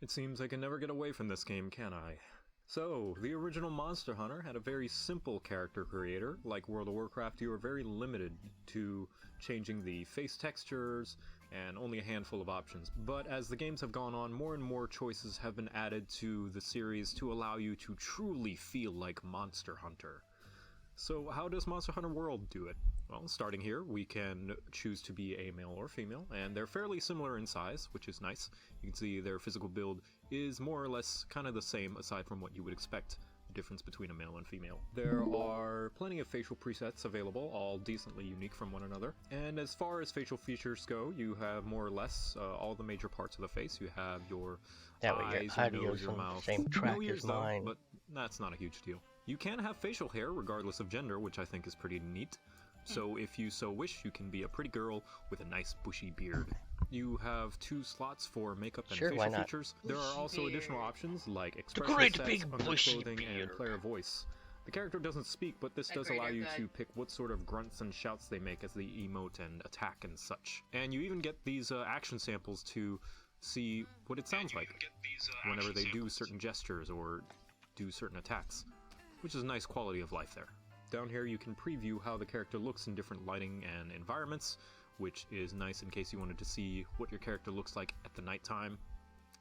It seems I can never get away from this game, can I? So, the original Monster Hunter had a very simple character creator. Like World of Warcraft, you were very limited to changing the face textures and only a handful of options. But as the games have gone on, more and more choices have been added to the series to allow you to truly feel like Monster Hunter. So how does Monster Hunter World do it? Well, starting here, we can choose to be a male or female, and they're fairly similar in size, which is nice. You can see their physical build is more or less kind of the same, aside from what you would expect the difference between a male and female. There are plenty of facial presets available, all decently unique from one another. And as far as facial features go, you have more or less all the major parts of the face. You have your eyes, your nose, your mouth. Same track no ears, as mine. though, but that's not a huge deal. You can have facial hair regardless of gender, which I think is pretty neat. So if you so wish, you can be a pretty girl with a nice bushy beard. You have 2 slots for makeup and facial features. There are also additional options like expression sets, underclothing, and player voice. The character doesn't speak, but this does allow you to pick what sort of grunts and shouts they make as they emote and attack and such. And you even get these action samples to see what it sounds like whenever they do certain gestures or do certain attacks, which is a nice quality of life there. Down here you can preview how the character looks in different lighting and environments, which is nice in case you wanted to see what your character looks like at the nighttime,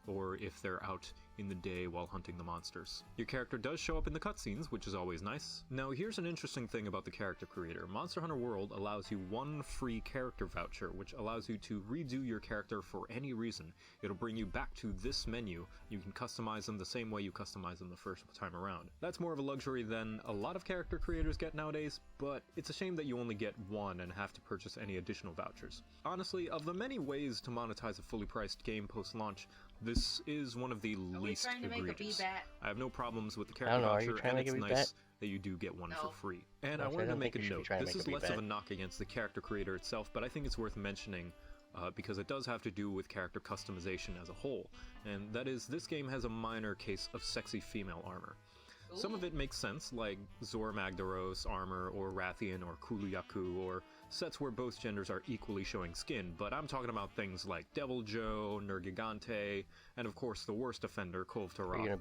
or if they're out in the day while hunting the monsters. Your character does show up in the cutscenes, which is always nice. Now here's an interesting thing about the character creator. Monster Hunter World allows you 1 free character voucher, which allows you to redo your character for any reason. It'll bring you back to this menu. You can customize them the same way you customize them the first time around. That's more of a luxury than a lot of character creators get nowadays, but it's a shame that you only get 1 and have to purchase any additional vouchers. Honestly, of the many ways to monetize a fully priced game post-launch, this is one of the least egregious. I have no problems with the character voucher, and it's nice that you do get 1 for free. And I wanted to make a note. This is less of a knock against the character creator itself, but I think it's worth mentioning because it does have to do with character customization as a whole. And that is, this game has a minor case of sexy female armor. Some of it makes sense, like Zor Magdaros armor, or Rathian, or Kuluyaku, or sets where both genders are equally showing skin, but I'm talking about things like Devil Joe, Nergigante, and of course the worst offender, Kov Tarah.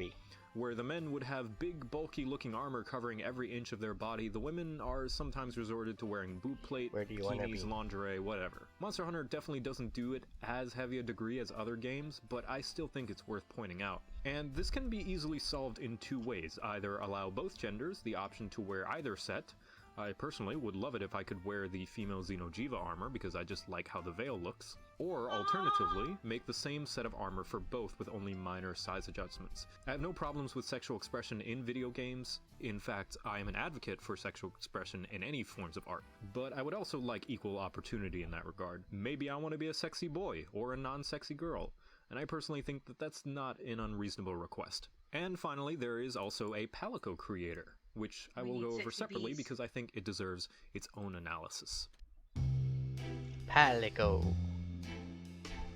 Where the men would have big, bulky looking armor covering every inch of their body, the women are sometimes resorted to wearing boot plate, bikinis, lingerie, whatever. Monster Hunter definitely doesn't do it as heavy a degree as other games, but I still think it's worth pointing out. And this can be easily solved in 2 ways. Either allow both genders the option to wear either set. I personally would love it if I could wear the female Xeno'jiva armor because I just like how the veil looks. Or alternatively, make the same set of armor for both with only minor size adjustments. I have no problems with sexual expression in video games. In fact, I am an advocate for sexual expression in any forms of art. But I would also like equal opportunity in that regard. Maybe I want to be a sexy boy or a non-sexy girl, and I personally think that that's not an unreasonable request. And finally, there is also a Palico creator, which I will go over separately because I think it deserves its own analysis. Palico.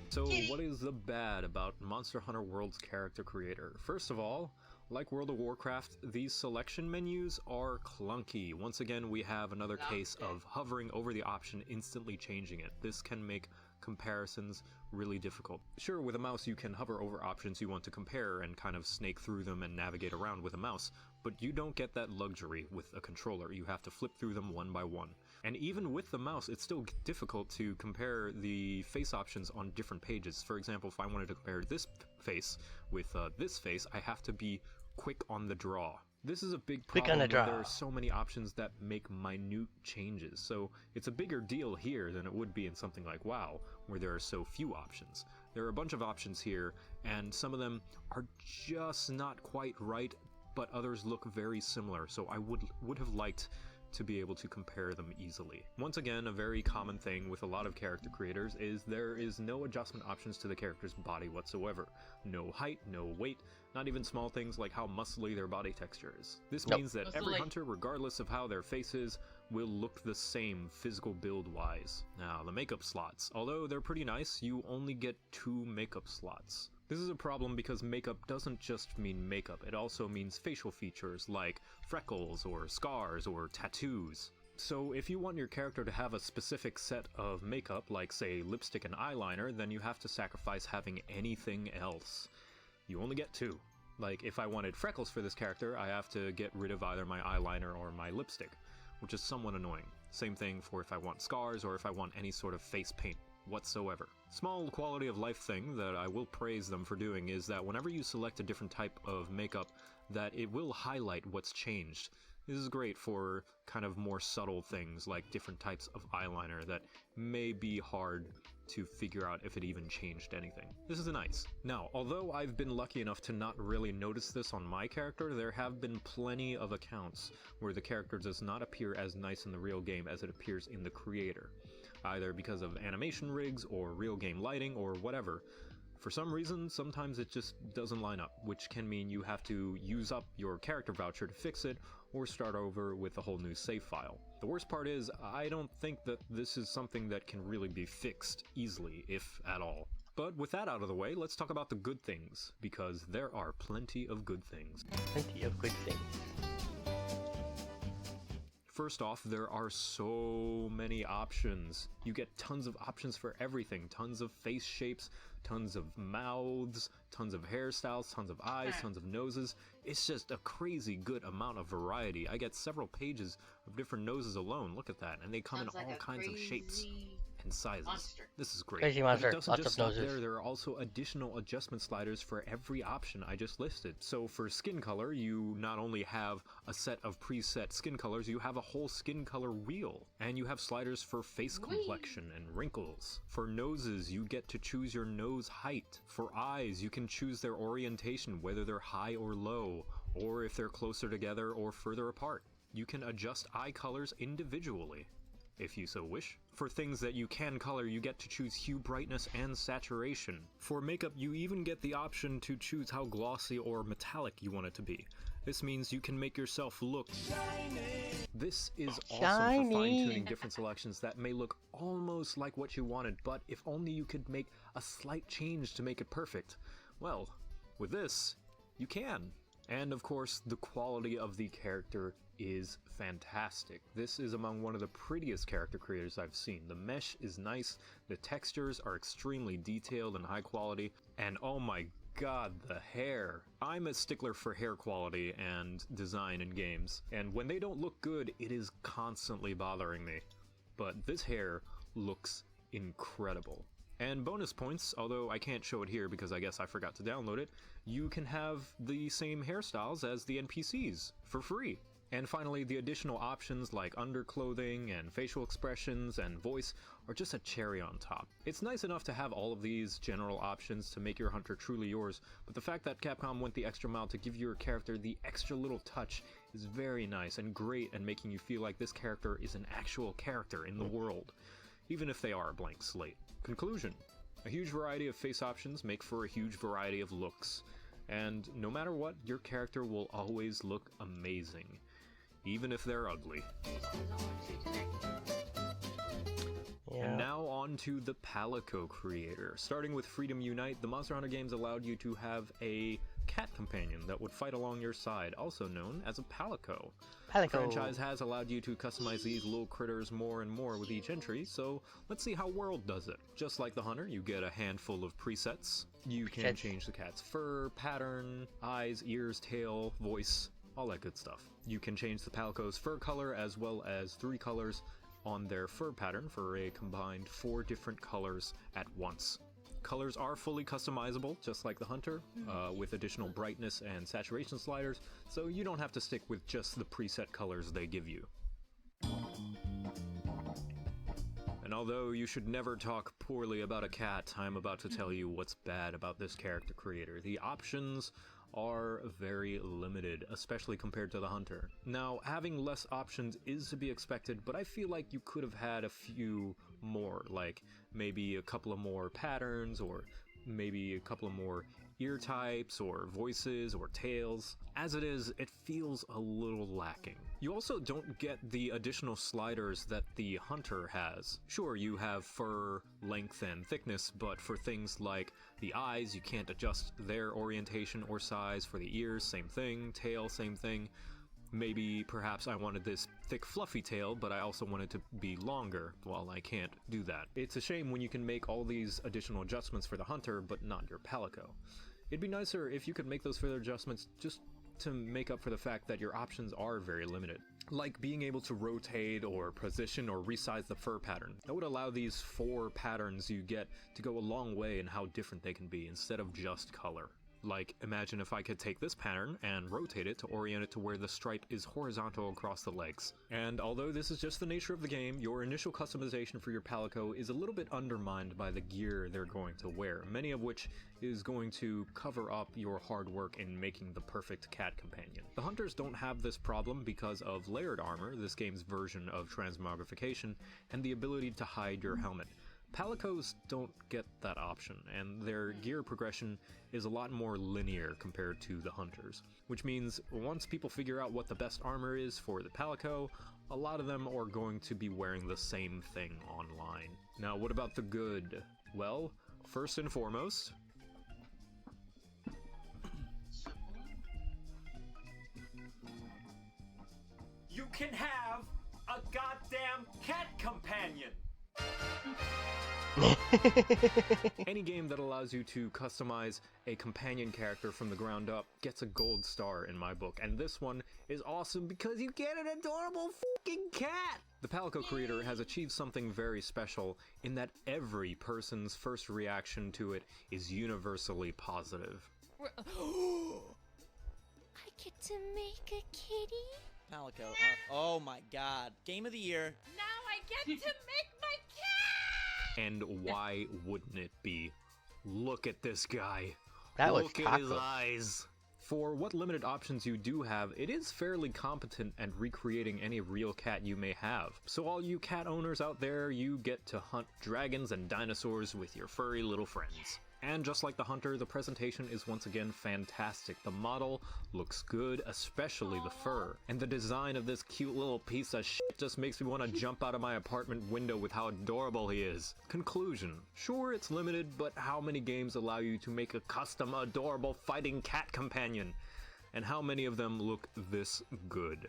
So what is the bad about Monster Hunter World's character creator? First of all, like World of Warcraft, these selection menus are clunky. Once again, we have another case of hovering over the option, instantly changing it. This can make comparisons really difficult. Sure, with a mouse you can hover over options you want to compare and kind of snake through them and navigate around with a mouse, but you don't get that luxury with a controller. You have to flip through them one by one. And even with the mouse, it's still difficult to compare the face options on different pages. For example, if I wanted to compare this face with this face, I have to be quick on the draw. This is a big problem. There are so many options that make minute changes, so it's a bigger deal here than it would be in something like WoW, where there are so few options. There are a bunch of options here, and some of them are just not quite right, but others look very similar, so I would have liked to be able to compare them easily. Once again, a very common thing with a lot of character creators is there is no adjustment options to the character's body whatsoever. No height, no weight, not even small things like how muscly their body texture is. This means that every hunter, regardless of how their face is, will look the same physical build-wise. Now, the makeup slots. Although they're pretty nice, you only get 2 makeup slots. This is a problem because makeup doesn't just mean makeup, it also means facial features like freckles or scars or tattoos. So if you want your character to have a specific set of makeup, like say lipstick and eyeliner, then you have to sacrifice having anything else. You only get 2. Like, if I wanted freckles for this character, I have to get rid of either my eyeliner or my lipstick, which is somewhat annoying. Same thing for if I want scars or if I want any sort of face paint whatsoever. Small quality of life thing that I will praise them for doing is that whenever you select a different type of makeup, that it will highlight what's changed. This is great for kind of more subtle things like different types of eyeliner that may be hard to figure out if it even changed anything. This is nice. Now, although I've been lucky enough to not really notice this on my character, there have been plenty of accounts where the character does not appear as nice in the real game as it appears in the creator, either because of animation rigs or real game lighting or whatever. For some reason, sometimes it just doesn't line up, which can mean you have to use up your character voucher to fix it, or start over with a whole new save file. The worst part is, I don't think that this is something that can really be fixed easily, if at all. But with that out of the way, let's talk about the good things, because there are plenty of good things. Plenty of good things. First off, there are so many options. You get tons of options for everything. Tons of face shapes, tons of mouths, tons of hairstyles, tons of eyes, tons of noses. It's just a crazy good amount of variety. I get several pages of different noses alone. Look at that. And they come in all kinds of shapes and sizes. Monster. This is great. Crazy monster, But it doesn't lots just of stop noses. there are also additional adjustment sliders for every option I just listed. So for skin color, you not only have a set of preset skin colors, you have a whole skin color wheel. And you have sliders for face complexion and wrinkles. For noses, you get to choose your nose height. For eyes, you can choose their orientation, whether they're high or low, or if they're closer together or further apart. You can adjust eye colors individually, if you so wish. For things that you can color, you get to choose hue, brightness, and saturation. For makeup, you even get the option to choose how glossy or metallic you want it to be. This means you can make yourself look shiny. This is awesome for fine-tuning different selections that may look almost like what you wanted, but if only you could make a slight change to make it perfect. Well, with this, you can. And of course, the quality of the character is fantastic. This is among one of the prettiest character creators I've seen. The mesh is nice, the textures are extremely detailed and high quality, and oh my god, the hair. I'm a stickler for hair quality and design in games, and when they don't look good, it is constantly bothering me. But this hair looks incredible. And bonus points, although I can't show it here because I guess I forgot to download it, you can have the same hairstyles as the NPCs for free. And finally, the additional options like underclothing and facial expressions and voice are just a cherry on top. It's nice enough to have all of these general options to make your hunter truly yours, but the fact that Capcom went the extra mile to give your character the extra little touch is very nice and great at making you feel like this character is an actual character in the world, even if they are a blank slate. Conclusion: a huge variety of face options make for a huge variety of looks, and no matter what, your character will always look amazing, even if they're ugly. Yeah. And now on to the Palico creator. Starting with Freedom Unite, the Monster Hunter games allowed you to have a cat companion that would fight along your side, also known as a Palico. The franchise has allowed you to customize these little critters more and more with each entry, so let's see how World does it. Just like the Hunter, you get a handful of presets. You can change the cat's fur, pattern, eyes, ears, tail, voice, all that good stuff. You can change the Palico's fur color as well as 3 colors on their fur pattern for a combined 4 different colors at once. Colors are fully customizable, just like the Hunter, with additional brightness and saturation sliders, so you don't have to stick with just the preset colors they give you. And although you should never talk poorly about a cat, I'm about to tell you what's bad about this character creator. The options are very limited, especially compared to the Hunter. Now, having less options is to be expected, but I feel like you could have had a few more, like maybe a couple of more patterns, or maybe a couple of more ear types, or voices, or tails. As it is, it feels a little lacking. You also don't get the additional sliders that the Hunter has. Sure, you have fur, length, and thickness, but for things like the eyes, you can't adjust their orientation or size. For the ears, same thing. Tail, same thing. Maybe perhaps I wanted this thick fluffy tail, but I also wanted to be longer. Well, I can't do that. It's a shame when you can make all these additional adjustments for the hunter, but not your Palico. It'd be nicer if you could make those further adjustments just to make up for the fact that your options are very limited. Like being able to rotate or position or resize the fur pattern. That would allow these 4 patterns you get to go a long way in how different they can be instead of just color. Like, imagine if I could take this pattern and rotate it to orient it to where the stripe is horizontal across the legs. And although this is just the nature of the game, your initial customization for your Palico is a little bit undermined by the gear they're going to wear, many of which is going to cover up your hard work in making the perfect cat companion. The hunters don't have this problem because of layered armor, this game's version of transmogrification, and the ability to hide your helmet. Palicos don't get that option, and their gear progression is a lot more linear compared to the hunters. Which means once people figure out what the best armor is for the Palico, a lot of them are going to be wearing the same thing online. Now, what about the good? Well, first and foremost, you can have a goddamn cat companion! any game that allows you to customize a companion character from the ground up gets a gold star in my book, and this one is awesome because you get an adorable fucking cat! The Palico creator has achieved something very special in that every person's first reaction to it is universally positive. I get to make a kitty? Palico. Oh my god. Game of the year. Now I get to make my cat! And why wouldn't it be? Look at this guy. That was Look at his Taco. eyes. For what limited options you do have, it is fairly competent at recreating any real cat you may have. So all you cat owners out there, you get to hunt dragons and dinosaurs with your furry little friends. And just like the hunter, the presentation is once again fantastic. The model looks good, especially the fur. And the design of this cute little piece of shit just makes me want to jump out of my apartment window with how adorable he is. Conclusion. Sure, it's limited, but how many games allow you to make a custom, adorable fighting cat companion? And how many of them look this good?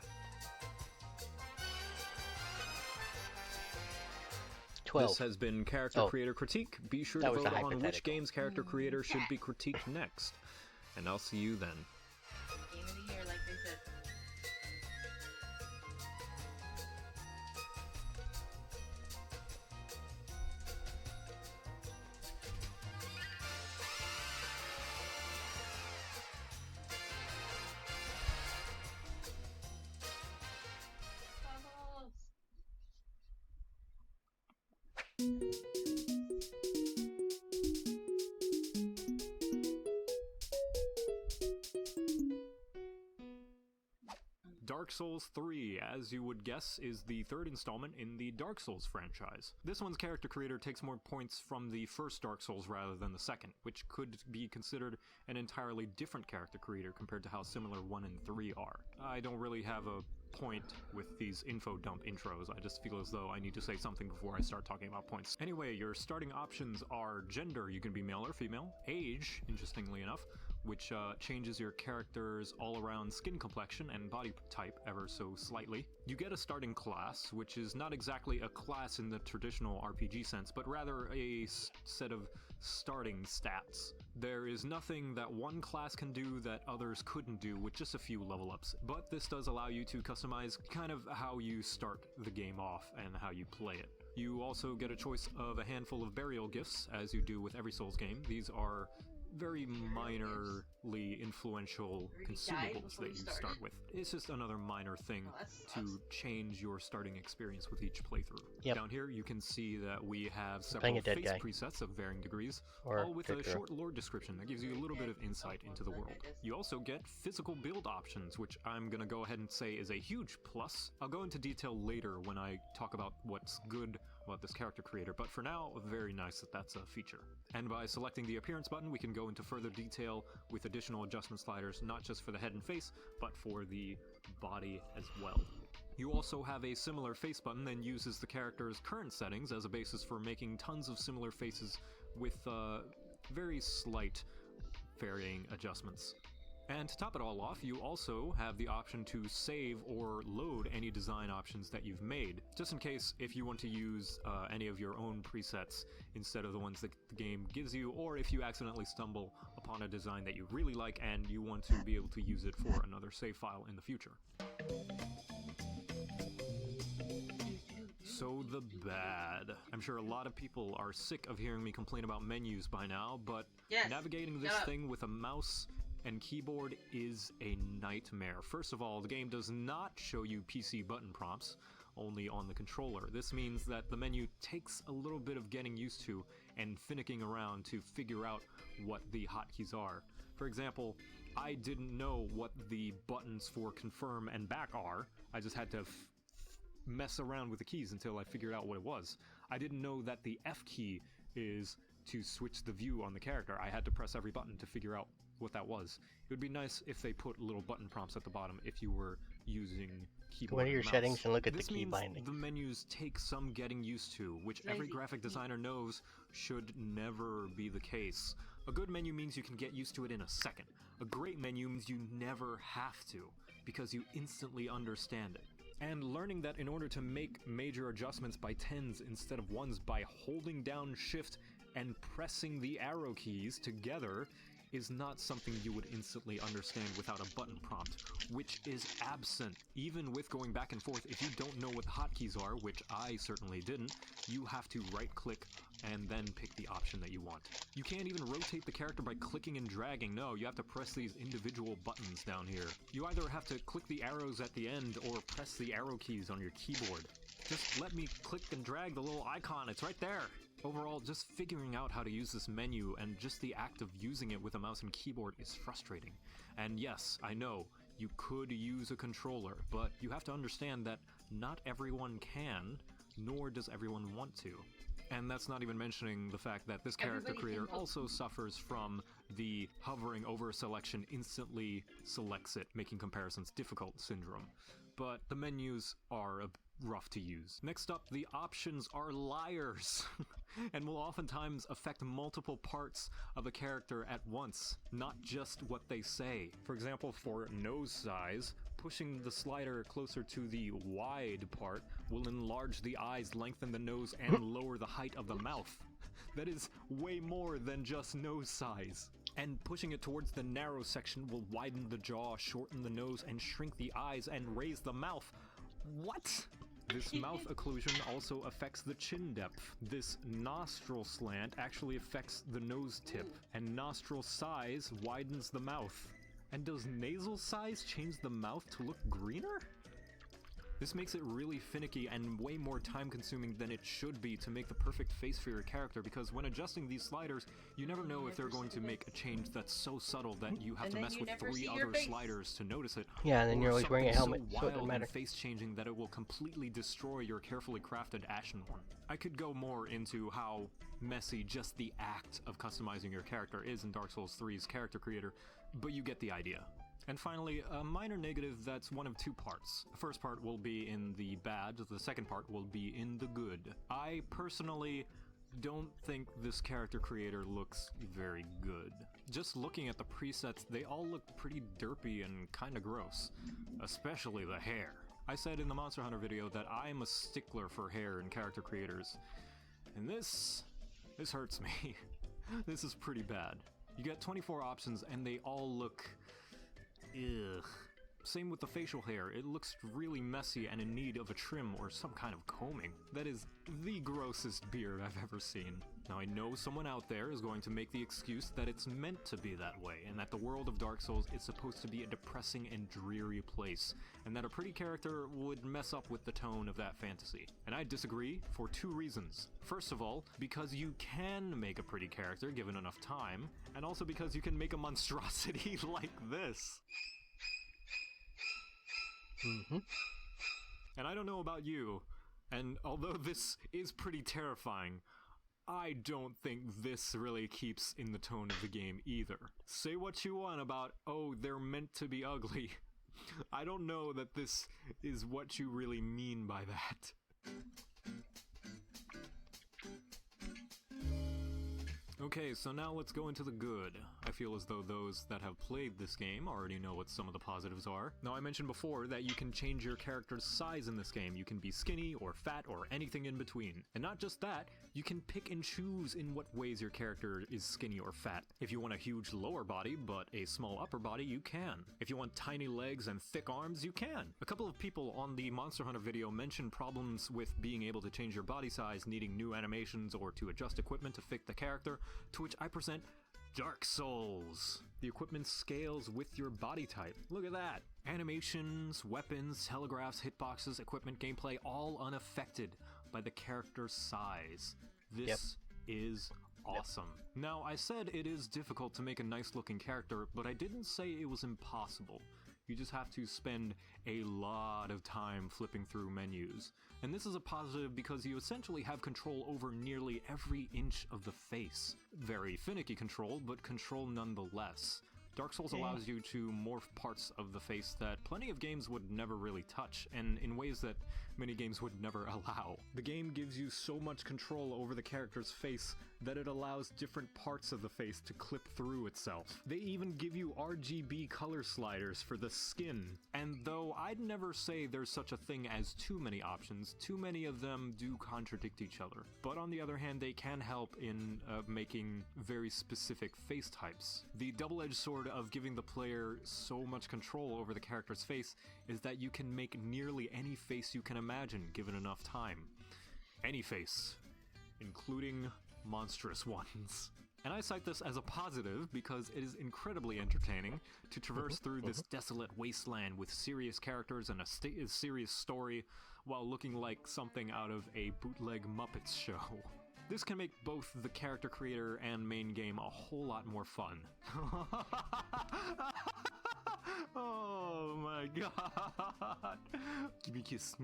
12. This has been Character Oh. Creator Critique. Be sure That to was vote the on which hypothetical. game's character creator should be critiqued next. And I'll see you then. Game of the year, like they said. Vamos. Dark Souls 3, as you would guess, is the third installment in the Dark Souls franchise. This one's character creator takes more points from the first Dark Souls rather than the second, which could be considered an entirely different character creator compared to how similar 1 and 3 are. I don't really have a point with these info dump intros. I just feel as though I need to say something before I start talking about points. Anyway, your starting options are gender, you can be male or female, age, interestingly enough, which changes your character's all-around skin complexion and body type ever so slightly. You get a starting class, which is not exactly a class in the traditional RPG sense, but rather a set of starting stats. There is nothing that one class can do that others couldn't do with just a few level ups, but this does allow you to customize kind of how you start the game off and how you play it. You also get a choice of a handful of burial gifts, as you do with every Souls game. These are very minorly influential consumables that you start with. It's just another minor thing to change your starting experience with each playthrough. Yep. Down here you can see that we have Playing several a dead face guy. presets of varying degrees, Or all with a good girl. short lore description that gives you a little bit of insight into the world. You also get physical build options, which I'm gonna go ahead and say is a huge plus. I'll go into detail later when I talk about what's good about this character creator, but for now, very nice that that's a feature. And by selecting the appearance button, we can go into further detail with additional adjustment sliders, not just for the head and face, but for the body as well. You also have a similar face button that uses the character's current settings as a basis for making tons of similar faces with very slight varying adjustments. And to top it all off, you also have the option to save or load any design options that you've made, just in case if you want to use any of your own presets instead of the ones that the game gives you, or if you accidentally stumble upon a design that you really like and you want to be able to use it for another save file in the future. So the bad. I'm sure a lot of people are sick of hearing me complain about menus by now, but Yes. navigating this Shut up. thing with a mouse and keyboard is a nightmare. First of all, the game does not show you PC button prompts, only on the controller. This means that the menu takes a little bit of getting used to and finicking around to figure out what the hotkeys are. For example, I didn't know what the buttons for confirm and back are. I just had to mess around with the keys until I figured out what it was. I didn't know that the F key is to switch the view on the character. I had to press every button to figure out what that was. It would be nice if they put little button prompts at the bottom if you were using keyboard Go into your and mouse. settings and look at the This key means binding. the menus take some getting used to, which every Lazy. graphic designer knows should never be the case. A good menu means you can get used to it in a second. A great menu means you never have to, because you instantly understand it. And learning that in order to make major adjustments by 10s instead of 1s by holding down Shift and pressing the arrow keys together is not something you would instantly understand without a button prompt, which is absent. Even with going back and forth, if you don't know what the hotkeys are, which I certainly didn't, you have to right-click and then pick the option that you want. You can't even rotate the character by clicking and dragging. No, you have to press these individual buttons down here. You either have to click the arrows at the end or press the arrow keys on your keyboard. Just let me click and drag the little icon, it's right there! Overall, just figuring out how to use this menu and just the act of using it with a mouse and keyboard is frustrating. And yes, I know, you could use a controller, but you have to understand that not everyone can, nor does everyone want to. And that's not even mentioning the fact that this character Everybody creator can vote. also suffers from the hovering over a selection instantly selects it, making comparisons difficult syndrome. But the menus are rough to use. Next up, the options are liars and will oftentimes affect multiple parts of a character at once, not just what they say. For example, for nose size, pushing the slider closer to the wide part will enlarge the eyes, lengthen the nose, and lower the height of the mouth. That is way more than just nose size. And pushing it towards the narrow section will widen the jaw, shorten the nose, and shrink the eyes and raise the mouth. What? This mouth occlusion also affects the chin depth. This nostril slant actually affects the nose tip, and nostril size widens the mouth. And does nasal size change the mouth to look greener? This makes it really finicky and way more time consuming than it should be to make the perfect face for your character, because when adjusting these sliders, you never know if they're going to make a change that's so subtle that you have And to then mess you with never 3 see your other face. sliders to notice it. Yeah, and then or you're always wearing a something helmet, so so it doesn't wild matter. and face changing that it will completely destroy your carefully crafted Ashen one. I could go more into how messy just the act of customizing your character is in Dark Souls 3's character creator, but you get the idea. And finally, a minor negative that's one of 2 parts. The first part will be in the bad, the second part will be in the good. I personally don't think this character creator looks very good. Just looking at the presets, they all look pretty derpy and kinda gross. Especially the hair. I said in the Monster Hunter video that I'm a stickler for hair in character creators. And this hurts me. This is pretty bad. You get 24 options and they all look... ugh. Same with the facial hair, it looks really messy and in need of a trim or some kind of combing. That is the grossest beard I've ever seen. Now I know someone out there is going to make the excuse that it's meant to be that way, and that the world of Dark Souls is supposed to be a depressing and dreary place, and that a pretty character would mess up with the tone of that fantasy. And I disagree for 2 reasons. First of all, because you can make a pretty character given enough time, and also because you can make a monstrosity like this. And I don't know about you, and although this is pretty terrifying, I don't think this really keeps in the tone of the game either. Say what you want about, oh, they're meant to be ugly. I don't know that this is what you really mean by that. Okay, so now let's go into the good. I feel as though those that have played this game already know what some of the positives are. Now, I mentioned before that you can change your character's size in this game. You can be skinny or fat or anything in between. And not just that, you can pick and choose in what ways your character is skinny or fat. If you want a huge lower body but a small upper body, you can. If you want tiny legs and thick arms, you can. A couple of people on the Monster Hunter video mentioned problems with being able to change your body size, needing new animations or to adjust equipment to fit the character, to which I present Dark Souls. The equipment scales with your body type. Look at that. Animations, weapons, telegraphs, hitboxes, equipment, gameplay, all unaffected by the character's size. This is awesome. Now, I said it is difficult to make a nice looking character, but I didn't say it was impossible. You just have to spend a lot of time flipping through menus. And this is a positive because you essentially have control over nearly every inch of the face. Very finicky control, but control nonetheless. Dark Souls allows you to morph parts of the face that plenty of games would never really touch, and in ways that many games would never allow. The game gives you so much control over the character's face that it allows different parts of the face to clip through itself. They even give you RGB color sliders for the skin. And though I'd never say there's such a thing as too many options, too many of them do contradict each other. But on the other hand, they can help in making very specific face types. The double-edged sword of giving the player so much control over the character's face is that you can make nearly any face you can imagine given enough time. Any face, including monstrous ones. And I cite this as a positive because it is incredibly entertaining to traverse through this desolate wasteland with serious characters and a serious story while looking like something out of a bootleg Muppets show. This can make both the character creator and main game a whole lot more fun. Oh my god. Give me a kiss.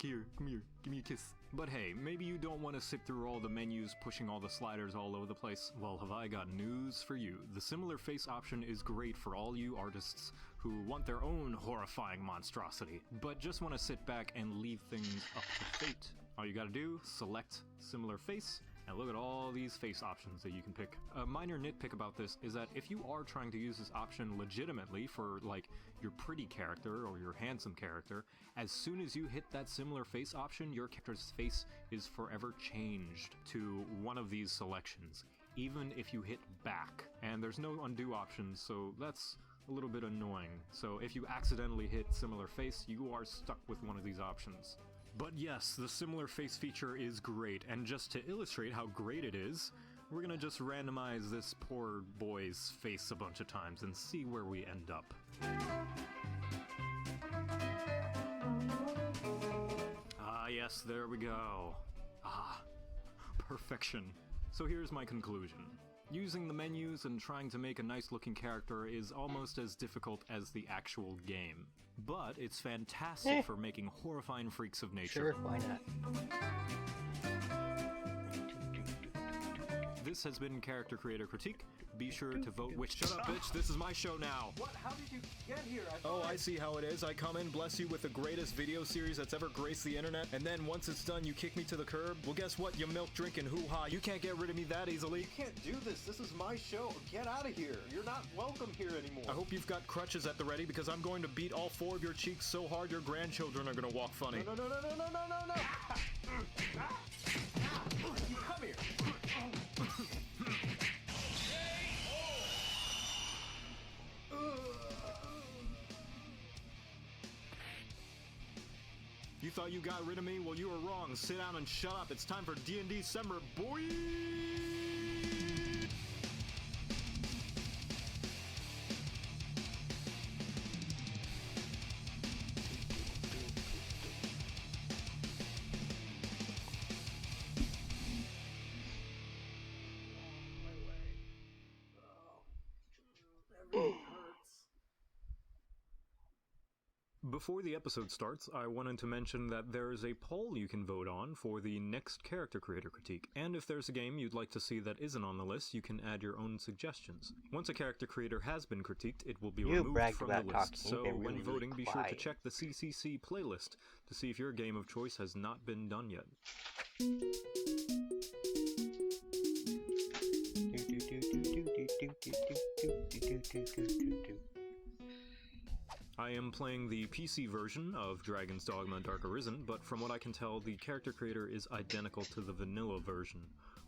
Here, come here, give me a kiss. But hey, maybe you don't want to sit through all the menus pushing all the sliders all over the place. Well, have I got news for you. The similar face option is great for all you artists who want their own horrifying monstrosity, but just want to sit back and leave things up to fate. All you gotta do, select similar face, and look at all these face options that you can pick. A minor nitpick about this is that if you are trying to use this option legitimately for like your pretty character or your handsome character, as soon as you hit that similar face option, your character's face is forever changed to one of these selections, even if you hit back. And there's no undo option, so that's a little bit annoying. So if you accidentally hit similar face, you are stuck with one of these options. But yes, the similar face feature is great, and just to illustrate how great it is, we're gonna just randomize this poor boy's face a bunch of times and see where we end up. Ah yes, there we go. Ah, perfection. So here's my conclusion. Using the menus and trying to make a nice looking character is almost as difficult as the actual game. But it's fantastic for making horrifying freaks of nature. Sure, why not? This has been Character Creator Critique. Be sure to vote which— Shut up, bitch, this is my show now! What? How did you get here? Oh, I see how it is. I come in, bless you with the greatest video series that's ever graced the internet, and then once it's done, you kick me to the curb? Well, guess what, you milk-drinking hoo-ha. You can't get rid of me that easily. You can't do this. This is my show. Get out of here. You're not welcome here anymore. I hope you've got crutches at the ready, because I'm going to beat all 4 of your cheeks so hard your grandchildren are gonna walk funny. No. Come here. You thought you got rid of me? Well, you were wrong. Sit down and shut up. It's time for D&D Summer, boy! Before the episode starts, I wanted to mention that there is a poll you can vote on for the next Character Creator Critique, and if there's a game you'd like to see that isn't on the list, you can add your own suggestions. Once a character creator has been critiqued, it will be removed from the list, so when voting, be sure to check the CCC playlist to see if your game of choice has not been done yet. Do, do, do, do, do, do, do. I am playing the PC version of Dragon's Dogma Dark Arisen, but from what I can tell, the character creator is identical to the vanilla version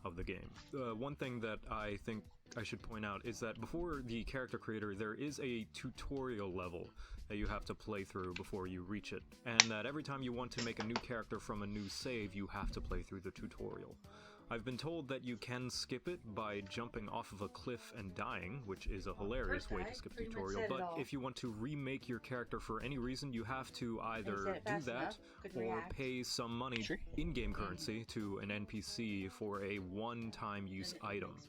of the game. One thing that I think I should point out is that before the character creator, there is a tutorial level that you have to play through before you reach it, and that every time you want to make a new character from a new save, you have to play through the tutorial. I've been told that you can skip it by jumping off of a cliff and dying, which is a hilarious way to skip the tutorial, but if you want to remake your character for any reason, you have to either do that or pay some money in-game currency to an NPC for a one-time use item.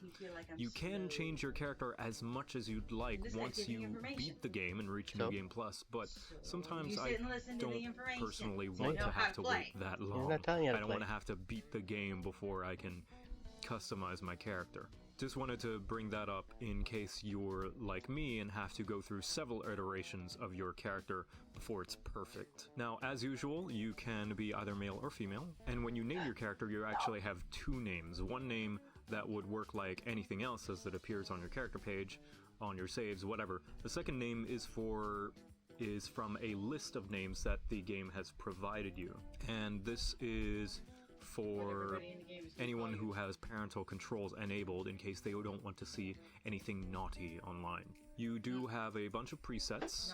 You can change your character as much as you'd like once you beat the game and reach New Game Plus, but sometimes I don't personally want to have to wait that long. I don't want to have to beat the game before I can customize my character. Just wanted to bring that up in case you're like me and have to go through several iterations of your character before it's perfect. Now, as usual, you can be either male or female, and when you name your character, you actually have two names. One name that would work like anything else as it appears on your character page, on your saves, whatever. The second name is from a list of names that the game has provided you, and this is for anyone who has parental controls enabled in case they don't want to see anything naughty online. You do have a bunch of presets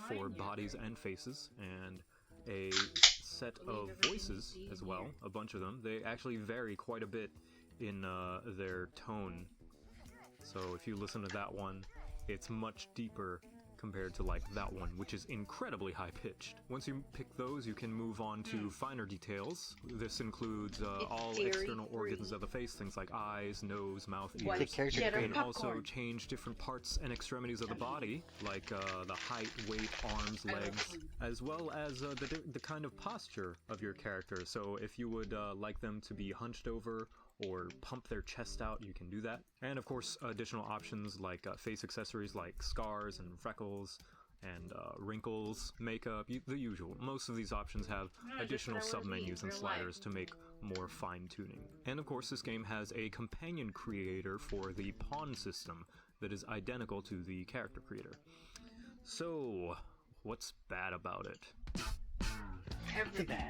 for bodies and faces, and a set of voices as well, a bunch of them. They actually vary quite a bit in their tone. So if you listen to that one, it's much deeper compared to like that one, which is incredibly high-pitched. Once you pick those, you can move on to finer details. This includes all external organs of the face, things like eyes, nose, mouth, ears. You can also change different parts and extremities of the body, like the height, weight, arms, legs, as well as the kind of posture of your character. So if you would like them to be hunched over or pump their chest out, you can do that. And of course, additional options like face accessories like scars and freckles and wrinkles, makeup, the usual. Most of these options have additional sub-menus and sliders to make more fine-tuning. And of course, this game has a companion creator for the pawn system that is identical to the character creator. So, what's bad about it? Everything.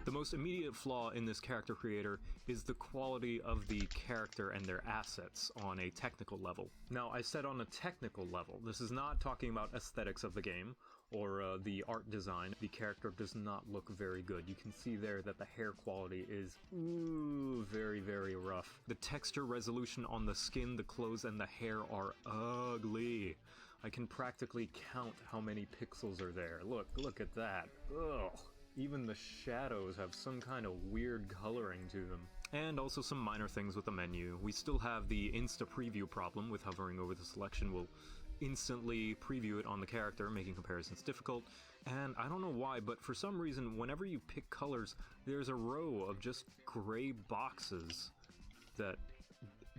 The most immediate flaw in this character creator is the quality of the character and their assets on a technical level. Now, I said on a technical level. This is not talking about aesthetics of the game or the art design. The character does not look very good. You can see there that the hair quality is very, very rough. The texture resolution on the skin, the clothes, and the hair are ugly. I can practically count how many pixels are there. Look at that. Ugh. Even the shadows have some kind of weird coloring to them. And also some minor things with the menu. We still have the Insta Preview problem with hovering over the selection will instantly preview it on the character, making comparisons difficult. And I don't know why, but for some reason, whenever you pick colors, there's a row of just gray boxes that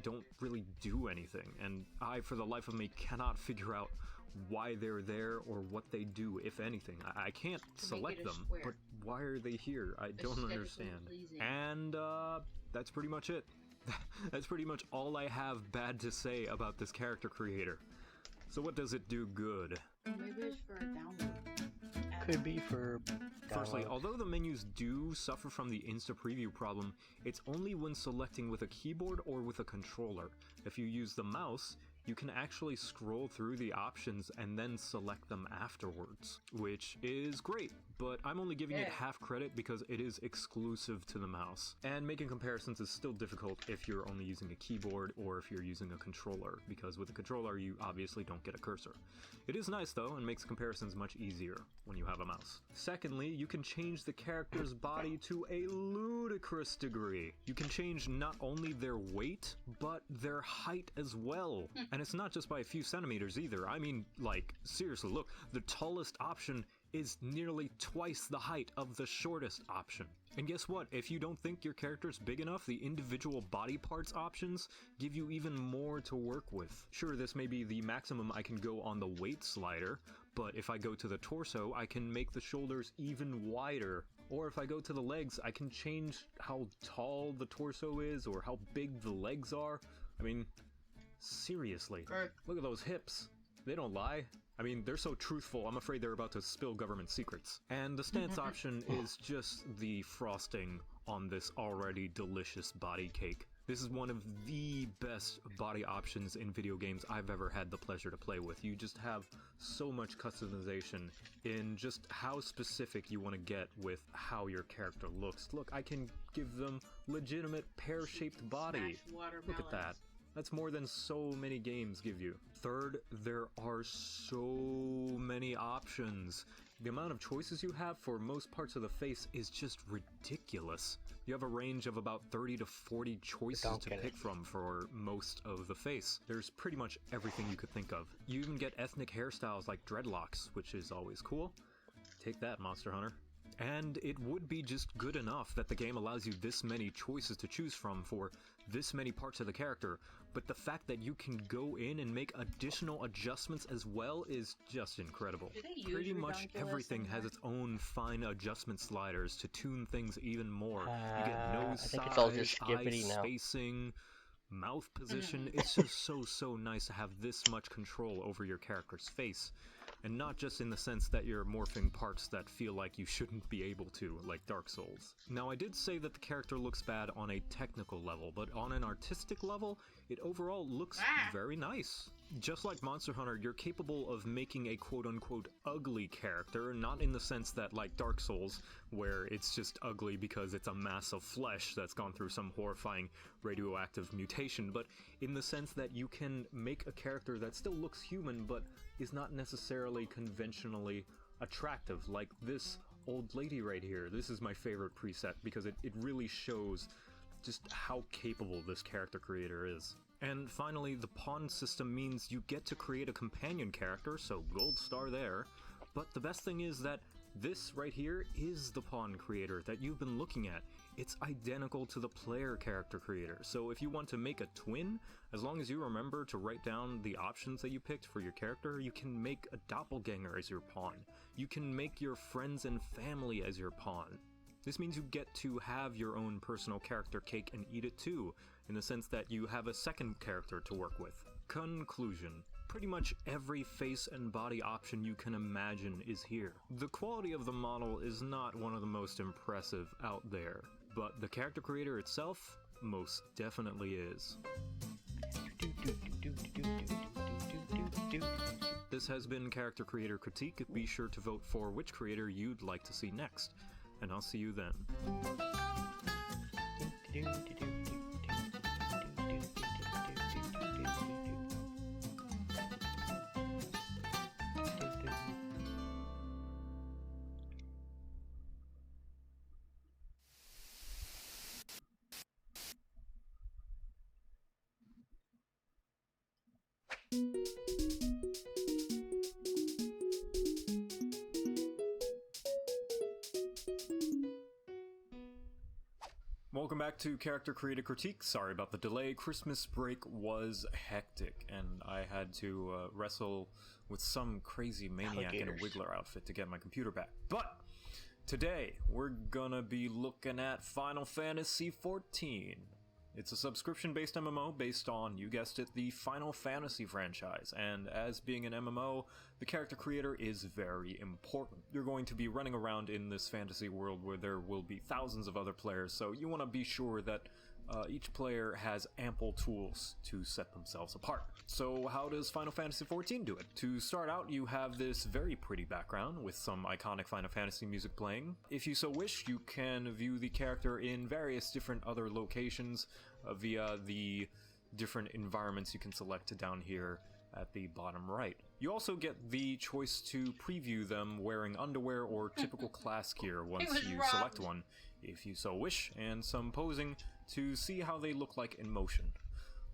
don't really do anything. And I, for the life of me, cannot figure out why they're there or what they do, if anything. I can't select them, but why are they here? I don't understand. And that's pretty much it. That's pretty much all I have bad to say about this character creator. So what does it do good? Maybe it's for a download. Could be for Firstly, although the menus do suffer from the Insta Preview problem, it's only when selecting with a keyboard or with a controller. If you use the mouse, you can actually scroll through the options and then select them afterwards, which is great, but I'm only giving it half credit because it is exclusive to the mouse. And making comparisons is still difficult if you're only using a keyboard or if you're using a controller, because with a controller you obviously don't get a cursor. It is nice though, and makes comparisons much easier when you have a mouse. Secondly, you can change the character's body to a ludicrous degree. You can change not only their weight, but their height as well. And it's not just by a few centimeters either. I mean, like, seriously, look, the tallest option is nearly twice the height of the shortest option. And guess what? If you don't think your character's big enough, the individual body parts options give you even more to work with. Sure, this may be the maximum I can go on the weight slider, but if I go to the torso, I can make the shoulders even wider. Or if I go to the legs, I can change how tall the torso is or how big the legs are. I mean, Seriously, look at those hips. They don't lie. I mean, they're so truthful, I'm afraid they're about to spill government secrets. And the stance option is just the frosting on this already delicious body cake. This is one of the best body options in video games I've ever had the pleasure to play with. You just have so much customization in just how specific you want to get with how your character looks. Look, I can give them legitimate pear-shaped body. Look at that. That's more than so many games give you. Third, there are so many options. The amount of choices you have for most parts of the face is just ridiculous. You have a range of about 30 to 40 choices to pick from for most of the face. There's pretty much everything you could think of. You even get ethnic hairstyles like dreadlocks, which is always cool. Take that, Monster Hunter. And it would be just good enough that the game allows you this many choices to choose from for this many parts of the character, but the fact that you can go in and make additional adjustments as well is just incredible. Pretty much everything has its own fine adjustment sliders to tune things even more. You get nose size, eye spacing, mouth position. It's just so nice to have this much control over your character's face. And not just in the sense that you're morphing parts that feel like you shouldn't be able to, like Dark Souls. Now, I did say that the character looks bad on a technical level, but on an artistic level, it overall looks very nice. Just like Monster Hunter, you're capable of making a quote-unquote ugly character, not in the sense that like Dark Souls, where it's just ugly because it's a mass of flesh that's gone through some horrifying radioactive mutation, but in the sense that you can make a character that still looks human, but is not necessarily conventionally attractive, like this old lady right here. This is my favorite preset because it really shows just how capable this character creator is. And finally, the pawn system means you get to create a companion character, so gold star there. But the best thing is that this right here is the pawn creator that you've been looking at. It's identical to the player character creator, so if you want to make a twin, as long as you remember to write down the options that you picked for your character, you can make a doppelganger as your pawn. You can make your friends and family as your pawn. This means you get to have your own personal character cake and eat it too, in the sense that you have a second character to work with. Conclusion. Pretty much every face and body option you can imagine is here. The quality of the model is not one of the most impressive out there, but the character creator itself most definitely is. This has been Character Creator Critique. Be sure to vote for which creator you'd like to see next, and I'll see you then. Welcome back to Character Creator Critique. Sorry about the delay. Christmas break was hectic, and I had to wrestle with some crazy maniac in a Wiggler outfit to get my computer back. But today, we're gonna be looking at Final Fantasy XIV. It's a subscription-based MMO based on, you guessed it, the Final Fantasy franchise, and as being an MMO, the character creator is very important. You're going to be running around in this fantasy world where there will be thousands of other players, so you want to be sure that each player has ample tools to set themselves apart. So how does Final Fantasy XIV do it? To start out, you have this very pretty background with some iconic Final Fantasy music playing. If you so wish, you can view the character in various different other locations via the different environments you can select down here at the bottom right. You also get the choice to preview them wearing underwear or typical class gear once you select one, if you so wish, and some posing to see how they look like in motion.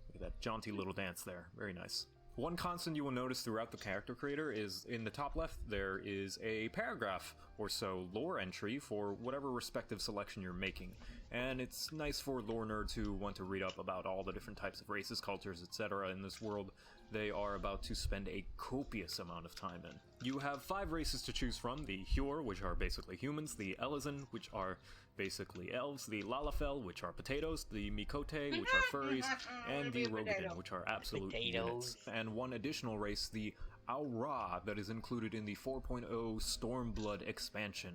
Look at that jaunty little dance there, very nice. One constant you will notice throughout the character creator is in the top left there is a paragraph or so lore entry for whatever respective selection you're making. And it's nice for lore nerds who want to read up about all the different types of races, cultures, etc. in this world they are about to spend a copious amount of time in. You have 5 races to choose from: the Hyur, which are basically humans, the Elezen, which are basically elves, the Lalafell, which are potatoes, the Mikote, which are furries, and the Rogadin, which are absolute units. And one additional race, the Aura, that is included in the 4.0 Stormblood expansion.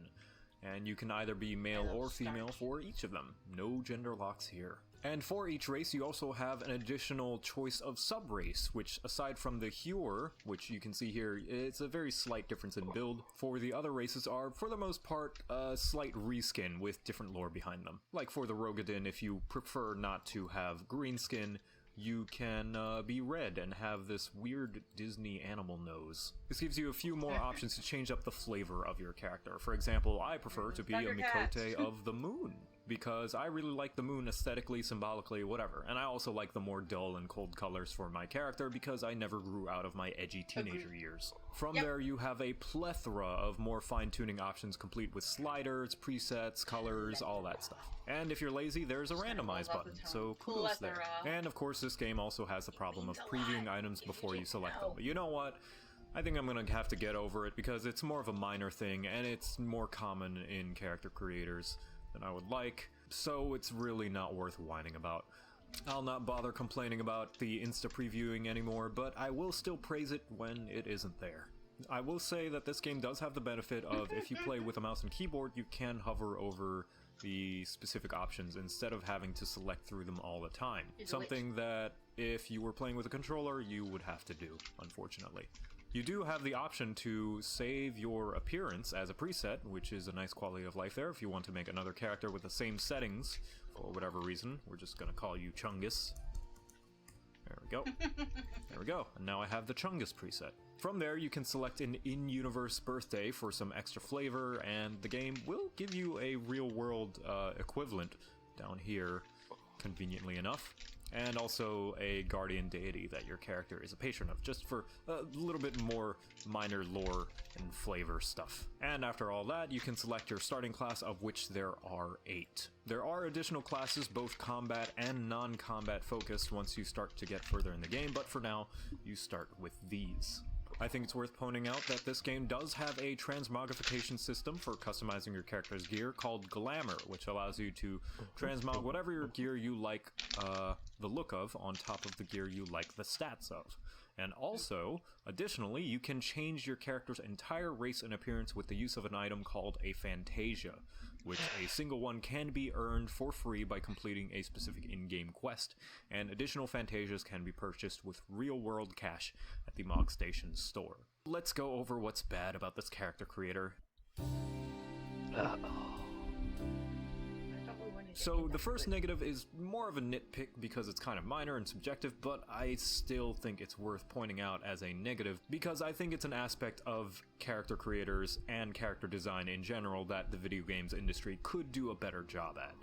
And you can either be male or female for each of them. No gender locks here. And for each race, you also have an additional choice of sub-race, which aside from the Hyur, which you can see here, it's a very slight difference in build. For the other races are, for the most part, a slight reskin with different lore behind them. Like for the Rogadin, if you prefer not to have green skin, you can be red and have this weird Disney animal nose. This gives you a few more options to change up the flavor of your character. For example, I prefer to be a Mikote of the moon, because I really like the moon aesthetically, symbolically, whatever. And I also like the more dull and cold colors for my character because I never grew out of my edgy teenager years. From there, you have a plethora of more fine-tuning options complete with sliders, presets, colors, all that stuff. And if you're lazy, there's a randomize button, so kudos there. And of course, this game also has the problem of previewing items before you select them. But you know what? I think I'm gonna have to get over it because it's more of a minor thing and it's more common in character creators than I would like, so it's really not worth whining about. I'll not bother complaining about the insta-previewing anymore, but I will still praise it when it isn't there. I will say that this game does have the benefit of, if you play with a mouse and keyboard, you can hover over the specific options instead of having to select through them all the time. Something that, if you were playing with a controller, you would have to do, unfortunately. You do have the option to save your appearance as a preset, which is a nice quality of life there if you want to make another character with the same settings for whatever reason. We're just gonna call you Chungus. There we go. There we go. And now I have the Chungus preset. From there, you can select an in-universe birthday for some extra flavor, and the game will give you a real-world equivalent down here, conveniently enough. And also a guardian deity that your character is a patron of, just for a little bit more minor lore and flavor stuff. And after all that, you can select your starting class, of which there are 8. There are additional classes, both combat and non-combat focused, once you start to get further in the game, but for now, you start with these. I think it's worth pointing out that this game does have a transmogrification system for customizing your character's gear called Glamour, which allows you to transmog whatever your gear you like the look of on top of the gear you like the stats of. And also, additionally, you can change your character's entire race and appearance with the use of an item called a Fantasia, which a single one can be earned for free by completing a specific in-game quest, and additional Fantasias can be purchased with real-world cash at the Mog Station store. Let's go over what's bad about this character creator. So the first negative is more of a nitpick because it's kind of minor and subjective, but I still think it's worth pointing out as a negative because I think it's an aspect of character creators and character design in general that the video games industry could do a better job at.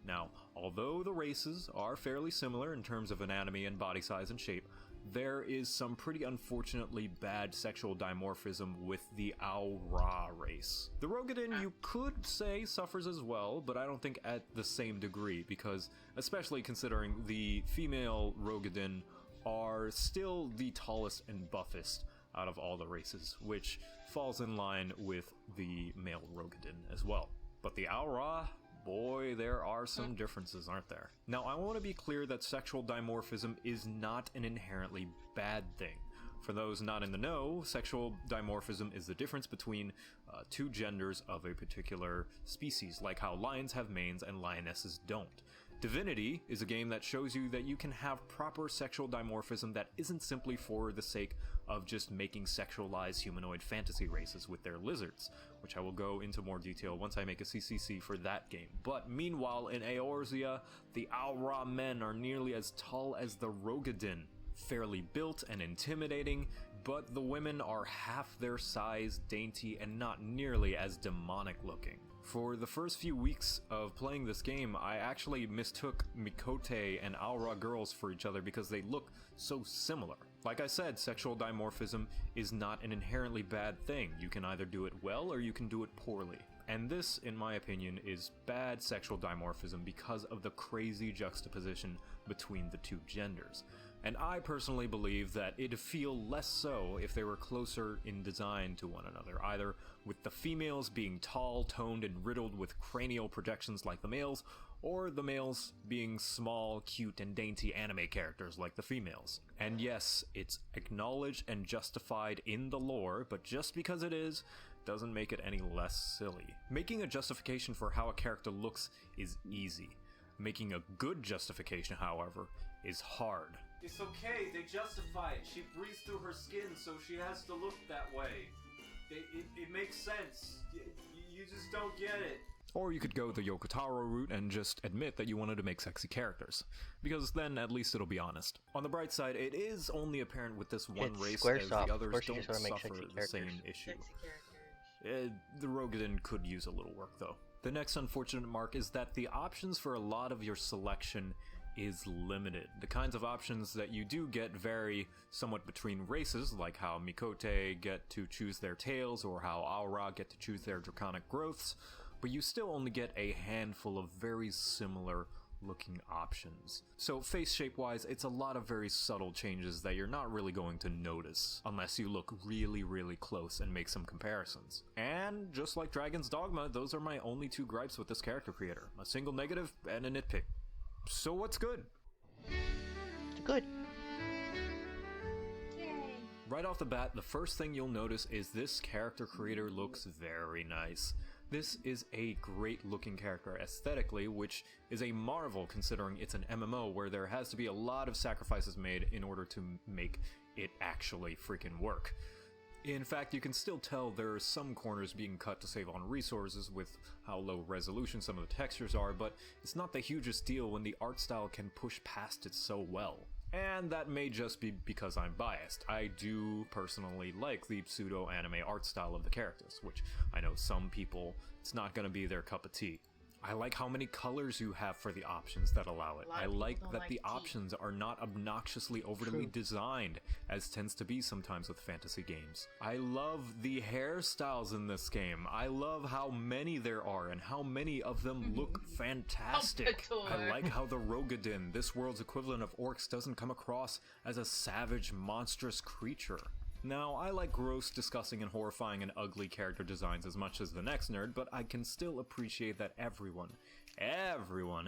Now, although the races are fairly similar in terms of anatomy and body size and shape, there is some pretty unfortunately bad sexual dimorphism with the Aura race. The Rogadin, you could say, suffers as well, but I don't think at the same degree, because especially considering the female Rogadin are still the tallest and buffest out of all the races, which falls in line with the male Rogadin as well. But the Aura, boy, there are some differences, aren't there? Now, I want to be clear that sexual dimorphism is not an inherently bad thing. For those not in the know, sexual dimorphism is the difference between two genders of a particular species, like how lions have manes and lionesses don't. Divinity is a game that shows you that you can have proper sexual dimorphism that isn't simply for the sake of just making sexualized humanoid fantasy races with their lizards, which I will go into more detail once I make a CCC for that game. But meanwhile, in Eorzea, the Aura men are nearly as tall as the Rogadin, fairly built and intimidating, but the women are half their size, dainty, and not nearly as demonic looking. For the first few weeks of playing this game, I actually mistook Mikote and Aura girls for each other because they look so similar. Like I said, sexual dimorphism is not an inherently bad thing. You can either do it well or you can do it poorly. And this, in my opinion, is bad sexual dimorphism because of the crazy juxtaposition between the two genders. And I personally believe that it'd feel less so if they were closer in design to one another, either with the females being tall, toned, and riddled with cranial projections like the males, or the males being small, cute, and dainty anime characters like the females. And yes, it's acknowledged and justified in the lore, but just because it is, doesn't make it any less silly. Making a justification for how a character looks is easy. Making a good justification, however, is hard. It's okay, they justify it. She breathes through her skin, so she has to look that way. It makes sense. You just don't get it. Or you could go the Yokotaro route and just admit that you wanted to make sexy characters, because then at least it'll be honest. On the bright side, it is only apparent with this one It's race Squaresoft. as the Of others course you don't just wanna make suffer sexy the same characters. issue. Sexy characters. The Rogadin could use a little work though. The next unfortunate mark is that the options for a lot of your selection is limited. The kinds of options that you do get vary somewhat between races, like how Mikote get to choose their tails or how Aura get to choose their draconic growths, but you still only get a handful of very similar looking options. So face shape wise, it's a lot of very subtle changes that you're not really going to notice unless you look really, really close and make some comparisons. And just like Dragon's Dogma, those are my only two gripes with this character creator. A single negative and a nitpick. So what's good? Good. Yay. Right off the bat, the first thing you'll notice is this character creator looks very nice. This is a great looking character aesthetically, which is a marvel considering it's an MMO where there has to be a lot of sacrifices made in order to make it actually freaking work. In fact, you can still tell there are some corners being cut to save on resources with how low resolution some of the textures are, but it's not the hugest deal when the art style can push past it so well. And that may just be because I'm biased. I do personally like the pseudo-anime art style of the characters, which I know some people, it's not gonna be their cup of tea. I like how many colors you have for the options that allow it. A lot I of like people don't that like the tea. options are not obnoxiously overly designed, as tends to be sometimes with fantasy games. I love the hairstyles in this game. I love how many there are and how many of them look fantastic. I like how the Rogadin, this world's equivalent of orcs, doesn't come across as a savage, monstrous creature. Now, I like gross, disgusting, and horrifying and ugly character designs as much as the next nerd, but I can still appreciate that everyone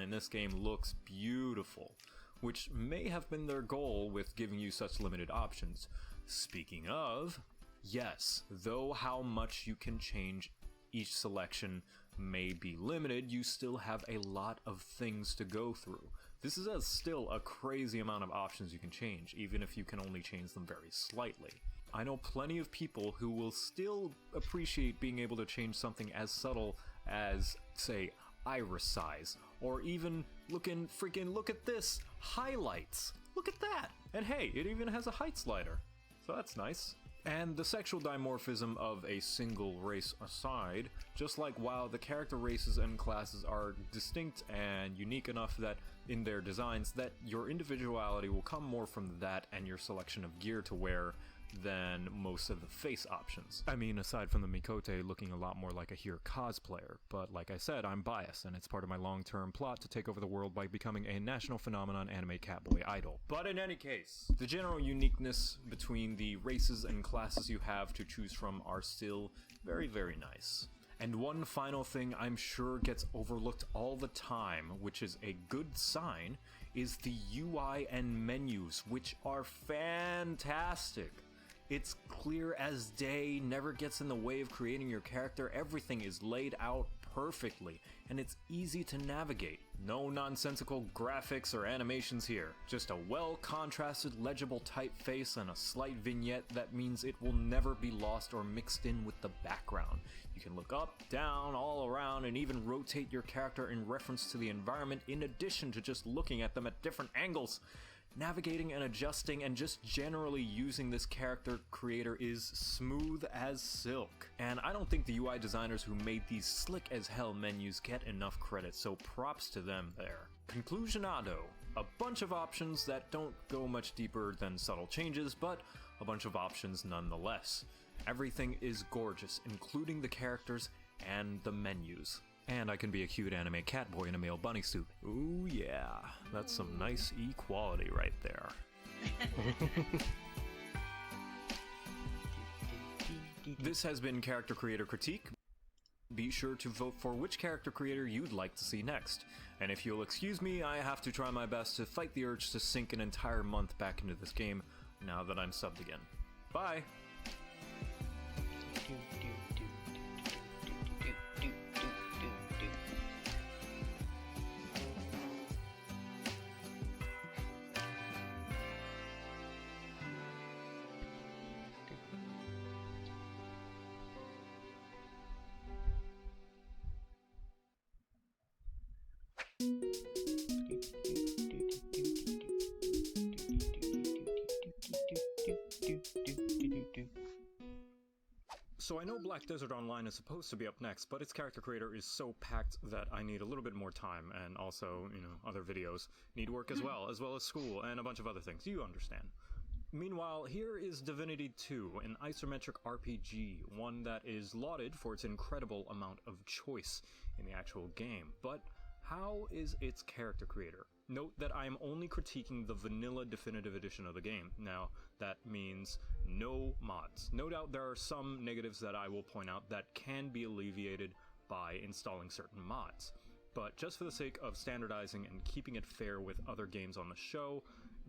in this game looks beautiful, which may have been their goal with giving you such limited options. Speaking of, yes, though how much you can change each selection may be limited, you still have a lot of things to go through. This is still a crazy amount of options you can change, even if you can only change them very slightly. I know plenty of people who will still appreciate being able to change something as subtle as, say, iris size, or even look at this, highlights. Look at that! And hey, it even has a height slider, so that's nice. And the sexual dimorphism of a single race aside, just like WoW, the character races and classes are distinct and unique enough that in their designs that your individuality will come more from that and your selection of gear to wear than most of the face options. I mean, aside from the Mikote looking a lot more like a Here cosplayer, but like I said, I'm biased, and it's part of my long-term plot to take over the world by becoming a national phenomenon anime catboy idol. But in any case, the general uniqueness between the races and classes you have to choose from are still very, very nice. And one final thing I'm sure gets overlooked all the time, which is a good sign, is the UI and menus, which are fantastic. It's clear as day, never gets in the way of creating your character, everything is laid out perfectly, and it's easy to navigate. No nonsensical graphics or animations here, just a well-contrasted legible typeface and a slight vignette that means it will never be lost or mixed in with the background. You can look up, down, all around, and even rotate your character in reference to the environment in addition to just looking at them at different angles. Navigating and adjusting and just generally using this character creator is smooth as silk. And I don't think the UI designers who made these slick as hell menus get enough credit, so props to them there. Conclusionado, a bunch of options that don't go much deeper than subtle changes, but a bunch of options nonetheless. Everything is gorgeous, including the characters and the menus. And I can be a cute anime catboy in a male bunny suit. Ooh yeah, that's some nice equality right there. This has been Character Creator Critique. Be sure to vote for which character creator you'd like to see next. And if you'll excuse me, I have to try my best to fight the urge to sink an entire month back into this game now that I'm subbed again. Bye! So I know Black Desert Online is supposed to be up next, but its character creator is so packed that I need a little bit more time, and also, other videos need work as well as school and a bunch of other things. You understand. Meanwhile, here is Divinity 2, an isometric RPG, one that is lauded for its incredible amount of choice in the actual game. But how is its character creator? Note that I am only critiquing the vanilla definitive edition of the game. Now, that means no mods. No doubt there are some negatives that I will point out that can be alleviated by installing certain mods. But just for the sake of standardizing and keeping it fair with other games on the show,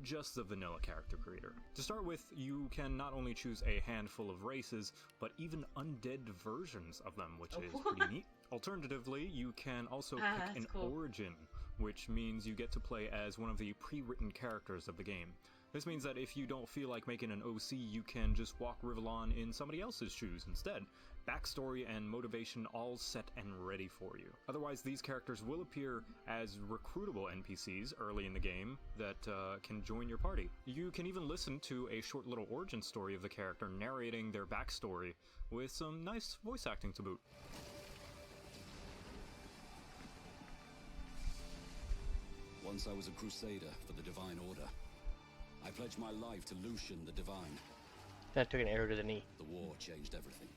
just the vanilla character creator. To start with, you can not only choose a handful of races, but even undead versions of them, which is pretty neat. Alternatively, you can also pick an origin, which means you get to play as one of the pre-written characters of the game. This means that if you don't feel like making an OC, you can just walk Rivellon in somebody else's shoes instead. Backstory and motivation all set and ready for you. Otherwise, these characters will appear as recruitable NPCs early in the game that can join your party. You can even listen to a short little origin story of the character narrating their backstory with some nice voice acting to boot. Once I was a crusader for the Divine Order. I pledged my life to Lucian the Divine. That took an arrow to the knee. The war changed everything.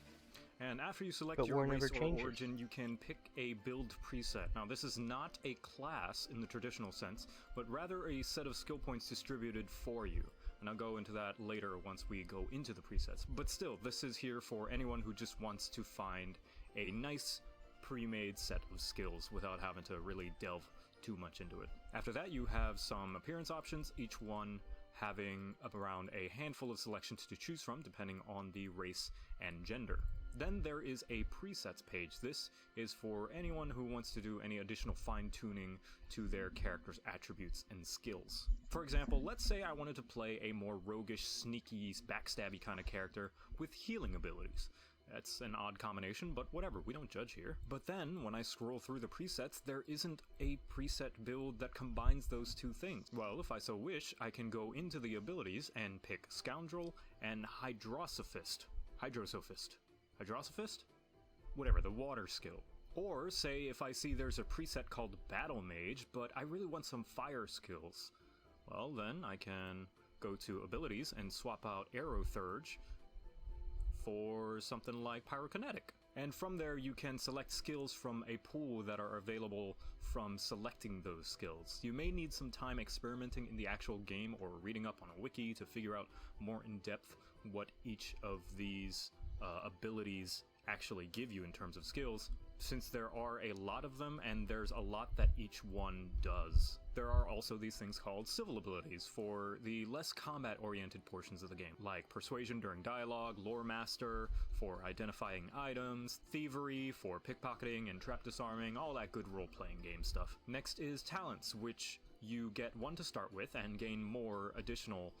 And after you select But your war race never or changes. origin, you can pick a build preset. Now, this is not a class in the traditional sense, but rather a set of skill points distributed for you. And I'll go into that later once we go into the presets. But still, this is here for anyone who just wants to find a nice pre-made set of skills without having to really delve too much into it. After that, you have some appearance options, each one having around a handful of selections to choose from depending on the race and gender. Then there is a presets page. This is for anyone who wants to do any additional fine-tuning to their character's attributes and skills. For example, let's say I wanted to play a more roguish, sneaky, backstabby kind of character with healing abilities. That's an odd combination, but whatever, we don't judge here. But then, when I scroll through the presets, there isn't a preset build that combines those two things. Well, if I so wish, I can go into the abilities and pick Scoundrel and Hydrosophist? Whatever, the water skill. Or, say, if I see there's a preset called Battle Mage, but I really want some fire skills. Well, then I can go to Abilities and swap out Aerothurge for something like Pyrokinetic. And from there you can select skills from a pool that are available from selecting those skills. You may need some time experimenting in the actual game or reading up on a wiki to figure out more in depth what each of these abilities actually give you in terms of skills, since there are a lot of them and there's a lot that each one does. There are also these things called civil abilities for the less combat-oriented portions of the game, like Persuasion during dialogue, Lore Master for identifying items, Thievery for pickpocketing and trap disarming, all that good role-playing game stuff. Next is Talents, which you get one to start with and gain more additional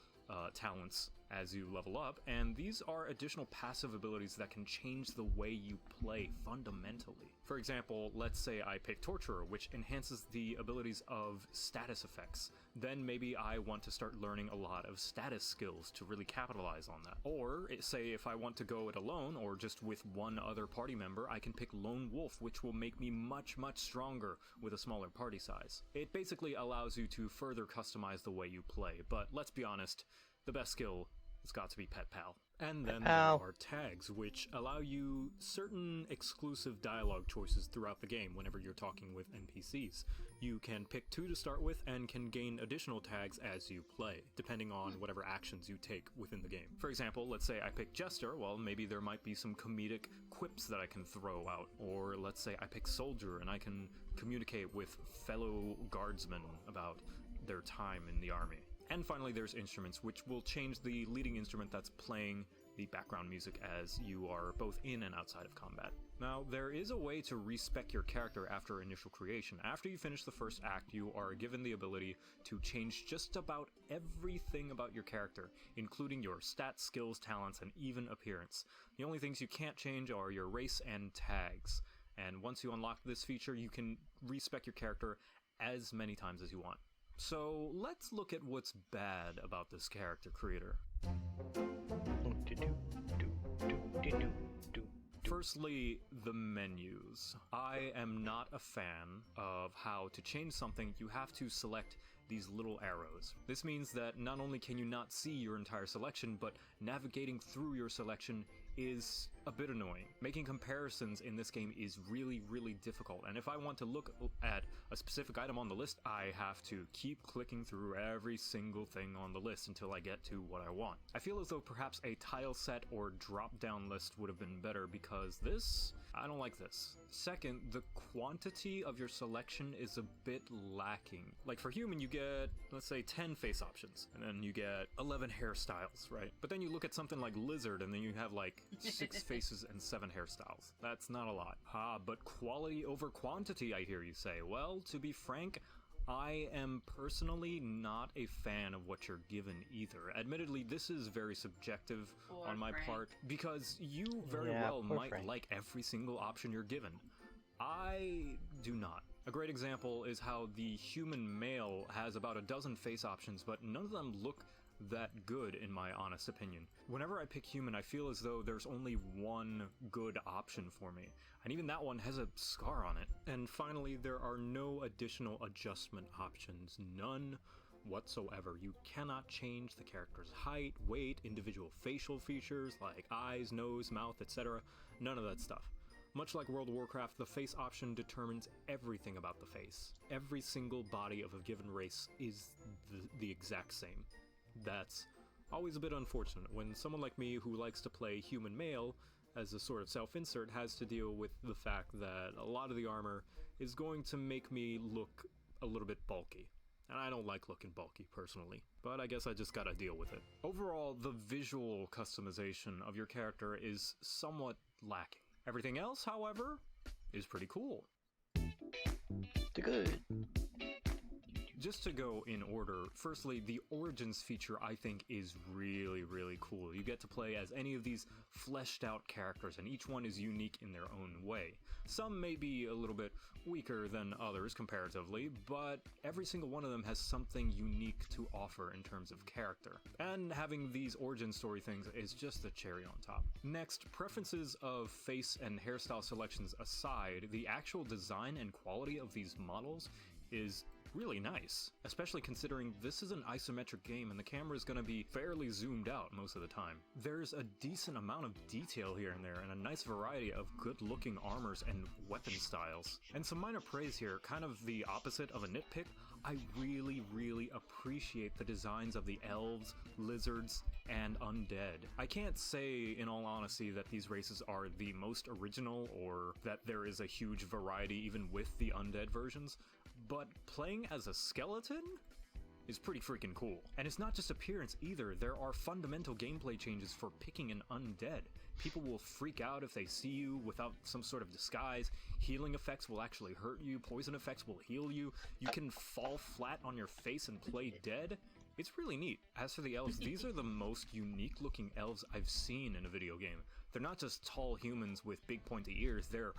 talents as you level up, and these are additional passive abilities that can change the way you play fundamentally. For example, let's say I pick Torturer, which enhances the abilities of status effects. Then maybe I want to start learning a lot of status skills to really capitalize on that. Or, say if I want to go it alone, or just with one other party member, I can pick Lone Wolf, which will make me much stronger with a smaller party size. It basically allows you to further customize the way you play, but let's be honest, the best skill has got to be Pet Pal. And then there are tags, which allow you certain exclusive dialogue choices throughout the game whenever you're talking with NPCs. You can pick 2 to start with and can gain additional tags as you play, depending on whatever actions you take within the game. For example, let's say I pick Jester, well, maybe there might be some comedic quips that I can throw out. Or let's say I pick Soldier and I can communicate with fellow guardsmen about their time in the army. And finally, there's instruments, which will change the leading instrument that's playing the background music as you are both in and outside of combat. Now, there is a way to respec your character after initial creation. After you finish the first act, you are given the ability to change just about everything about your character, including your stats, skills, talents, and even appearance. The only things you can't change are your race and tags. And once you unlock this feature, you can respec your character as many times as you want. So let's look at what's bad about this character creator. Firstly, the menus. I am not a fan of how to change something you have to select these little arrows. This means that not only can you not see your entire selection, but navigating through your selection is a bit annoying. Making comparisons in this game is really, really difficult, and if I want to look at a specific item on the list, I have to keep clicking through every single thing on the list until I get to what I want. I feel as though perhaps a tile set or drop-down list would have been better, because this, I don't like this. Second, the quantity of your selection is a bit lacking. Like for human, you get, let's say, 10 face options, and then you get 11 hairstyles, right? But then you look at something like lizard, and then you have like 6 faces and 7 hairstyles. That's not a lot. But quality over quantity, I hear you say. Well, to be frank, I am personally not a fan of what you're given either. Admittedly, this is very subjective on my part, because you very well might like every single option you're given. I do not. A great example is how the human male has about a dozen face options, but none of them look that good in my honest opinion. Whenever I pick human, I feel as though there's only one good option for me, and even that one has a scar on it. And finally, there are no additional adjustment options, none whatsoever. You cannot change the character's height, weight, individual facial features like eyes, nose, mouth, etc. None of that stuff. Much like World of Warcraft, the face option determines everything about the face. Every single body of a given race is the exact same. That's always a bit unfortunate when someone like me who likes to play human male as a sort of self-insert has to deal with the fact that a lot of the armor is going to make me look a little bit bulky. And I don't like looking bulky personally, but I guess I just gotta deal with it. Overall, the visual customization of your character is somewhat lacking. Everything else, however, is pretty cool. Good. Just to go in order, firstly, the Origins feature I think is really, really cool. You get to play as any of these fleshed out characters, and each one is unique in their own way. Some may be a little bit weaker than others comparatively, but every single one of them has something unique to offer in terms of character. And having these origin story things is just the cherry on top. Next, preferences of face and hairstyle selections aside, the actual design and quality of these models is really nice, especially considering this is an isometric game and the camera is going to be fairly zoomed out most of the time. There's a decent amount of detail here and there, and a nice variety of good-looking armors and weapon styles. And some minor praise here, kind of the opposite of a nitpick. I really, really appreciate the designs of the elves, lizards, and undead. I can't say, in all honesty, that these races are the most original or that there is a huge variety even with the undead versions, but playing as a skeleton is pretty freaking cool. And it's not just appearance either, there are fundamental gameplay changes for picking an undead. People will freak out if they see you without some sort of disguise, healing effects will actually hurt you, poison effects will heal you, you can fall flat on your face and play dead. It's really neat. As for the elves, these are the most unique looking elves I've seen in a video game. They're not just tall humans with big pointy ears, they're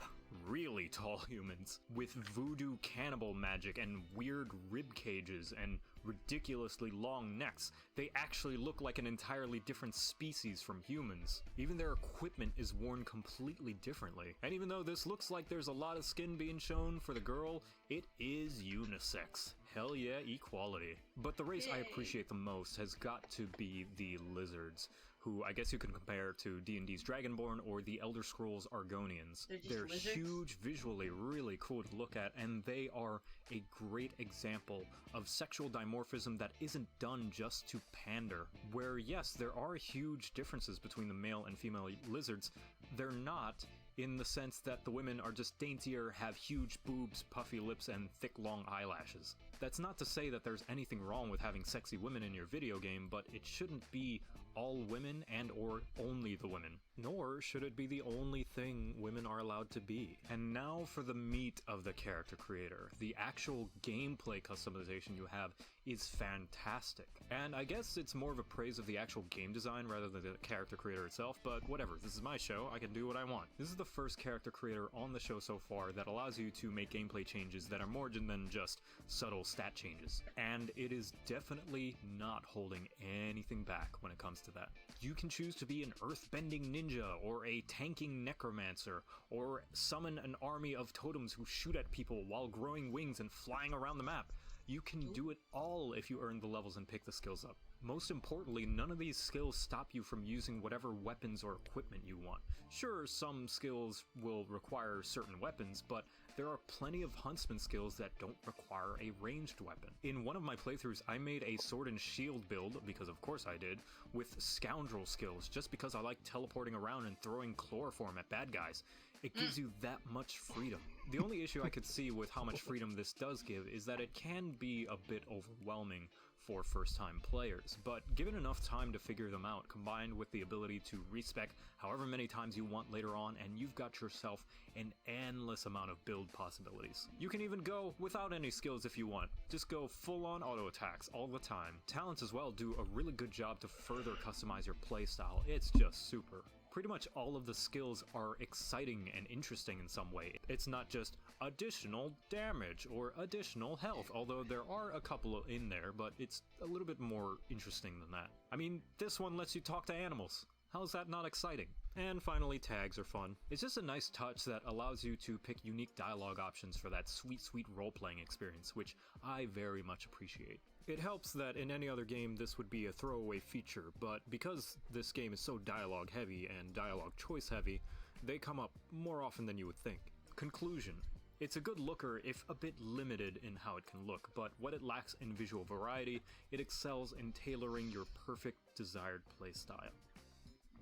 really tall humans with voodoo cannibal magic and weird rib cages and ridiculously long necks. They actually look like an entirely different species from humans. Even their equipment is worn completely differently. And even though this looks like there's a lot of skin being shown for the girl, it is unisex. Hell yeah, equality. But the race I appreciate the most has got to be the lizards. who I guess you can compare to D&D's Dragonborn or the Elder Scrolls Argonians. They're just They're lizards? huge, visually really cool to look at, and they are a great example of sexual dimorphism that isn't done just to pander. Where yes, there are huge differences between the male and female lizards, they're not in the sense that the women are just daintier, have huge boobs, puffy lips, and thick long eyelashes. That's not to say that there's anything wrong with having sexy women in your video game, but it shouldn't be all women and or only the women. Nor should it be the only thing women are allowed to be. And now for the meat of the character creator. The actual gameplay customization you have is fantastic. And I guess it's more of a praise of the actual game design rather than the character creator itself, but whatever, this is my show, I can do what I want. This is the first character creator on the show so far that allows you to make gameplay changes that are more than just subtle stat changes. And it is definitely not holding anything back when it comes to that. You can choose to be an earthbending ninja, or a tanking necromancer, or summon an army of totems who shoot at people while growing wings and flying around the map. You can do it all if you earn the levels and pick the skills up. Most importantly, none of these skills stop you from using whatever weapons or equipment you want. Sure, some skills will require certain weapons, but there are plenty of huntsman skills that don't require a ranged weapon. In one of my playthroughs, I made a sword and shield build, because of course I did, with scoundrel skills, just because I like teleporting around and throwing chloroform at bad guys. It gives you that much freedom. The only issue I could see with how much freedom this does give is that it can be a bit overwhelming for first-time players, but given enough time to figure them out, combined with the ability to respec however many times you want later on, and you've got yourself an endless amount of build possibilities. You can even go without any skills if you want. Just go full-on auto attacks all the time. Talents as well do a really good job to further customize your playstyle. It's just super. Pretty much all of the skills are exciting and interesting in some way. It's not just additional damage or additional health, although there are a couple in there, but it's a little bit more interesting than that. I mean, this one lets you talk to animals. How's that not exciting? And finally, tags are fun. It's just a nice touch that allows you to pick unique dialogue options for that sweet, sweet role-playing experience, which I very much appreciate. It helps that in any other game this would be a throwaway feature, but because this game is so dialogue heavy and dialogue choice heavy, they come up more often than you would think. Conclusion. It's a good looker if a bit limited in how it can look, but what it lacks in visual variety, it excels in tailoring your perfect desired playstyle.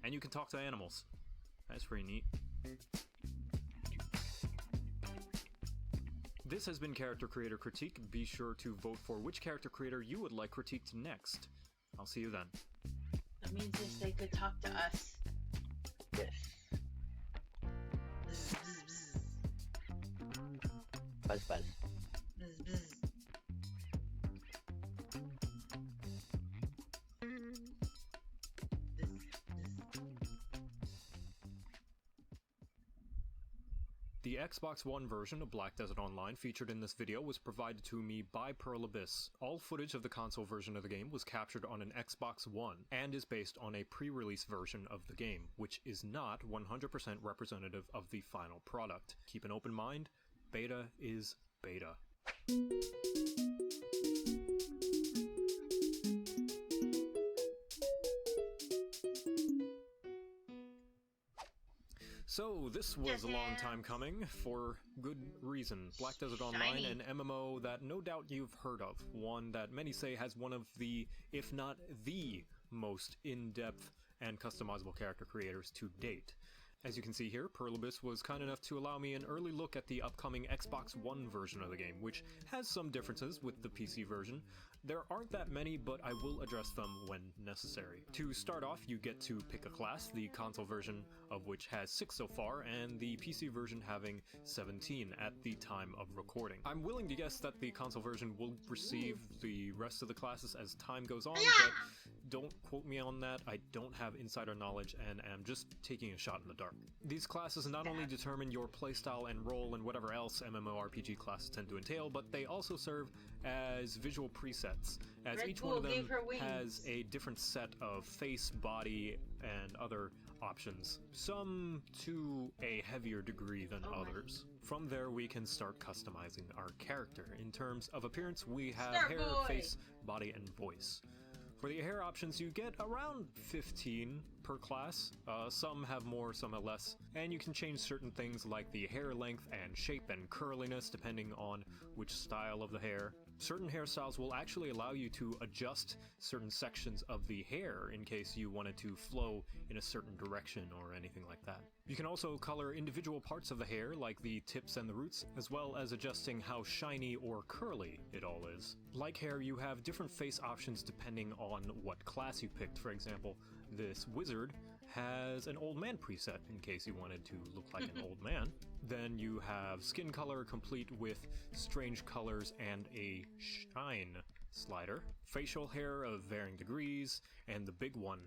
And you can talk to animals. That's pretty neat. This has been Character Creator Critique. Be sure to vote for which character creator you would like critiqued next. I'll see you then. That means if they could talk to us. Yes. Bzz, bzz, Buzz buzz. bzz, bzz. The Xbox One version of Black Desert Online featured in this video was provided to me by Pearl Abyss. All footage of the console version of the game was captured on an Xbox One and is based on a pre-release version of the game, which is not 100% representative of the final product. Keep an open mind, beta is beta. So, this was a long time coming, for good reason. Black Desert Online, Shiny. an MMO that no doubt you've heard of. One that many say has one of the, if not the, most in-depth and customizable character creators to date. As you can see here, Pearl Abyss was kind enough to allow me an early look at the upcoming Xbox One version of the game, which has some differences with the PC version. There aren't that many, but I will address them when necessary. To start off, you get to pick a class, the console version of which has 6 so far, and the PC version having 17 at the time of recording. I'm willing to guess that the console version will receive the rest of the classes as time goes on, but don't quote me on that. I don't have insider knowledge and am just taking a shot in the dark. These classes not only determine your playstyle and role and whatever else MMORPG classes tend to entail, but they also serve as visual presets, as Red each Bull one of them gave her wings. has a different set of face, body, and other options, some to a heavier degree than others. From there we can start customizing our character. In terms of appearance, we have Star hair, Boy. face, body, and voice. For the hair options, you get around 15 per class. Some have more, some have less. And you can change certain things like the hair length and shape and curliness depending on which style of the hair. Certain hairstyles will actually allow you to adjust certain sections of the hair in case you wanted to flow in a certain direction or anything like that. You can also color individual parts of the hair, like the tips and the roots, as well as adjusting how shiny or curly it all is. Like hair, you have different face options depending on what class you picked. For example, this wizard has an old man preset in case you wanted to look like an old man. Then you have skin color complete with strange colors and a shine slider, facial hair of varying degrees, and the big one,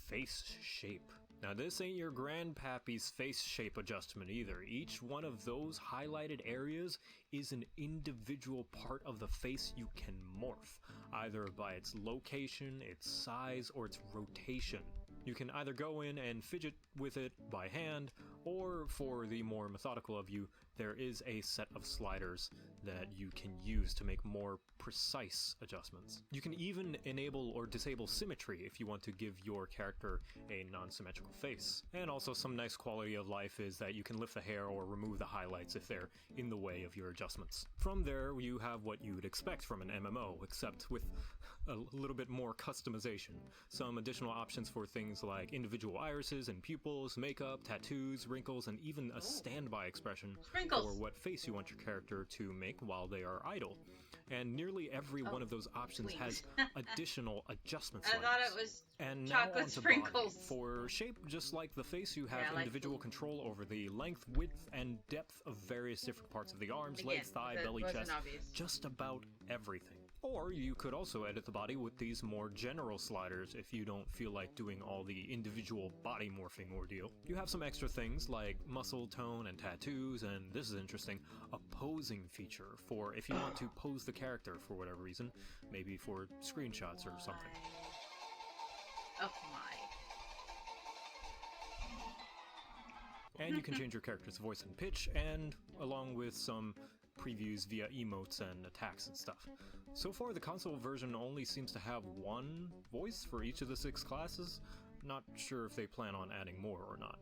face shape. Now this ain't your grandpappy's face shape adjustment either. Each one of those highlighted areas is an individual part of the face you can morph, either by its location, its size, or its rotation. You can either go in and fidget with it by hand, or for the more methodical of you, there is a set of sliders that you can use to make more precise adjustments. You can even enable or disable symmetry if you want to give your character a non-symmetrical face. And also some nice quality of life is that you can lift the hair or remove the highlights if they're in the way of your adjustments. From there, you have what you would expect from an MMO, except with a little bit more customization. Some additional options for things like individual irises and pupils, makeup, tattoos, wrinkles, and even a standby expression Sprinkles. for what face you want your character to make while they are idle. And nearly every one of those options has additional adjustment I sliders. thought it was And now chocolate onto sprinkles. body. For shape, just like the face, you have Yeah, I like individual food. control over the length, width, and depth of various different parts of the arms, Again, legs, thigh, that belly, wasn't chest, obvious. just about everything. Or you could also edit the body with these more general sliders if you don't feel like doing all the individual body morphing ordeal. You have some extra things like muscle tone and tattoos, and this is interesting, a posing feature for if you want to pose the character for whatever reason, maybe for screenshots or something. Oh my. And you can change your character's voice and pitch, and along with some previews via emotes and attacks and stuff. So far, the console version only seems to have one voice for each of the 6 classes. Not sure if they plan on adding more or not.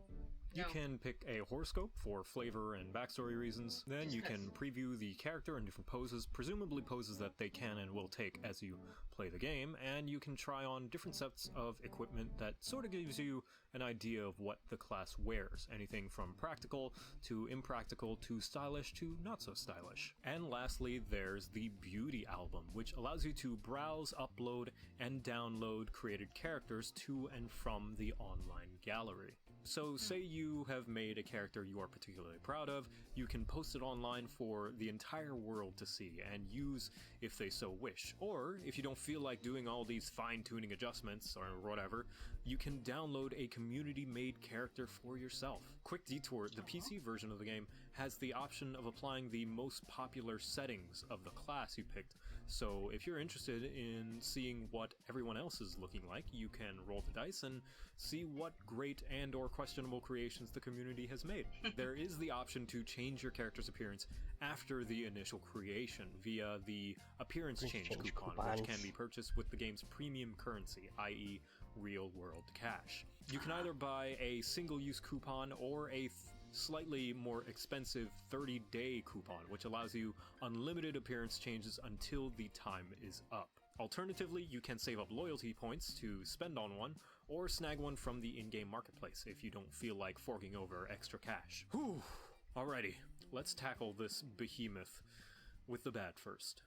You No. can pick a horoscope for flavor and backstory reasons. Then Just you can because. preview the character in different poses, presumably poses that they can and will take as you play the game, and you can try on different sets of equipment that sort of gives you an idea of what the class wears. Anything from practical to impractical to stylish to not so stylish. And lastly, there's the Beauty album, which allows you to browse, upload, and download created characters to and from the online gallery. So say you have made a character you are particularly proud of, you can post it online for the entire world to see and use if they so wish. Or if you don't feel like doing all these fine-tuning adjustments or whatever, you can download a community-made character for yourself. Quick detour, the PC version of the game has the option of applying the most popular settings of the class you picked. So if you're interested in seeing what everyone else is looking like, you can roll the dice and see what great and or questionable creations the community has made. There is the option to change your character's appearance after the initial creation via the appearance change coupon, which can be purchased with the game's premium currency, i.e. real-world cash. You can either buy a single-use coupon or a slightly more expensive 30-day coupon, which allows you unlimited appearance changes until the time is up. Alternatively, you can save up loyalty points to spend on one, or snag one from the in-game marketplace if you don't feel like forking over extra cash. Whew! Alrighty, let's tackle this behemoth with the bad first.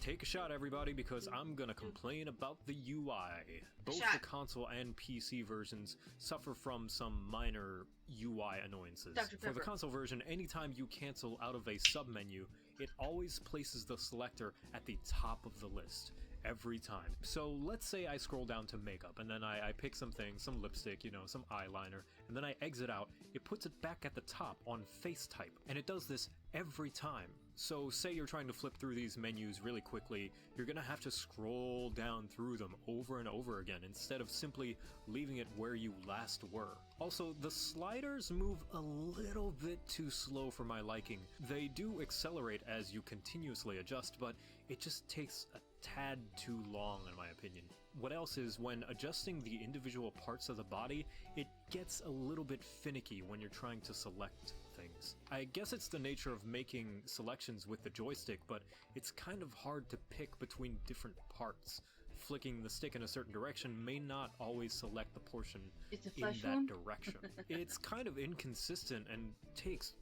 Take a shot, everybody, because I'm gonna complain about the UI. Both the console and PC versions suffer from some minor UI annoyances. Dr. For the Pepper. console version, anytime you cancel out of a submenu, it always places the selector at the top of the list. every time. So let's say I scroll down to makeup, and then I pick some things, some lipstick, you know, some eyeliner, and then I exit out. It puts it back at the top on face type, and it does this every time. So say you're trying to flip through these menus really quickly, you're gonna have to scroll down through them over and over again instead of simply leaving it where you last were. Also, the sliders move a little bit too slow for my liking. They do accelerate as you continuously adjust, but it just takes a tad too long in my opinion. What else is, when adjusting the individual parts of the body, it gets a little bit finicky when you're trying to select things. I guess it's the nature of making selections with the joystick, but it's kind of hard to pick between different parts. Flicking the stick in a certain direction may not always select the portion It's a in flesh that wound? direction. It's kind of inconsistent and takes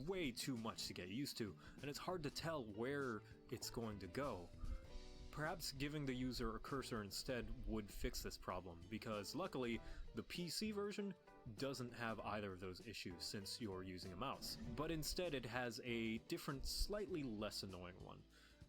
way too much to get used to, and it's hard to tell where it's going to go. Perhaps giving the user a cursor instead would fix this problem, because luckily the PC version doesn't have either of those issues since you're using a mouse, but instead it has a different, slightly less annoying one.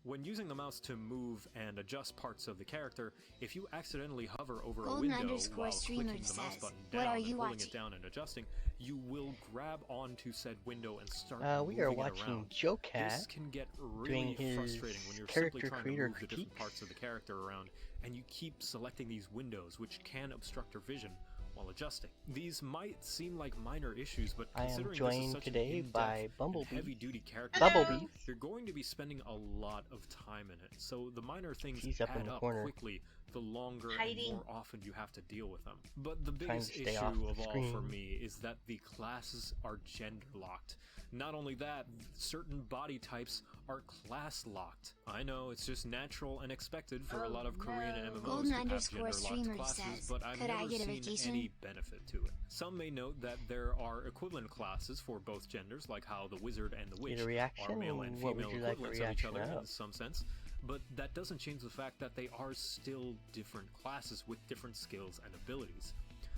When using the mouse to move and adjust parts of the character, if you accidentally hover over a window while clicking the mouse button down and pulling it down and adjusting, you will grab onto said window and start We moving are it watching around. Joe This Cat can get doing really his frustrating when you're character simply trying to creator move the different critiques. parts of the character around, and you keep selecting these windows, which can obstruct your vision while adjusting. These might seem like minor issues, but I am considering this is joined such today an in-depth by and Bumblebee. heavy-duty character, Bumblebee. you're going to be spending a lot of time in it, so the minor things She's up in add the up corner. quickly the longer Hiding. and more often you have to deal with them. But the Trying to biggest stay issue off the of all for screen. me is that the classes are gender locked. Not only that, certain body types are class locked. I know, it's just natural and expected for a lot of Korean MMOs Golden to have underscore gender streamer locked classes, says, but I've "Could I never get a seen vacation?" any benefit to it. Some may note that there are equivalent classes for both genders, like how the wizard and the witch Need a reaction? are male and What would female you like a equivalents of each other reaction in of? some sense, but that doesn't change the fact that they are still different classes with different skills and abilities.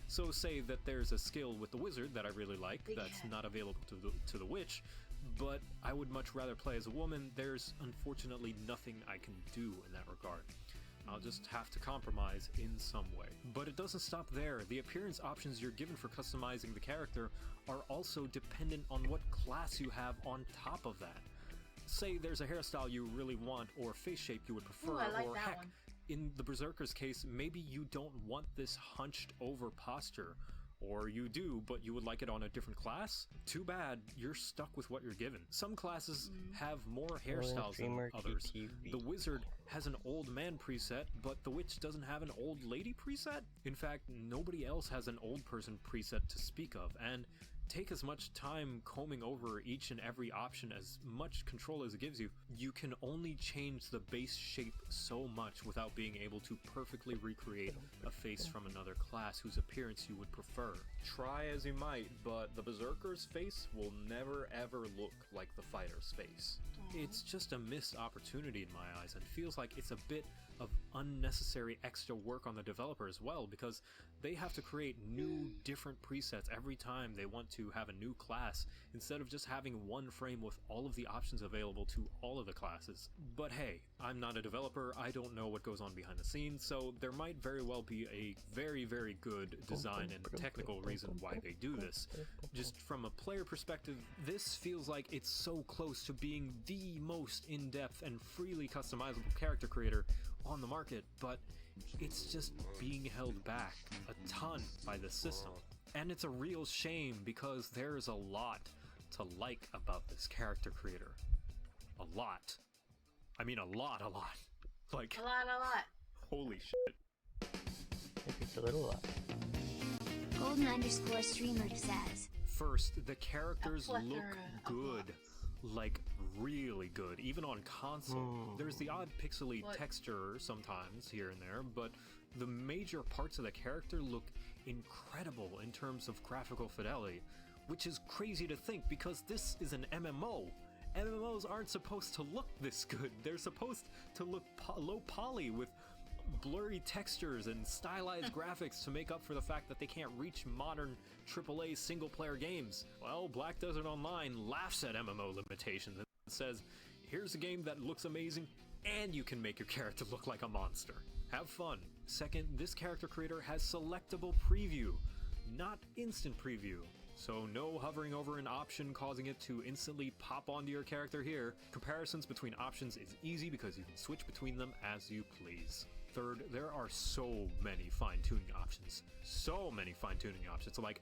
So say that there's a skill with the wizard that I really like that's not available to the witch, but I would much rather play as a woman. There's unfortunately nothing I can do in that regard. I'll just have to compromise in some way. But it doesn't stop there. The appearance options you're given for customizing the character are also dependent on what class you have on top of that. Say there's a hairstyle you really want or face shape you would prefer, Ooh, I like or that heck, one. in the Berserker's case, maybe you don't want this hunched over posture. Or you do, but you would like it on a different class? Too bad, you're stuck with what you're given. Some classes have more hairstyles than streamer others. QTV. The wizard has an old man preset, but the witch doesn't have an old lady preset? In fact, nobody else has an old person preset to speak of, and take as much time combing over each and every option, as much control as it gives you, you can only change the base shape so much without being able to perfectly recreate a face from another class whose appearance you would prefer. Try as you might, but the Berserker's face will never ever look like the fighter's face. It's just a missed opportunity in my eyes, and feels like it's a bit of unnecessary extra work on the developer as well, because they have to create new, different presets every time they want to have a new class, instead of just having one frame with all of the options available to all of the classes. But hey, I'm not a developer, I don't know what goes on behind the scenes, so there might very well be a very, very good design and technical reason why they do this. Just from a player perspective, this feels like it's so close to being the most in-depth and freely customizable character creator on the market, but it's just being held back a ton by the system. And it's a real shame, because there's a lot to like about this character creator. A lot. I mean a lot. Like, A lot. holy shit. Maybe it's a little lot. Golden underscore streamer says, First, the characters A plethora look of good. Like, really good, even on console. There's the odd pixely What? texture sometimes here and there, but the major parts of the character look incredible in terms of graphical fidelity, which is crazy to think because this is an MMO. MMOs aren't supposed to look this good. They're supposed to look low poly with blurry textures and stylized graphics to make up for the fact that they can't reach modern AAA single-player games. Well, Black Desert Online laughs at MMO limitations and says, here's a game that looks amazing and you can make your character look like a monster. Have fun. Second, this character creator has selectable preview, not instant preview. So no hovering over an option causing it to instantly pop onto your character here. Comparisons between options is easy because you can switch between them as you please. Third, there are so many fine-tuning options. So many fine-tuning options. Like,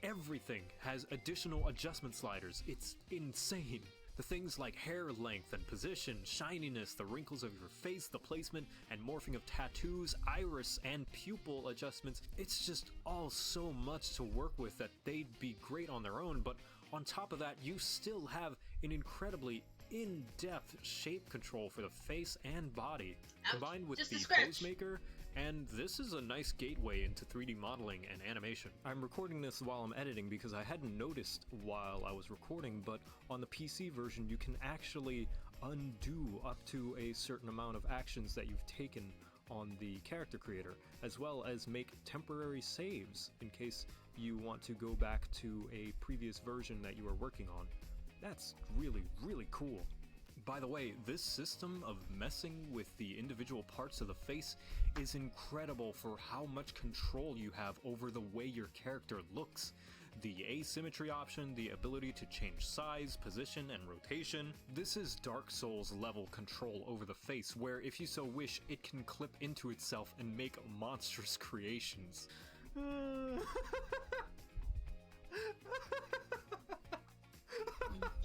everything has additional adjustment sliders. It's insane. The things like hair length and position, shininess, the wrinkles of your face, the placement and morphing of tattoos, iris and pupil adjustments. It's just all so much to work with that they'd be great on their own, but on top of that, you still have an incredibly in-depth shape control for the face and body, combined with the pose maker. And this is a nice gateway into 3D modeling and animation. I'm recording this while I'm editing because I hadn't noticed while I was recording, but on the PC version you can actually undo up to a certain amount of actions that you've taken on the character creator, as well as make temporary saves in case you want to go back to a previous version that you are working on. That's really, really cool. By the way, this system of messing with the individual parts of the face is incredible for how much control you have over the way your character looks. The asymmetry option, the ability to change size, position, and rotation. This is Dark Souls level control over the face, where if you so wish, it can clip into itself and make monstrous creations.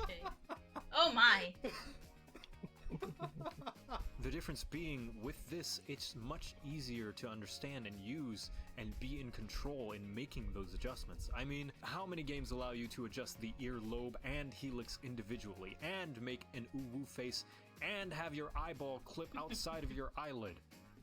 Okay. Oh my! The difference being, with this, it's much easier to understand and use and be in control in making those adjustments. I mean, how many games allow you to adjust the earlobe and helix individually, and make an ooh-woo face, and have your eyeball clip outside of your eyelid?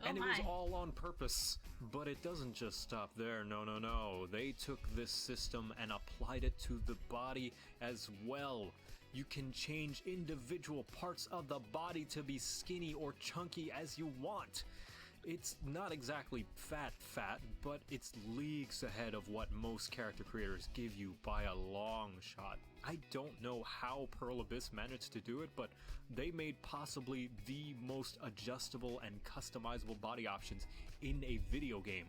And it was all on purpose. But it doesn't just stop there, no. They took this system and applied it to the body as well. You can change individual parts of the body to be skinny or chunky as you want. It's not exactly fat, but it's leagues ahead of what most character creators give you by a long shot. I don't know how Pearl Abyss managed to do it, but they made possibly the most adjustable and customizable body options in a video game.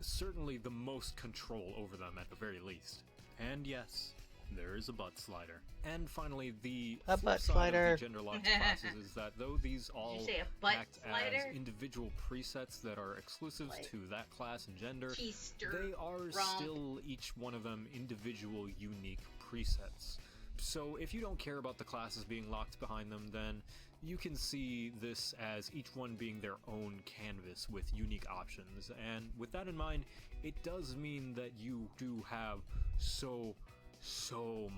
Certainly the most control over them at the very least. And yes, there is a butt slider. And finally, the flip side of the gender locked classes is that though these all act as individual presets that are exclusive to that class and gender, they are still each one of them individual unique presets. So if you don't care about the classes being locked behind them, then you can see this as each one being their own canvas with unique options. And with that in mind, it does mean that you do have so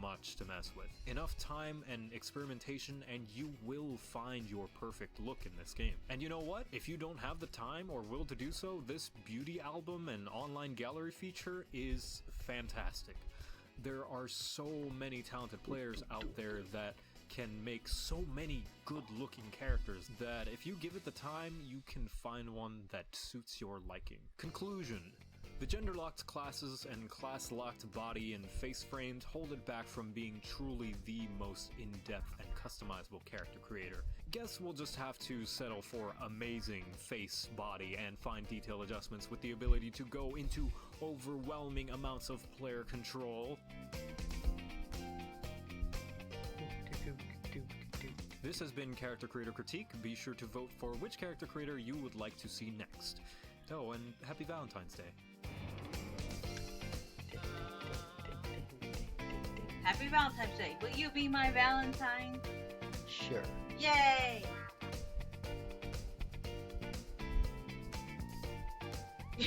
much to mess with. Enough time and experimentation and you will find your perfect look in this game. And you know what? If you don't have the time or will to do so, this beauty album and online gallery feature is fantastic. There are so many talented players out there that can make so many good looking characters that if you give it the time, you can find one that suits your liking. Conclusion. The gender-locked classes and class-locked body and face frames hold it back from being truly the most in-depth and customizable character creator. Guess we'll just have to settle for amazing face, body, and fine detail adjustments with the ability to go into overwhelming amounts of player control. This has been Character Creator Critique. Be sure to vote for which character creator you would like to see next. Oh, and happy Valentine's Day. Happy Valentine's Day. Will you be my Valentine? Sure. Yay! Mew.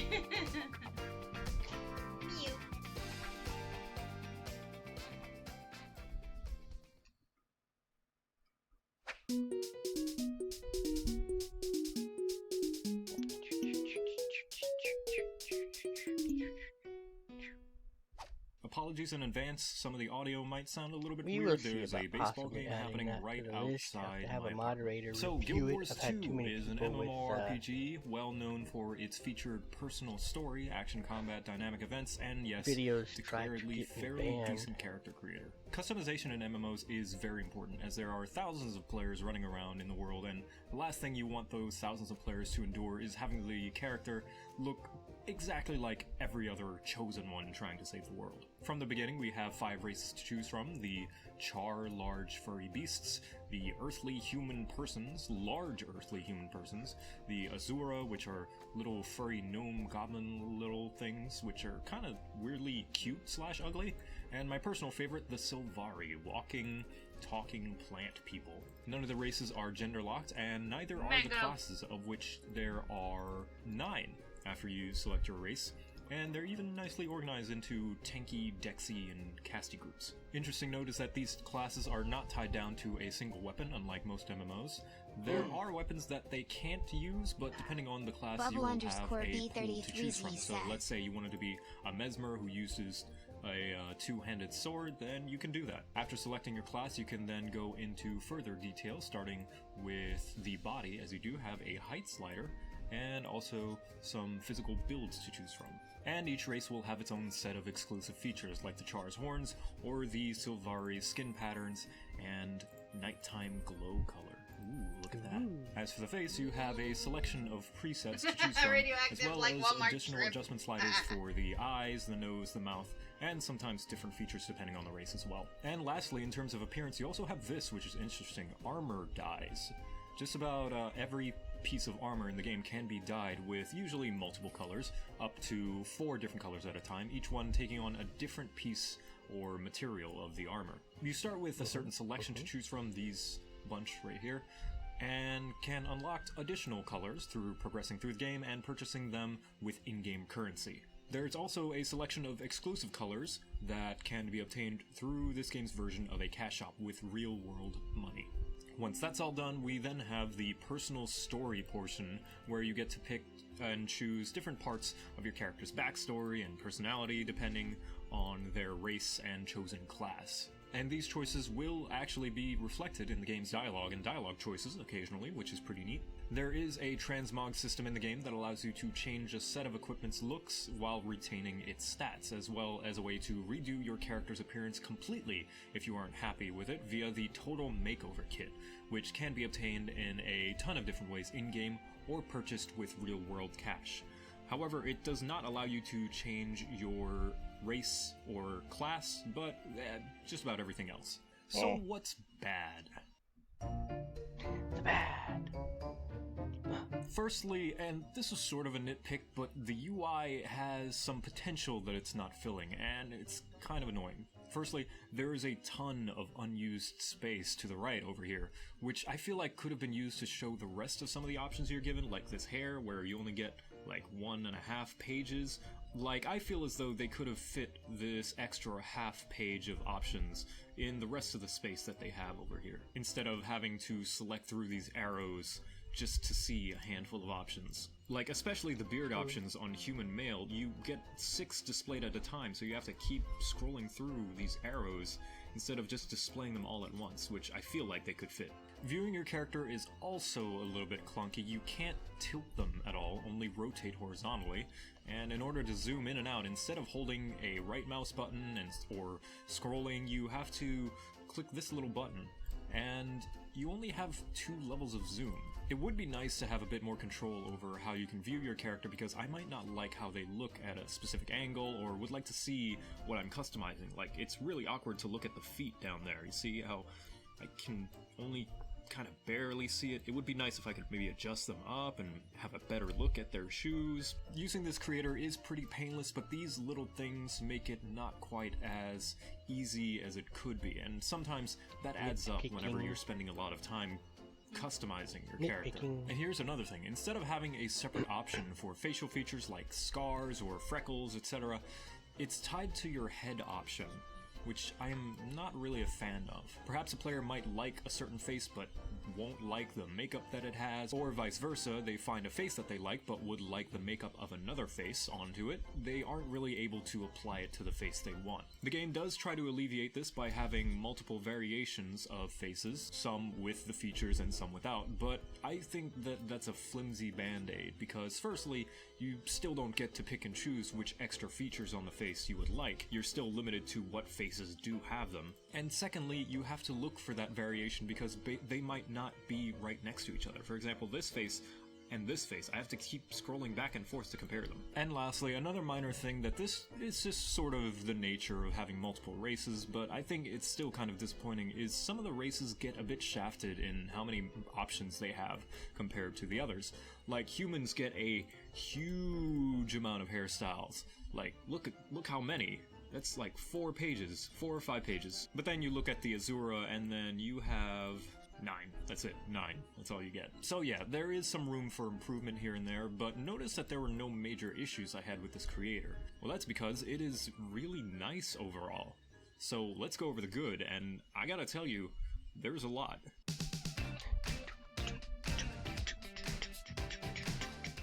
apologies in advance, some of the audio might sound a little bit We will weird. see There's about a baseball possibly game adding happening that right to the list. I'll outside have my a moderator So, review Guild it. Wars I've had 2 too many is an people with, MMORPG well known for its featured personal story, action combat, dynamic events, and yes, videos trying to declaredly get me fairly banned. decent character creator. Customization in MMOs is very important, as there are thousands of players running around in the world, and the last thing you want those thousands of players to endure is having the character look exactly like every other chosen one trying to save the world. From the beginning, we have 5 races to choose from: the Char large furry beasts, the earthly human persons, large earthly human persons, the Azura, which are little furry gnome goblin little things, which are kind of weirdly cute / ugly, and my personal favorite, the Sylvari, walking, talking plant people. None of the races are gender locked, and neither are the classes, of which there are 9 after you select your race, and they're even nicely organized into tanky, dexy, and casty groups. Interesting note is that these classes are not tied down to a single weapon, unlike most MMOs. There are weapons that they can't use, but depending on the class, you will have a pool to choose from. So let's say you wanted to be a Mesmer who uses a two-handed sword, then you can do that. After selecting your class, you can then go into further detail, starting with the body, as you do have a height slider, and also some physical builds to choose from. And each race will have its own set of exclusive features, like the Char's horns, or the Sylvari skin patterns, and nighttime glow color. Ooh, look at that. As for the face, you have a selection of presets to choose from, as well as additional adjustment sliders for the eyes, the nose, the mouth, and sometimes different features depending on the race as well. And lastly, in terms of appearance, you also have this, which is interesting: armor dyes. Just about every piece of armor in the game can be dyed with usually multiple colors, up to 4 different colors at a time, each one taking on a different piece or material of the armor. You start with a certain selection to choose from, these bunch right here, and can unlock additional colors through progressing through the game and purchasing them with in-game currency. There's also a selection of exclusive colors that can be obtained through this game's version of a cash shop with real-world money. Once that's all done, we then have the personal story portion, where you get to pick and choose different parts of your character's backstory and personality depending on their race and chosen class. And these choices will actually be reflected in the game's dialogue and dialogue choices occasionally, which is pretty neat. There is a transmog system in the game that allows you to change a set of equipment's looks while retaining its stats, as well as a way to redo your character's appearance completely if you aren't happy with it via the Total Makeover Kit, which can be obtained in a ton of different ways in-game or purchased with real-world cash. However, it does not allow you to change your race or class, but just about everything else. So what's bad? The bad. Firstly, and this is sort of a nitpick, but the UI has some potential that it's not filling, and it's kind of annoying. Firstly, there is a ton of unused space to the right over here, which I feel like could have been used to show the rest of some of the options you're given, like this hair, where you only get like 1.5 pages. Like, I feel as though they could have fit this extra half page of options in the rest of the space that they have over here, instead of having to select through these arrows just to see a handful of options. Like, especially the beard options on human male, you get 6 displayed at a time, so you have to keep scrolling through these arrows instead of just displaying them all at once, which I feel like they could fit. Viewing your character is also a little bit clunky. You can't tilt them at all, only rotate horizontally, and in order to zoom in and out, instead of holding a right mouse button or scrolling, you have to click this little button, and you only have 2 levels of zoom. It would be nice to have a bit more control over how you can view your character, because I might not like how they look at a specific angle, or would like to see what I'm customizing. Like, it's really awkward to look at the feet down there. You see how I can only kind of barely see it? It would be nice if I could maybe adjust them up and have a better look at their shoes. Using this creator is pretty painless, but these little things make it not quite as easy as it could be, and sometimes that adds up whenever you're spending a lot of time customizing your character. And here's another thing: instead of having a separate option for facial features like scars or freckles, etc., it's tied to your head option. which I am not really a fan of. Perhaps a player might like a certain face but won't like the makeup that it has, or vice versa, they find a face that they like but would like the makeup of another face onto it. They aren't really able to apply it to the face they want. The game does try to alleviate this by having multiple variations of faces, some with the features and some without, but I think that that's a flimsy band-aid, because firstly, you still don't get to pick and choose which extra features on the face you would like. You're still limited to what faces do have them. And secondly, you have to look for that variation because they might not be right next to each other. For example, this face and this face, I have to keep scrolling back and forth to compare them. And lastly, another minor thing that this is just sort of the nature of having multiple races, but I think it's still kind of disappointing, is some of the races get a bit shafted in how many options they have compared to the others. Like, humans get a huge amount of hairstyles. Like, look how many. That's like 4 or 5 pages. But then you look at the Azura and then you have 9. That's it. 9. That's all you get. So yeah, there is some room for improvement here and there, but notice that there were no major issues I had with this creator. Well, that's because it is really nice overall. So let's go over the good, and I gotta tell you, there's a lot.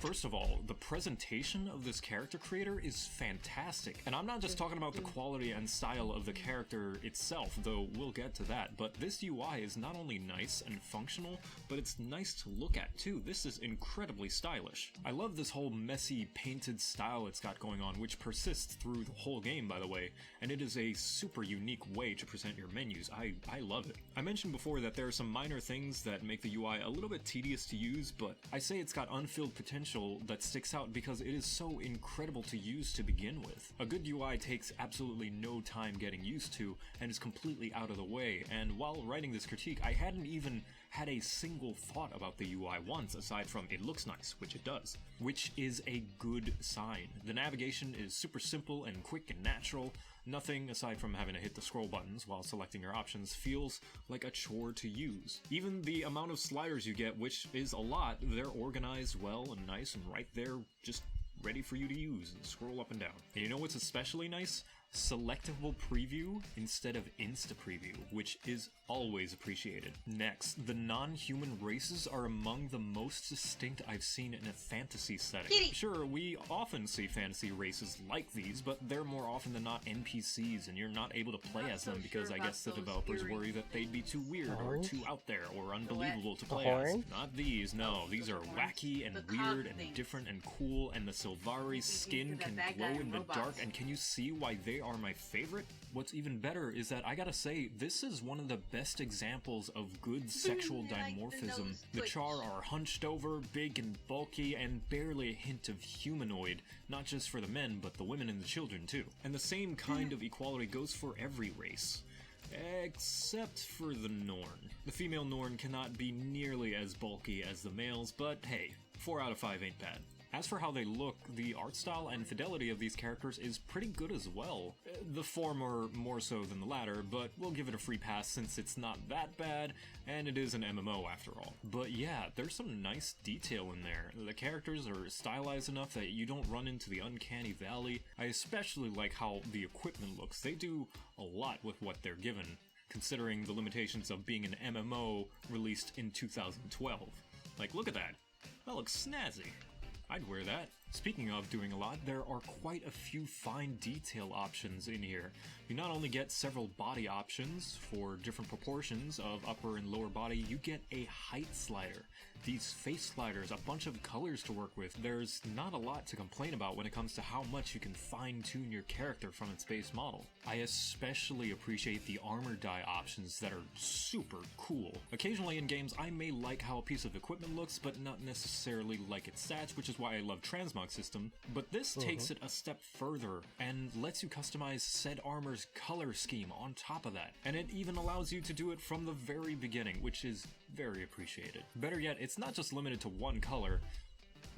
First of all, the presentation of this character creator is fantastic. And I'm not just talking about the quality and style of the character itself, though we'll get to that, but this UI is not only nice and functional, but it's nice to look at too. This is incredibly stylish. I love this whole messy painted style it's got going on, which persists through the whole game, by the way, and it is a super unique way to present your menus. I love it. I mentioned before that there are some minor things that make the UI a little bit tedious to use, but I say it's got unfilled potential that sticks out because it is so incredible to use to begin with. A good UI takes absolutely no time getting used to and is completely out of the way, and while writing this critique, I hadn't even had a single thought about the UI once, aside from it looks nice, which it does, which is a good sign. The navigation is super simple and quick and natural. Nothing, aside from having to hit the scroll buttons while selecting your options, feels like a chore to use. Even the amount of sliders you get, which is a lot, they're organized well and nice and right there, just ready for you to use and scroll up and down. And you know what's especially nice? Selectable preview instead of insta preview, which is always appreciated. Next, the non-human races are among the most distinct I've seen in a fantasy setting. Kitty. Sure, we often see fantasy races like these, but they're more often than not NPCs, and you're not able to play Not as so them because sure I about guess the those developers earrings. worry that they'd be too weird or too out there or unbelievable to The play as. horns? Not these, no. These are wacky and The weird cog and things. different and cool, and the Sylvari's skin that can bad glow guy in in the Robots. dark, and can you see why they are my favorite? What's even better is that I gotta say, this is one of the best examples of good sexual I like the dimorphism. nose The twitch. Char are hunched over, big and bulky, and barely a hint of humanoid, not just for the men, but the women and the children too. And the same kind of equality goes for every race. Except for the Norn. The female Norn cannot be nearly as bulky as the males, but hey, 4 out of 5 ain't bad. As for how they look, the art style and fidelity of these characters is pretty good as well. The former more so than the latter, but we'll give it a free pass since it's not that bad, and it is an MMO after all. But yeah, there's some nice detail in there. The characters are stylized enough that you don't run into the uncanny valley. I especially like how the equipment looks. They do a lot with what they're given, considering the limitations of being an MMO released in 2012. Like, look at that. That looks snazzy. I'd wear that. Speaking of doing a lot, there are quite a few fine detail options in here. You not only get several body options for different proportions of upper and lower body, you get a height slider. These face sliders, a bunch of colors to work with. There's not a lot to complain about when it comes to how much you can fine-tune your character from its base model. I especially appreciate the armor dye options that are super cool. Occasionally in games, I may like how a piece of equipment looks, but not necessarily like its stats, which is why I love Transmog System. But this takes it a step further and lets you customize said armor's color scheme on top of that. And it even allows you to do it from the very beginning, which is very appreciated. Better yet, it's not just limited to one color.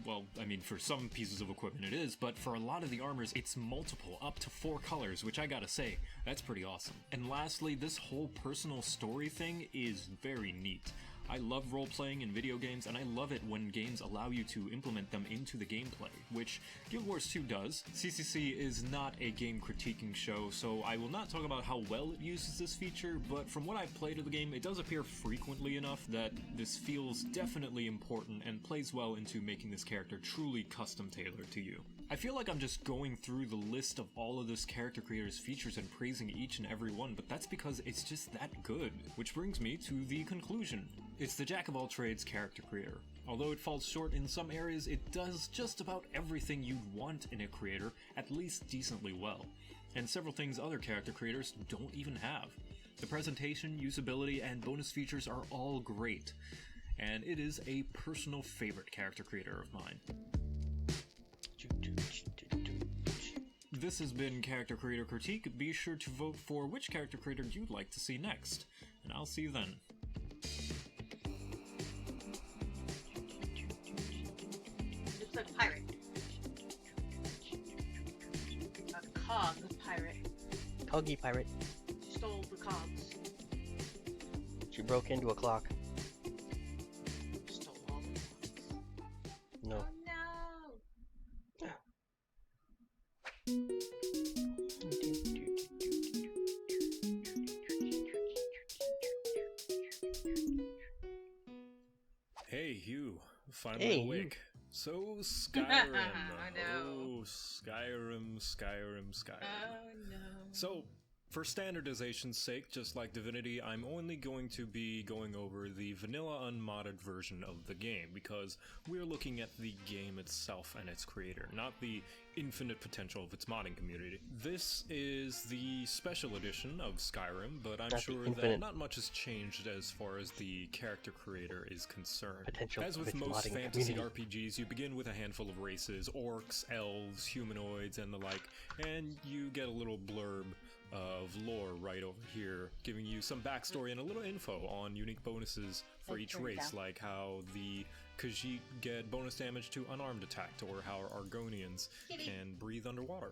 Well, I mean, for some pieces of equipment it is, but for a lot of the armors, it's multiple, up to 4 colors, which I gotta say, that's pretty awesome. And lastly, this whole personal story thing is very neat. I love role-playing in video games, and I love it when games allow you to implement them into the gameplay, which Guild Wars 2 does. CCC is not a game critiquing show, so I will not talk about how well it uses this feature, but from what I've played of the game, it does appear frequently enough that this feels definitely important and plays well into making this character truly custom-tailored to you. I feel like I'm just going through the list of all of this character creator's features and praising each and every one, but that's because it's just that good. Which brings me to the conclusion. It's the jack-of-all-trades character creator. Although it falls short in some areas, it does just about everything you'd want in a creator, at least decently well. And several things other character creators don't even have. The presentation, usability, and bonus features are all great. And it is a personal favorite character creator of mine. This has been Character Creator Critique. Be sure to vote for which character creator you'd like to see next. And I'll see you then. Looks like a pirate. A cog pirate. Coggy pirate. Stole the cogs. She broke into a clock. Stole all the cogs. No. Oh no! Hey, Hugh. Finally Hey, awake. So, Skyrim. I know. Oh, Skyrim. Oh no. So, for standardization's sake, just like Divinity, I'm only going to be going over the vanilla unmodded version of the game, because we're looking at the game itself and its creator, not the infinite potential of its modding community. This is the special edition of Skyrim, but I'm Not the sure that infinite not much has changed as far as the character creator is concerned. Potential As of with its most modding fantasy community. RPGs, you begin with a handful of races, orcs, elves, humanoids, and the like, and you get a little blurb of lore right over here, giving you some backstory and a little info on unique bonuses for each race, like how the Khajiit get bonus damage to unarmed attack, or how Argonians can breathe underwater.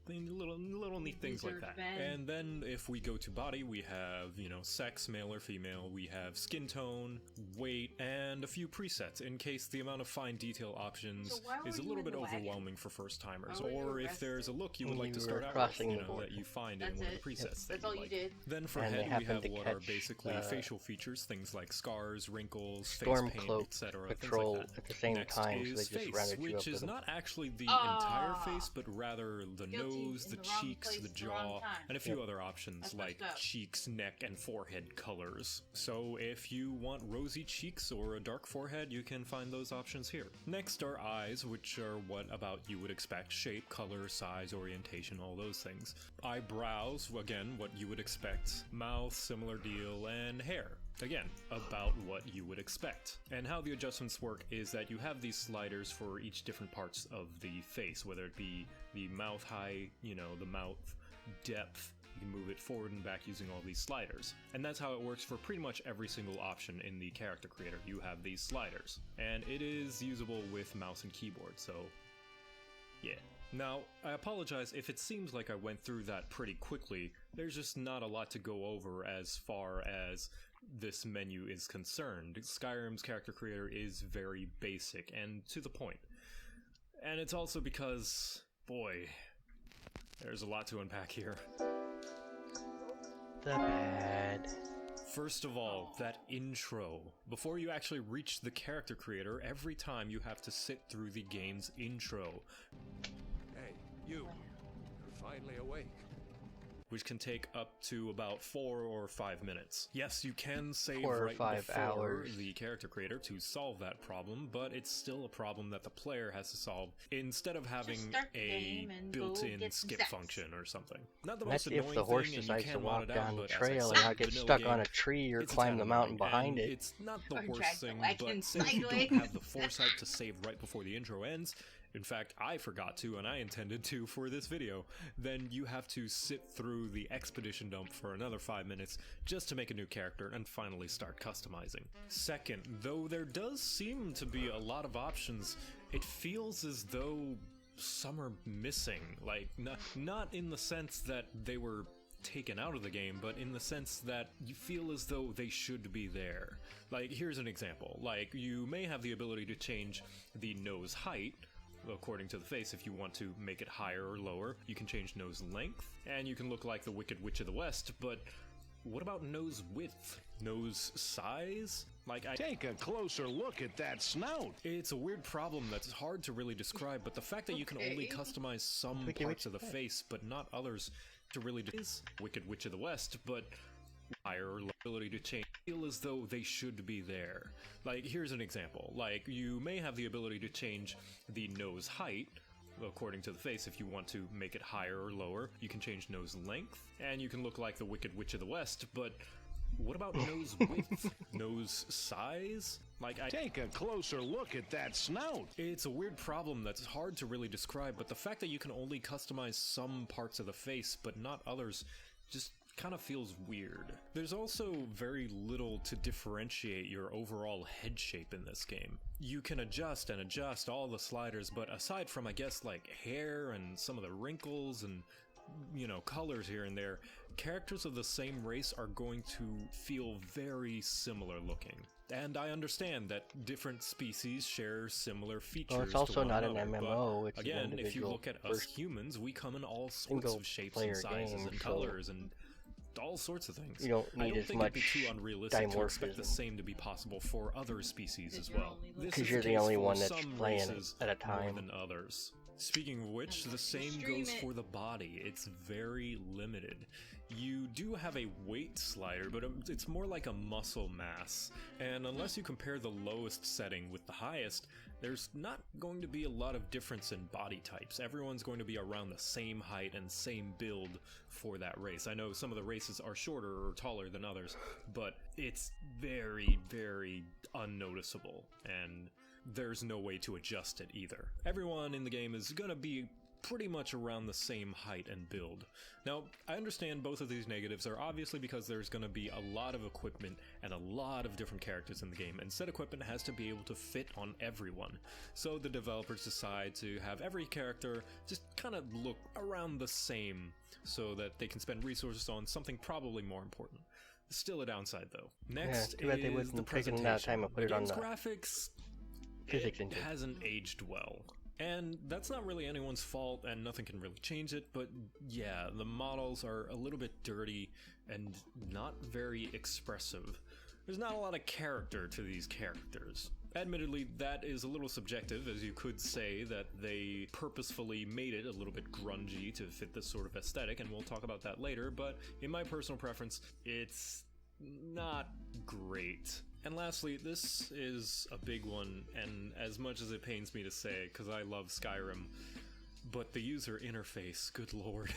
Little neat things like that. And then if we go to body, we have, sex, male or female, we have skin tone, weight, and a few presets in case the amount of fine detail options So why were is a you little in bit the wagon? overwhelming for first timers, Why were you or if arrested? there's a look you would When like you to were start out with, crossing the border. that you find in That's one of it. the presets. That's that all you you like. did. Then for And they head, we happened have to what are catch, basically facial features, things like scars, wrinkles, face paint, Stormcloak etc. patrol things like that. at the same Next time, so is they just face, rounded you which up is with them. not actually the Ah. entire face, but rather the Guilty nose, in the the wrong cheeks, place the at the wrong jaw, time. and a few other options That's like messed up. cheeks, neck, and forehead colors. So if you want rosy cheeks or a dark forehead, you can find those options here. Next are eyes, which are what about you would expect: shape, color, size, orientation, all those things. Eyebrows, again, what you would expect. Mouth, similar deal, and hair. Again, about what you would expect. And how the adjustments work is that you have these sliders for each different parts of the face, whether it be the mouth height, the mouth depth. You can move it forward and back using all these sliders. And that's how it works for pretty much every single option in the character creator. You have these sliders. And it is usable with mouse and keyboard, so yeah. Now, I apologize if it seems like I went through that pretty quickly. There's just not a lot to go over as far as this menu is concerned. Skyrim's character creator is very basic and to the point. And it's also because, boy, there's a lot to unpack here. The bad. First of all, that intro. Before you actually reach the character creator, every time you have to sit through the game's intro. Hey, you. You're finally awake. Which can take up to about 4 or 5 minutes. Yes, you can save 4 or right 5 before hours. the character creator to solve that problem, but it's still a problem that the player has to solve instead of having start the a game and go built-in get some skip sex. function or something. Not the That's most if annoying the horse thing, and decides you to can mod walk it out, down the but as I trail said, and not get vanilla stuck game, on a tree or it's a climb tad the mountain annoying, behind and it. It's not the Or worst drag the thing, wagon but say if you don't sideways. have the foresight to save right before the intro ends, in fact, I forgot to, and I intended to for this video, then you have to sit through the expedition dump for another 5 minutes just to make a new character and finally start customizing. Second, though there does seem to be a lot of options, it feels as though some are missing. Like, not in the sense that they were taken out of the game, but in the sense that you feel as though they should be there. Like, here's an example. Like, you may have the ability to change the nose height, according to the face. If you want to make it higher or lower, you can change nose length, and you can look like the Wicked Witch of the West, but what about nose width? Nose size? Take a closer look at that snout. It's a weird problem that's hard to really describe, but the fact that you can only customize some parts of the face, but not others, to really is Wicked Witch of the West, but higher ability to change feel as though they should be there. Like, here's an example. Like, you may have the ability to change the nose height, according to the face. If you want to make it higher or lower, you can change nose length, and you can look like the Wicked Witch of the West, but what about nose width? Nose size? Take a closer look at that snout. It's a weird problem that's hard to really describe, but the fact that you can only customize some parts of the face, but not others, just kind of feels weird. There's also very little to differentiate your overall head shape in this game. You can adjust and adjust all the sliders, but aside from, I guess, like hair and some of the wrinkles and, you know, colors here and there, characters of the same race are going to feel very similar looking. And I understand that different species share similar features. Well, it's also to one not an another, MMO. but It's again, an if you individual look at us humans, we come in all sorts of shapes and sizes and colors and all sorts of things. You don't need as think much it'd be too unrealistic to expect the dimorphism. same to be possible for other species as well. Because you're the only one that's playing at a time. More than others. Speaking of which, the same goes for the body. It's very limited. You do have a weight slider, but it's more like a muscle mass. And unless you compare the lowest setting with the highest, there's not going to be a lot of difference in body types. Everyone's going to be around the same height and same build for that race. I know some of the races are shorter or taller than others, but it's very, very unnoticeable, and there's no way to adjust it either. Everyone in the game is going to be pretty much around the same height and build. Now, I understand both of these negatives are obviously because there's going to be a lot of equipment and a lot of different characters in the game, and said equipment has to be able to fit on everyone. So the developers decide to have every character just kind of look around the same so that they can spend resources on something probably more important. Still a downside though. Next too bad they is wouldn't the have taken that presentation. time and put it on Game's the graphics, physics it engine. hasn't aged well. And that's not really anyone's fault, and nothing can really change it, but yeah, the models are a little bit dirty and not very expressive. There's not a lot of character to these characters. Admittedly, that is a little subjective, as you could say that they purposefully made it a little bit grungy to fit this sort of aesthetic, and we'll talk about that later, but in my personal preference, it's not great. And lastly, this is a big one, and as much as it pains me to say, because I love Skyrim, but the user interface, good lord.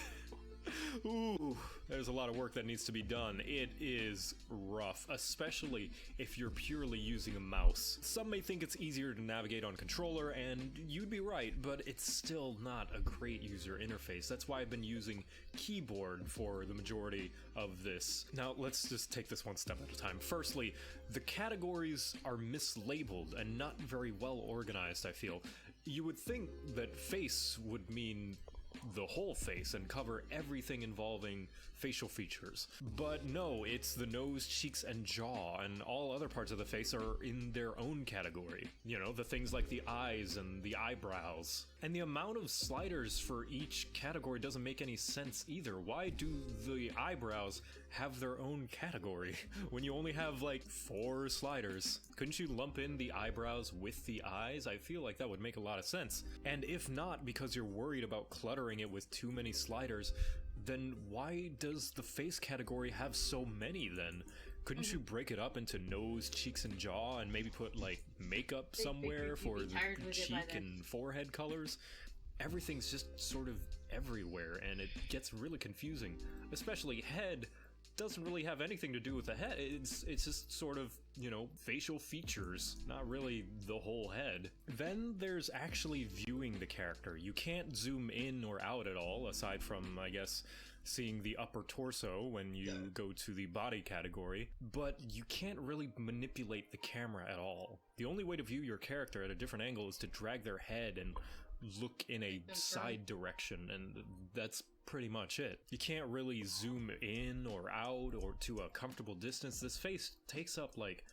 Ooh, there's a lot of work that needs to be done. It is rough, especially if you're purely using a mouse. Some may think it's easier to navigate on controller, and you'd be right, but it's still not a great user interface. That's why I've been using keyboard for the majority of this. Now, let's just take this one step at a time. Firstly, the categories are mislabeled and not very well organized, I feel. You would think that face would mean the whole face and cover everything involving facial features. But no, it's the nose, cheeks, and jaw, and all other parts of the face are in their own category. You know, the things like the eyes and the eyebrows. And the amount of sliders for each category doesn't make any sense either. Why do the eyebrows have their own category when you only have like 4 sliders? Couldn't you lump in the eyebrows with the eyes? I feel like that would make a lot of sense. And if not, because you're worried about cluttering it with too many sliders, then why does the face category have so many then? Couldn't you break it up into nose, cheeks, and jaw, and maybe put like makeup somewhere for the cheek and forehead colors? Everything's just sort of everywhere, and it gets really confusing. Especially head doesn't really have anything to do with the head. It's just sort of, you know, facial features, not really the whole head. Then there's actually viewing the character. You can't zoom in or out at all, aside from, I guess, seeing the upper torso when you go to the body category, but you can't really manipulate the camera at all. The only way to view your character at a different angle is to drag their head and look in a side direction, and that's pretty much it. You can't really zoom in or out or to a comfortable distance. This face takes up like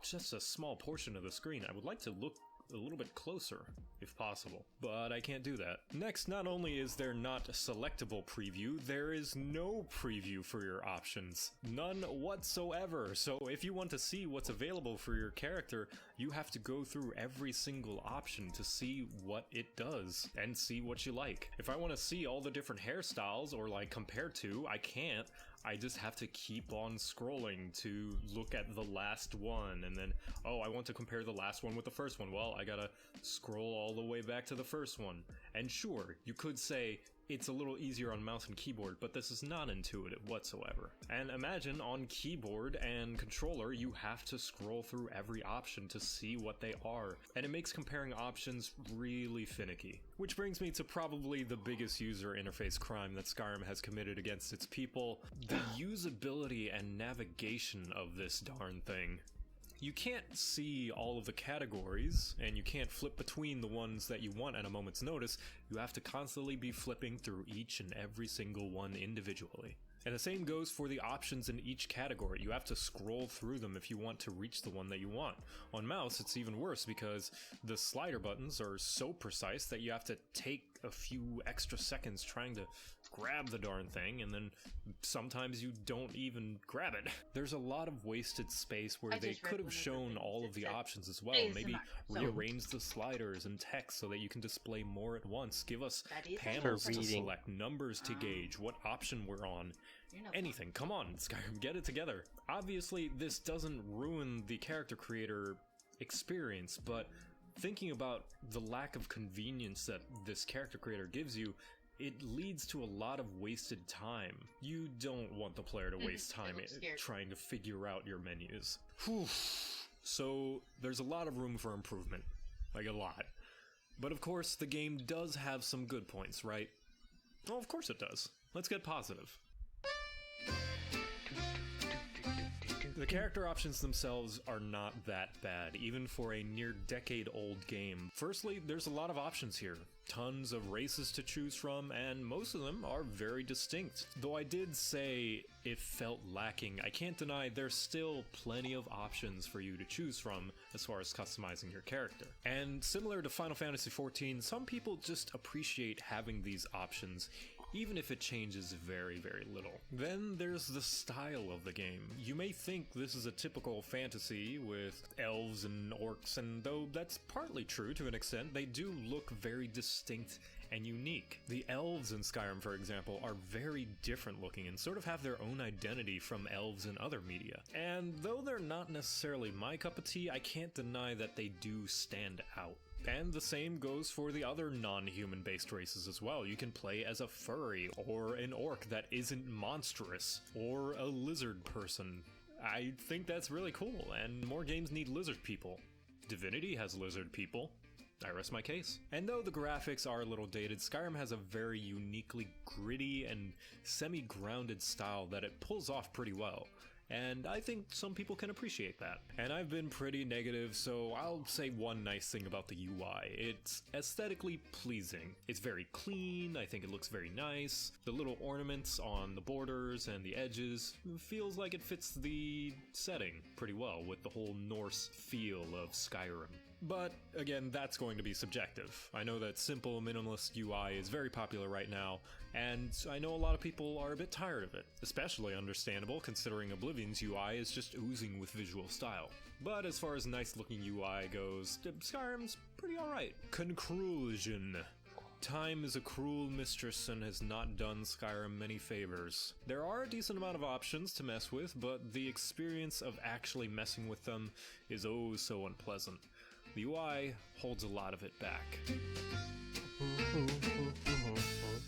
just a small portion of the screen. I would like to look a little bit closer if possible, but I can't do that. Next, not only is there not a selectable preview, there is no preview for your options. None whatsoever. So if you want to see what's available for your character, you have to go through every single option to see what it does and see what you like. If I want to see all the different hairstyles or like compare to, I can't. I just have to keep on scrolling to look at the last one, and then, oh, I want to compare the last one with the first one. Well, I gotta scroll all the way back to the first one. And sure, you could say it's a little easier on mouse and keyboard, but this is not intuitive whatsoever. And imagine on keyboard and controller, you have to scroll through every option to see what they are, and it makes comparing options really finicky. Which brings me to probably the biggest user interface crime that Skyrim has committed against its people: the usability and navigation of this darn thing. You can't see all of the categories, and you can't flip between the ones that you want at a moment's notice. You have to constantly be flipping through each and every single one individually. And the same goes for the options in each category. You have to scroll through them if you want to reach the one that you want. On mouse, it's even worse because the slider buttons are so precise that you have to take a few extra seconds trying to grab the darn thing, and then sometimes you don't even grab it. There's a lot of wasted space where they could have shown all of the options as well. Maybe rearrange the sliders and text so that you can display more at once. Give us panels to select, numbers to gauge, what option we're on. Anything. Come on, Skyrim, get it together. Obviously, this doesn't ruin the character creator experience, but thinking about the lack of convenience that this character creator gives you, it leads to a lot of wasted time. You don't want the player to waste time trying to figure out your menus. Whew. So there's a lot of room for improvement. Like a lot. But of course, the game does have some good points, right? Well, of course it does. Let's get positive. The character options themselves are not that bad, even for a near-decade-old game. Firstly, there's a lot of options here. Tons of races to choose from, and most of them are very distinct. Though I did say it felt lacking, I can't deny there's still plenty of options for you to choose from as far as customizing your character. And similar to Final Fantasy XIV, some people just appreciate having these options, even if it changes very, very little. Then there's the style of the game. You may think this is a typical fantasy with elves and orcs, and though that's partly true to an extent, they do look very distinct and unique. The elves in Skyrim, for example, are very different looking and sort of have their own identity from elves in other media. And though they're not necessarily my cup of tea, I can't deny that they do stand out. And the same goes for the other non-human based races as well. You can play as a furry, or an orc that isn't monstrous, or a lizard person. I think that's really cool, and more games need lizard people. Divinity has lizard people. I rest my case. And though the graphics are a little dated, Skyrim has a very uniquely gritty and semi-grounded style that it pulls off pretty well. And I think some people can appreciate that. And I've been pretty negative, so I'll say one nice thing about the UI. It's aesthetically pleasing. It's very clean, I think it looks very nice. The little ornaments on the borders and the edges feels like it fits the setting pretty well with the whole Norse feel of Skyrim. But again, that's going to be subjective. I know that simple minimalist UI is very popular right now, and I know a lot of people are a bit tired of it, especially understandable considering Oblivion's UI is just oozing with visual style. But as far as nice looking UI goes, Skyrim's pretty alright. Conclusion. Time is a cruel mistress and has not done Skyrim many favors. There are a decent amount of options to mess with, but the experience of actually messing with them is oh so unpleasant. The UI holds a lot of it back.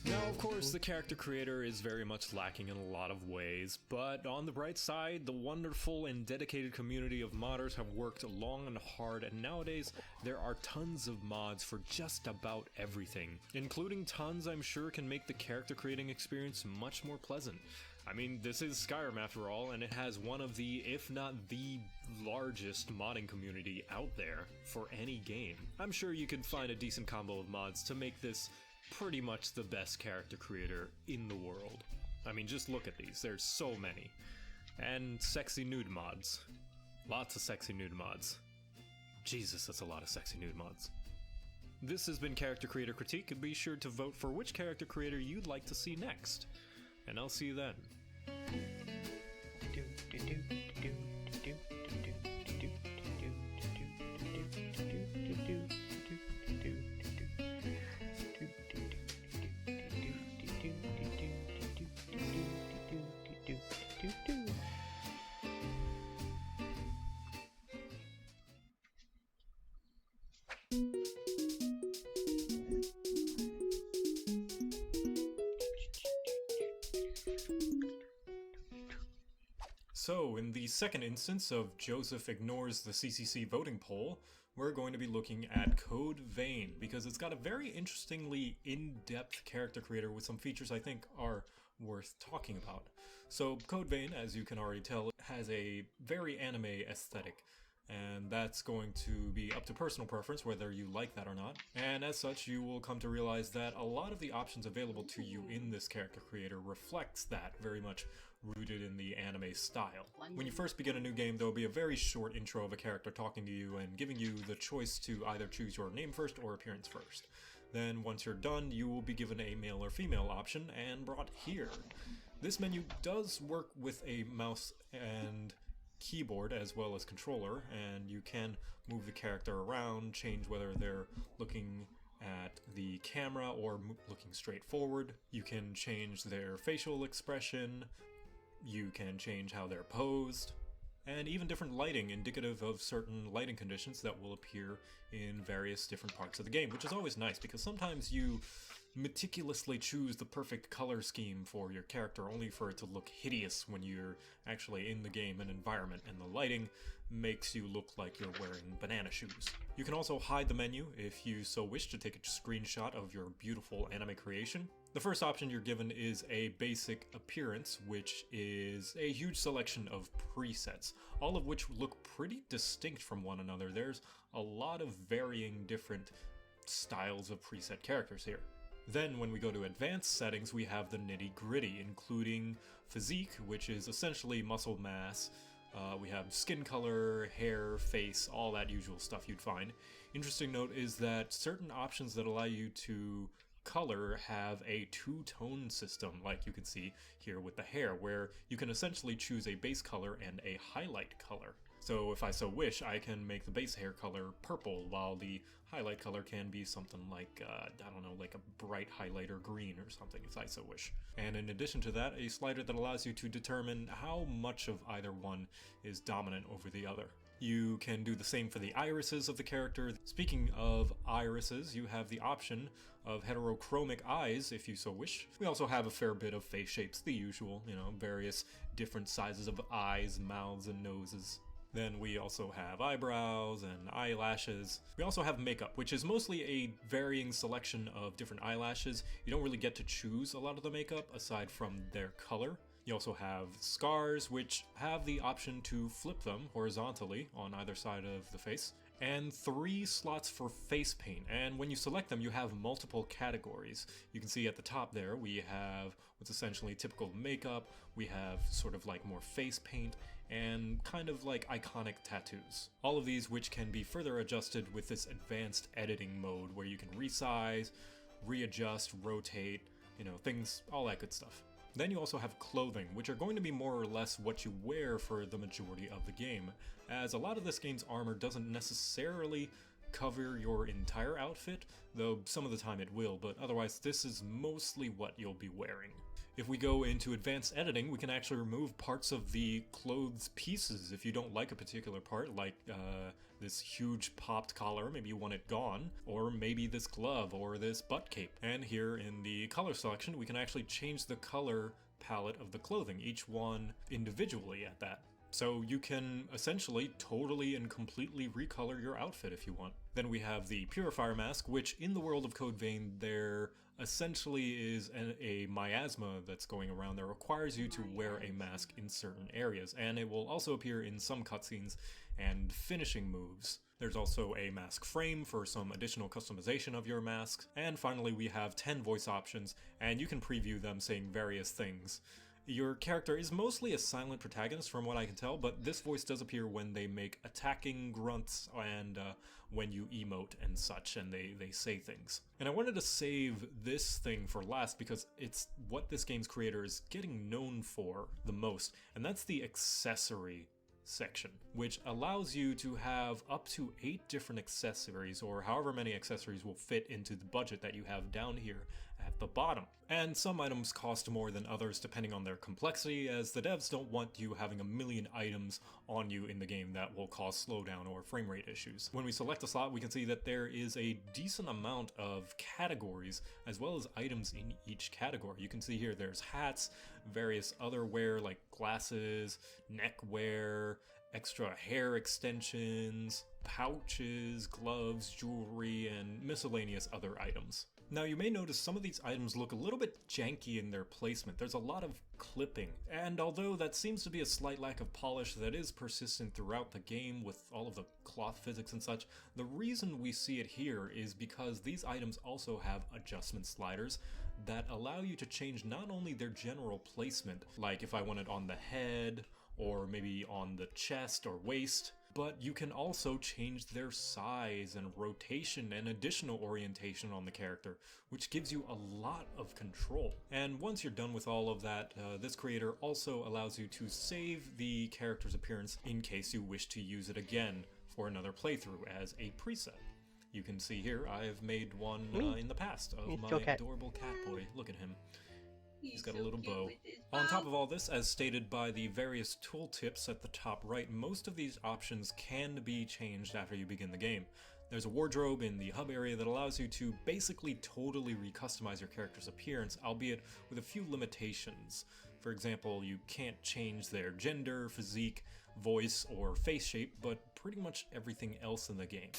Now, of course, the character creator is very much lacking in a lot of ways, but on the bright side, the wonderful and dedicated community of modders have worked long and hard, and nowadays there are tons of mods for just about everything, including tons I'm sure can make the character creating experience much more pleasant. I mean, this is Skyrim after all, and it has one of the, if not the largest modding community out there for any game. I'm sure you could find a decent combo of mods to make this pretty much the best character creator in the world. I mean, just look at these, there's so many. And sexy nude mods. Lots of sexy nude mods. Jesus, that's a lot of sexy nude mods. This has been Character Creator Critique, and be sure to vote for which character creator you'd like to see next. And I'll see you then. So, in the second instance of Joseph Ignores the CCC voting poll, we're going to be looking at Code Vein, because it's got a very interestingly in-depth character creator with some features I think are worth talking about. So, Code Vein, as you can already tell, has a very anime aesthetic, and that's going to be up to personal preference whether you like that or not. And as such, you will come to realize that a lot of the options available to you in this character creator reflects that, very much rooted in the anime style. When you first begin a new game, there will be a very short intro of a character talking to you and giving you the choice to either choose your name first or appearance first. Then once you're done, you will be given a male or female option and brought here. This menu does work with a mouse and keyboard as well as controller, and you can move the character around, change whether they're looking at the camera or looking straight forward. You can change their facial expression, you can change how they're posed, and even different lighting indicative of certain lighting conditions that will appear in various different parts of the game, which is always nice because sometimes you meticulously choose the perfect color scheme for your character only for it to look hideous when you're actually in the game and environment, and the lighting makes you look like you're wearing banana shoes. You can also hide the menu if you so wish to take a screenshot of your beautiful anime creation. The first option you're given is a basic appearance, which is a huge selection of presets, all of which look pretty distinct from one another. There's a lot of varying different styles of preset characters here. Then when we go to advanced settings, we have the nitty-gritty, including physique, which is essentially muscle mass. We have skin color, hair, face, all that usual stuff you'd find. Interesting note is that certain options that allow you to color have a two-tone system, like you can see here with the hair, where you can essentially choose a base color and a highlight color. So if I so wish, I can make the base hair color purple, while the highlight color can be something like, I don't know, like a bright highlighter green or something, if I so wish. And in addition to that, a slider that allows you to determine how much of either one is dominant over the other. You can do the same for the irises of the character. Speaking of irises, you have the option of heterochromic eyes if you so wish. We also have a fair bit of face shapes, the usual, various different sizes of eyes, mouths, and noses. Then we also have eyebrows and eyelashes. We also have makeup, which is mostly a varying selection of different eyelashes. You don't really get to choose a lot of the makeup aside from their color. You also have scars, which have the option to flip them horizontally on either side of the face, and 3 slots for face paint. And when you select them, you have multiple categories. You can see at the top there, we have what's essentially typical makeup, we have sort of like more face paint, and kind of like iconic tattoos. All of these which can be further adjusted with this advanced editing mode where you can resize, readjust, rotate, things, all that good stuff. Then you also have clothing, which are going to be more or less what you wear for the majority of the game, as a lot of this game's armor doesn't necessarily cover your entire outfit, though some of the time it will, but otherwise this is mostly what you'll be wearing. If we go into advanced editing, we can actually remove parts of the clothes pieces if you don't like a particular part, like this huge popped collar, maybe you want it gone, or maybe this glove or this butt cape. And here in the color selection, we can actually change the color palette of the clothing, each one individually at that. So you can essentially totally and completely recolor your outfit if you want. Then we have the Purifier Mask, which in the world of Code Vein, there essentially is a miasma that's going around that requires you to wear a mask in certain areas, and it will also appear in some cutscenes and finishing moves. There's also a mask frame for some additional customization of your masks, and finally we have 10 voice options, and you can preview them saying various things. Your character is mostly a silent protagonist from what I can tell, but this voice does appear when they make attacking grunts and when you emote and such, and they say things. And I wanted to save this thing for last because it's what this game's creator is getting known for the most, and that's the accessory section, which allows you to have up to 8 different accessories, or however many accessories will fit into the budget that you have down here at the bottom. And some items cost more than others depending on their complexity, as the devs don't want you having a million items on you in the game that will cause slowdown or frame rate issues. When we select a slot, we can see that there is a decent amount of categories as well as items in each category. You can see here there's hats, various other wear like glasses, neck wear, extra hair extensions, pouches, gloves, jewelry, and miscellaneous other items. Now you may notice some of these items look a little bit janky in their placement. There's a lot of clipping, and although that seems to be a slight lack of polish that is persistent throughout the game with all of the cloth physics and such, the reason we see it here is because these items also have adjustment sliders that allow you to change not only their general placement, like if I want it on the head or maybe on the chest or waist, but you can also change their size and rotation and additional orientation on the character, which gives you a lot of control. And once you're done with all of that, this creator also allows you to save the character's appearance in case you wish to use it again for another playthrough as a preset. You can see here I have made one in the past of my adorable cat boy. Look at him. He's got a little bow. On top of all this, as stated by the various tooltips at the top right, most of these options can be changed after you begin the game. There's a wardrobe in the hub area that allows you to basically totally recustomize your character's appearance, albeit with a few limitations. For example, you can't change their gender, physique, voice, or face shape, but pretty much everything else in the game.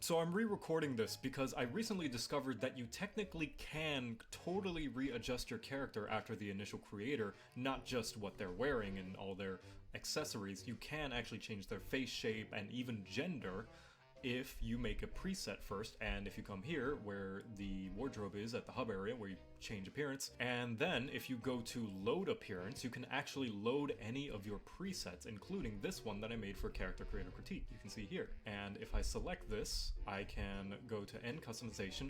So I'm re-recording this because I recently discovered that you technically can totally readjust your character after the initial creator, not just what they're wearing and all their accessories. You can actually change their face shape and even gender if you make a preset first, and if you come here where the wardrobe is at the hub area where you change appearance, and then if you go to load appearance, you can actually load any of your presets, including this one that I made for Character Creator Critique. You can see here. And if I select this, I can go to end customization,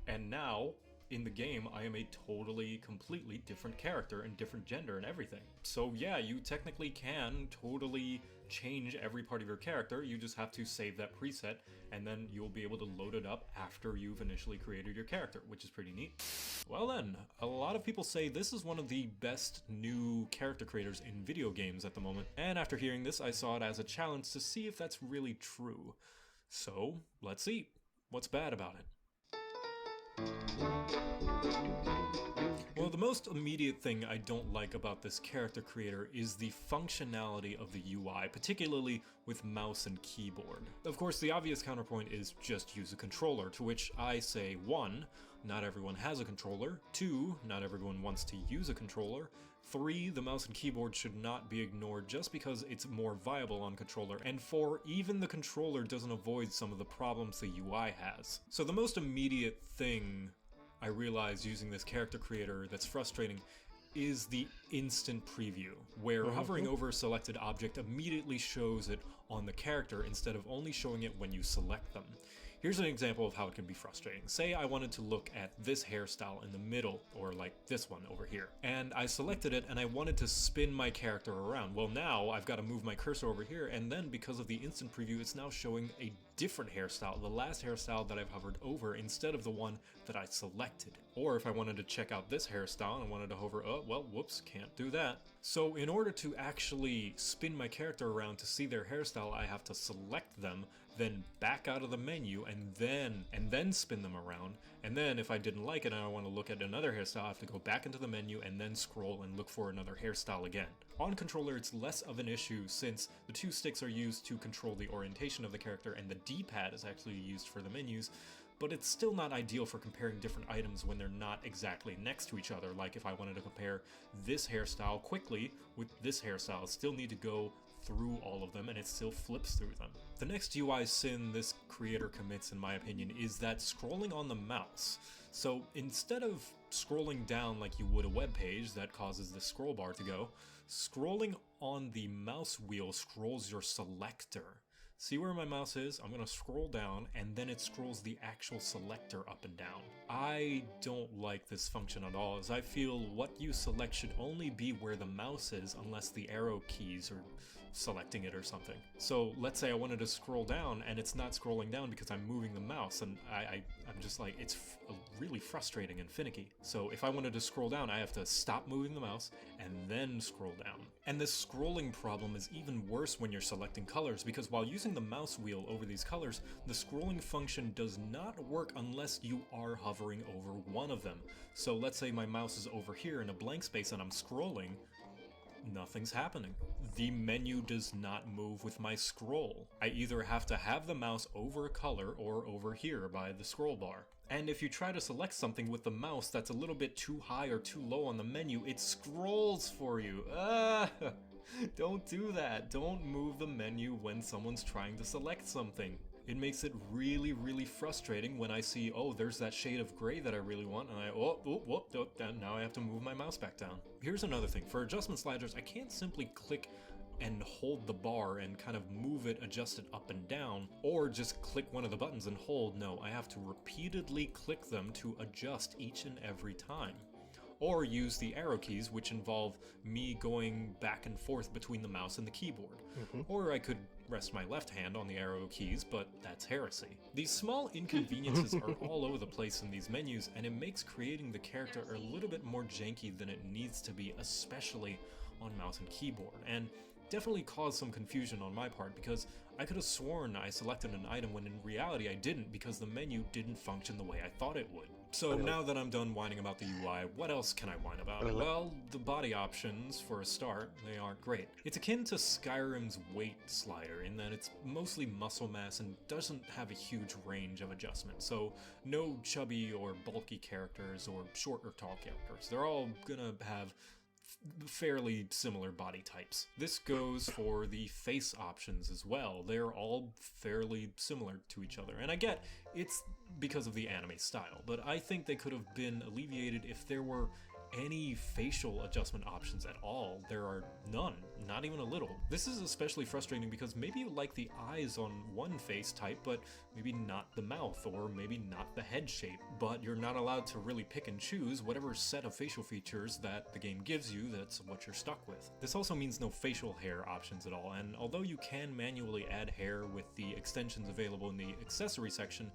and now in the game I am a totally, completely different character and different gender and everything. So yeah, you technically can totally change every part of your character. You just have to save that preset, and then you'll be able to load it up after you've initially created your character, which is pretty neat. Well then, a lot of people say this is one of the best new character creators in video games at the moment, and after hearing this, I saw it as a challenge to see if that's really true. So, let's see. What's bad about it? Well, the most immediate thing I don't like about this character creator is the functionality of the UI, particularly with mouse and keyboard. Of course, the obvious counterpoint is just use a controller, to which I say 1, not everyone has a controller, 2, not everyone wants to use a controller, 3, the mouse and keyboard should not be ignored just because it's more viable on controller, and 4, even the controller doesn't avoid some of the problems the UI has. So the most immediate thing I realize using this character creator that's frustrating is the instant preview, where hovering over a selected object immediately shows it on the character instead of only showing it when you select them. Here's an example of how it can be frustrating. Say I wanted to look at this hairstyle in the middle, or like this one over here, and I selected it and I wanted to spin my character around. Well, now I've got to move my cursor over here, and then because of the instant preview, it's now showing a different hairstyle, the last hairstyle that I've hovered over instead of the one that I selected. Or if I wanted to check out this hairstyle and I wanted to hover, oh, well, whoops, can't do that. So in order to actually spin my character around to see their hairstyle, I have to select them, then back out of the menu, and then spin them around. And then if I didn't like it and I want to look at another hairstyle, I have to go back into the menu and then scroll and look for another hairstyle again. On controller, it's less of an issue since the two sticks are used to control the orientation of the character and the D-pad is actually used for the menus. But it's still not ideal for comparing different items when they're not exactly next to each other. Like if I wanted to compare this hairstyle quickly with this hairstyle, I still need to go through all of them and it still flips through them. The next UI sin this creator commits, in my opinion, is that scrolling on the mouse. So instead of scrolling down like you would a web page that causes the scroll bar to go, scrolling on the mouse wheel scrolls your selector. See where my mouse is? I'm gonna scroll down and then it scrolls the actual selector up and down. I don't like this function at all, as I feel what you select should only be where the mouse is unless the arrow keys are selecting it or something. So let's say I wanted to scroll down and it's not scrolling down because I'm moving the mouse, and I'm just like, it's really frustrating and finicky. So if I wanted to scroll down, I have to stop moving the mouse and then scroll down. And this scrolling problem is even worse when you're selecting colors, because while using the mouse wheel over these colors, the scrolling function does not work unless you are hovering over one of them. So let's say my mouse is over here in a blank space and I'm scrolling, nothing's happening. The menu does not move with my scroll. I either have to have the mouse over a color or over here by the scroll bar. And if you try to select something with the mouse that's a little bit too high or too low on the menu, it scrolls for you. Don't do that. Don't move the menu when someone's trying to select something. It makes it really, really frustrating when I see, oh, there's that shade of gray that I really want, and now I have to move my mouse back down. Here's another thing. For adjustment sliders, I can't simply click and hold the bar and kind of move it, adjust it up and down, or just click one of the buttons and hold. No, I have to repeatedly click them to adjust each and every time. Or use the arrow keys, which involve me going back and forth between the mouse and the keyboard. Or I could rest my left hand on the arrow keys, but that's heresy. These small inconveniences are all over the place in these menus, and it makes creating the character a little bit more janky than it needs to be, especially on mouse and keyboard. And definitely caused some confusion on my part, because I could have sworn I selected an item when in reality I didn't, because the menu didn't function the way I thought it would. So now that I'm done whining about the UI, what else can I whine about? Well, the body options, for a start, they aren't great. It's akin to Skyrim's weight slider in that it's mostly muscle mass and doesn't have a huge range of adjustment, so no chubby or bulky characters or short or tall characters. They're all gonna have fairly similar body types. This goes for the face options as well. They're all fairly similar to each other. And I get it's because of the anime style, but I think they could have been alleviated if there were any facial adjustment options at all. There are none, not even a little. This is especially frustrating because maybe you like the eyes on one face type, but maybe not the mouth, or maybe not the head shape, but you're not allowed to really pick and choose whatever set of facial features that the game gives you. That's what you're stuck with. This also means no facial hair options at all, and although you can manually add hair with the extensions available in the accessory section,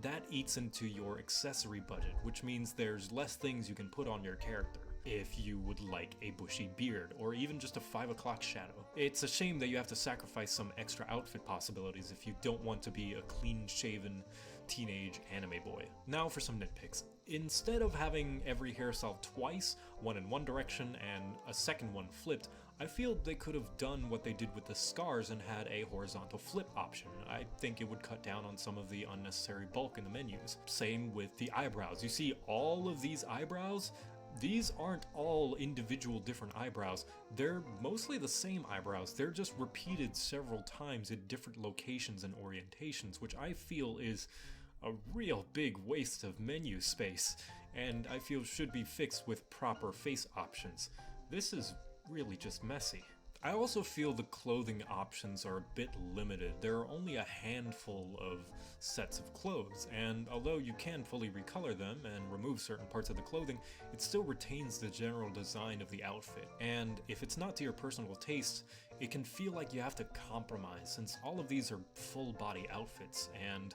that eats into your accessory budget, which means there's less things you can put on your character if you would like a bushy beard, or even just a 5 o'clock shadow. It's a shame that you have to sacrifice some extra outfit possibilities if you don't want to be a clean-shaven teenage anime boy. Now for some nitpicks. Instead of having every hairstyle twice, one in one direction and a second one flipped, I feel they could have done what they did with the scars and had a horizontal flip option. I think it would cut down on some of the unnecessary bulk in the menus. Same with the eyebrows. You see all of these eyebrows? These aren't all individual different eyebrows. They're mostly the same eyebrows. They're just repeated several times in different locations and orientations, which I feel is a real big waste of menu space, and I feel should be fixed with proper face options. This is really just messy. I also feel the clothing options are a bit limited. There are only a handful of sets of clothes, and although you can fully recolor them and remove certain parts of the clothing, it still retains the general design of the outfit. And if it's not to your personal taste, it can feel like you have to compromise, since all of these are full body outfits, and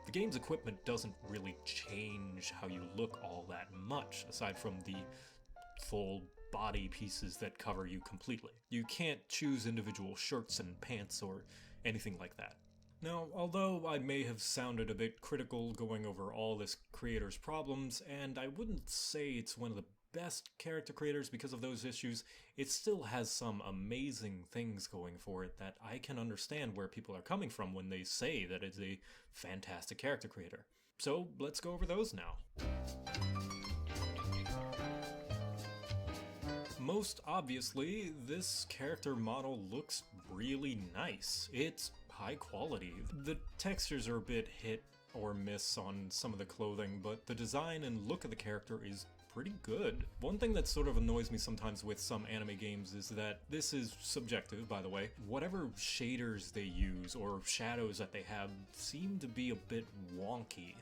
the game's equipment doesn't really change how you look all that much, aside from the full body pieces that cover you completely. You can't choose individual shirts and pants or anything like that. Now, although I may have sounded a bit critical going over all this creator's problems, and I wouldn't say it's one of the best character creators because of those issues, it still has some amazing things going for it that I can understand where people are coming from when they say that it's a fantastic character creator. So let's go over those now. Most obviously, this character model looks really nice. It's high quality. The textures are a bit hit or miss on some of the clothing, but the design and look of the character is pretty good. One thing that sort of annoys me sometimes with some anime games is that, this is subjective by the way, whatever shaders they use or shadows that they have seem to be a bit wonky.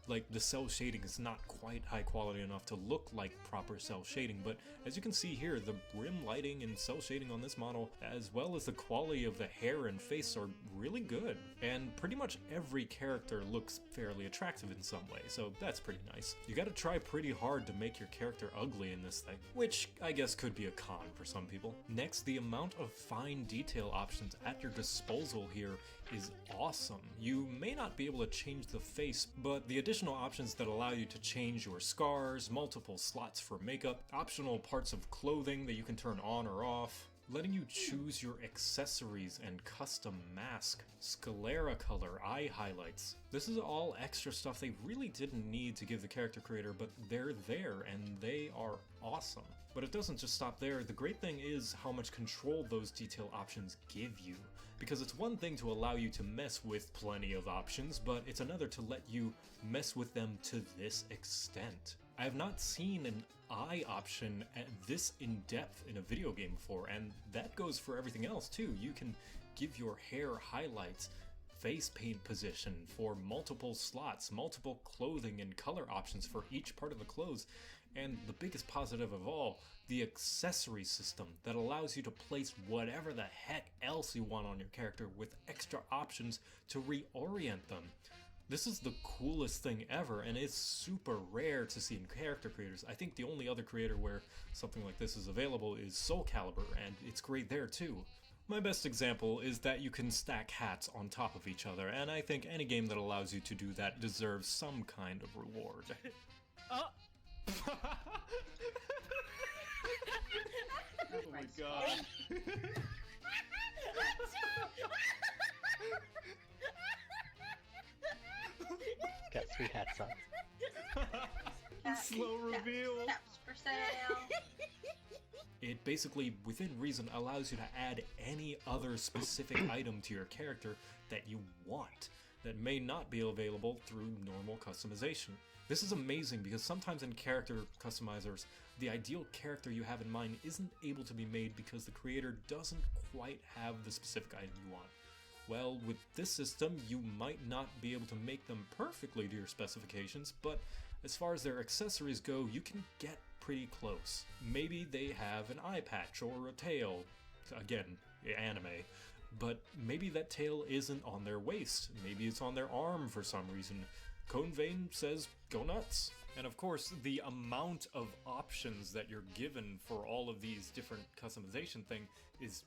Like, the cell shading is not quite high quality enough to look like proper cell shading, but as you can see here, the rim lighting and cell shading on this model, as well as the quality of the hair and face, are really good. And pretty much every character looks fairly attractive in some way, so that's pretty nice. You gotta try pretty hard to make your character ugly in this thing, which I guess could be a con for some people. Next, the amount of fine detail options at your disposal here is awesome. You may not be able to change the face, but the additional options that allow you to change your scars, multiple slots for makeup, optional parts of clothing that you can turn on or off, letting you choose your accessories and custom mask, sclera color, eye highlights. This is all extra stuff they really didn't need to give the character creator, but they're there and they are awesome. But it doesn't just stop there. The great thing is how much control those detail options give you. Because it's one thing to allow you to mess with plenty of options, but it's another to let you mess with them to this extent. I have not seen an eye option at this in-depth in a video game before, and that goes for everything else too. You can give your hair highlights, face paint position for multiple slots, multiple clothing and color options for each part of the clothes, and the biggest positive of all, the accessory system that allows you to place whatever the heck else you want on your character with extra options to reorient them. This is the coolest thing ever, and it's super rare to see in character creators. I think the only other creator where something like this is available is Soul Calibur, and it's great there too. My best example is that you can stack hats on top of each other, and I think any game that allows you to do that deserves some kind of reward. Oh my god. Got 3 hats on. Slow reveal. Caps for sale. It basically, within reason, allows you to add any other specific item to your character that you want, that may not be available through normal customization. This is amazing because sometimes in character customizers, the ideal character you have in mind isn't able to be made because the creator doesn't quite have the specific item you want. Well, with this system, you might not be able to make them perfectly to your specifications, but as far as their accessories go, you can get pretty close. Maybe they have an eye patch or a tail, again, anime, but maybe that tail isn't on their waist, maybe it's on their arm for some reason. Cone Vein says, go nuts. And of course, the amount of options that you're given for all of these different customization thing is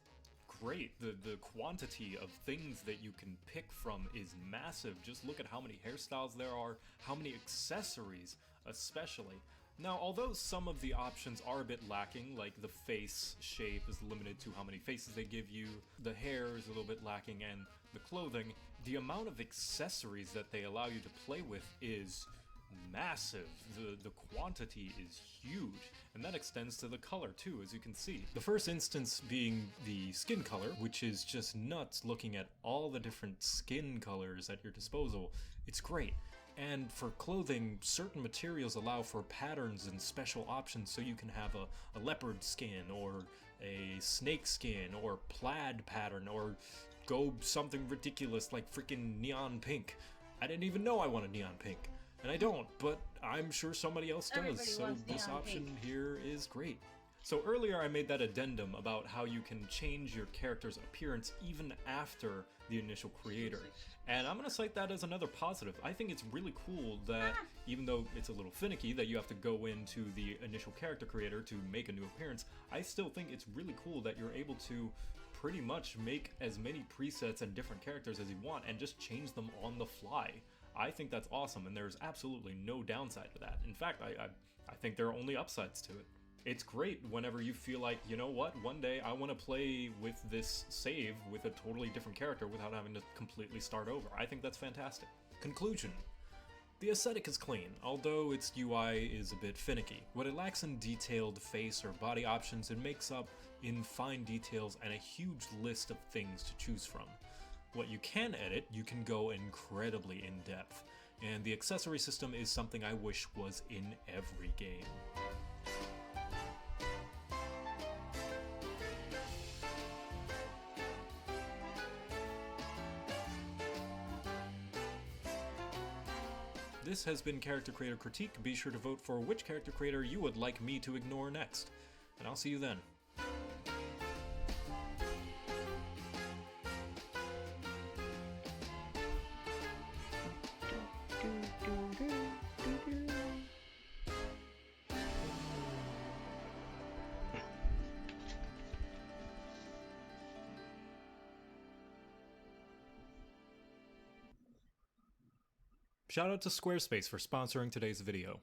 great. The quantity of things that you can pick from is massive. Just look at how many hairstyles there are, how many accessories especially. Now, although some of the options are a bit lacking, like the face shape is limited to how many faces they give you, the hair is a little bit lacking, and the clothing, the amount of accessories that they allow you to play with is massive. The quantity is huge, and that extends to the color too, as you can see. The first instance being the skin color, which is just nuts looking at all the different skin colors at your disposal. It's great. And for clothing, certain materials allow for patterns and special options, so you can have a leopard skin, or a snake skin, or plaid pattern, or go something ridiculous like freaking neon pink. I didn't even know I wanted neon pink. And I don't, but I'm sure somebody else does, Everybody so wants this neon option pink. here is great. So earlier I made that addendum about how you can change your character's appearance even after the initial creator. And I'm going to cite that as another positive. I think it's really cool that, even though it's a little finicky that you have to go into the initial character creator to make a new appearance, I still think it's really cool that you're able to pretty much make as many presets and different characters as you want and just change them on the fly. I think that's awesome, and there's absolutely no downside to that. In fact, I think there are only upsides to it. It's great whenever you feel like, you know what, one day I want to play with this save with a totally different character without having to completely start over. I think that's fantastic. Conclusion. The aesthetic is clean, although its UI is a bit finicky. What it lacks in detailed face or body options, it makes up in fine details and a huge list of things to choose from. What you can edit, you can go incredibly in depth, and the accessory system is something I wish was in every game. This has been Character Creator Critique. Be sure to vote for which character creator you would like me to ignore next. And I'll see you then. Shout out to Squarespace for sponsoring today's video.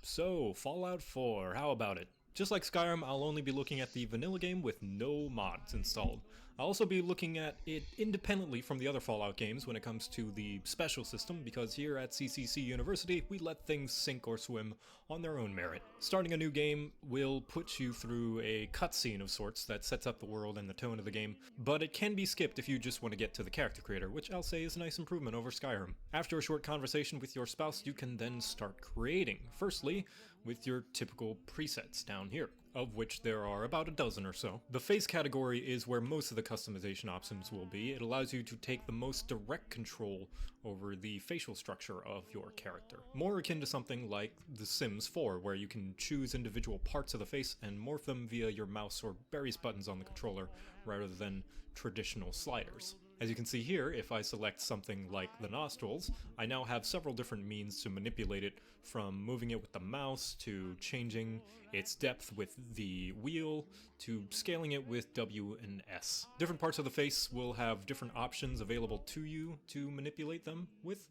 So, Fallout 4, how about it? Just like Skyrim, I'll only be looking at the vanilla game with no mods installed. I'll also be looking at it independently from the other Fallout games when it comes to the special system, because here at CCC University, we let things sink or swim on their own merit. Starting a new game will put you through a cutscene of sorts that sets up the world and the tone of the game, but it can be skipped if you just want to get to the character creator, which I'll say is a nice improvement over Skyrim. After a short conversation with your spouse, you can then start creating. Firstly, with your typical presets down here, of which there are about a dozen or so. The face category is where most of the customization options will be. It allows you to take the most direct control over the facial structure of your character. More akin to something like The Sims 4, where you can choose individual parts of the face and morph them via your mouse or various buttons on the controller, rather than traditional sliders. As you can see here, if I select something like the nostrils, I now have several different means to manipulate it, from moving it with the mouse, to changing its depth with the wheel, to scaling it with W and S. Different parts of the face will have different options available to you to manipulate them with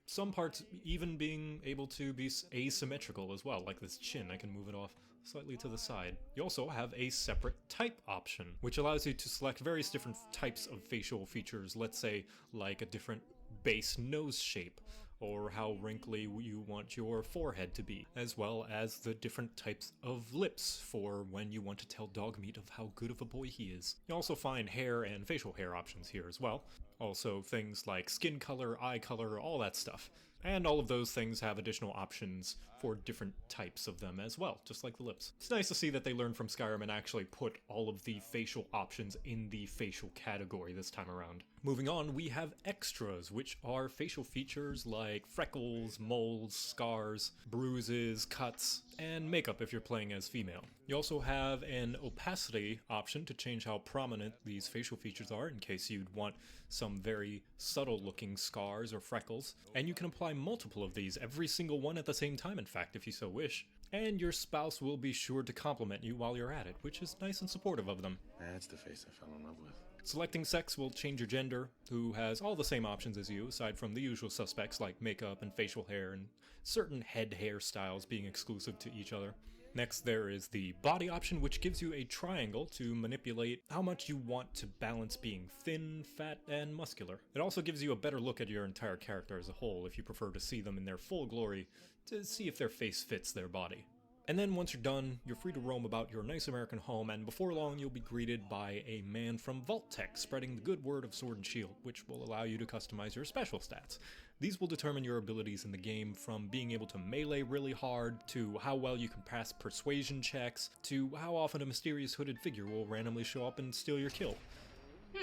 some parts even being able to be asymmetrical as well, like this chin. I can move it off slightly to the side. You also have a separate type option, which allows you to select various different types of facial features, let's say like a different base nose shape, or how wrinkly you want your forehead to be, as well as the different types of lips for when you want to tell Dogmeat of how good of a boy he is. You also find hair and facial hair options here as well. Also things like skin color, eye color, all that stuff. And all of those things have additional options for different types of them as well, just like the lips. It's nice to see that they learned from Skyrim and actually put all of the facial options in the facial category this time around. Moving on, we have extras, which are facial features like freckles, moles, scars, bruises, cuts, and makeup if you're playing as female. You also have an opacity option to change how prominent these facial features are in case you'd want some very subtle looking scars or freckles. And you can apply multiple of these, every single one at the same time in fact, if you so wish. And your spouse will be sure to compliment you while you're at it, which is nice and supportive of them. That's the face I fell in love with. Selecting sex will change your gender, who has all the same options as you, aside from the usual suspects like makeup and facial hair and certain head hairstyles being exclusive to each other. Next, there is the body option, which gives you a triangle to manipulate how much you want to balance being thin, fat, and muscular. It also gives you a better look at your entire character as a whole if you prefer to see them in their full glory, to see if their face fits their body. And then once you're done, you're free to roam about your nice American home, and before long you'll be greeted by a man from Vault Tech spreading the good word of Sword and Shield, which will allow you to customize your special stats. These will determine your abilities in the game, from being able to melee really hard, to how well you can pass persuasion checks, to how often a mysterious hooded figure will randomly show up and steal your kill.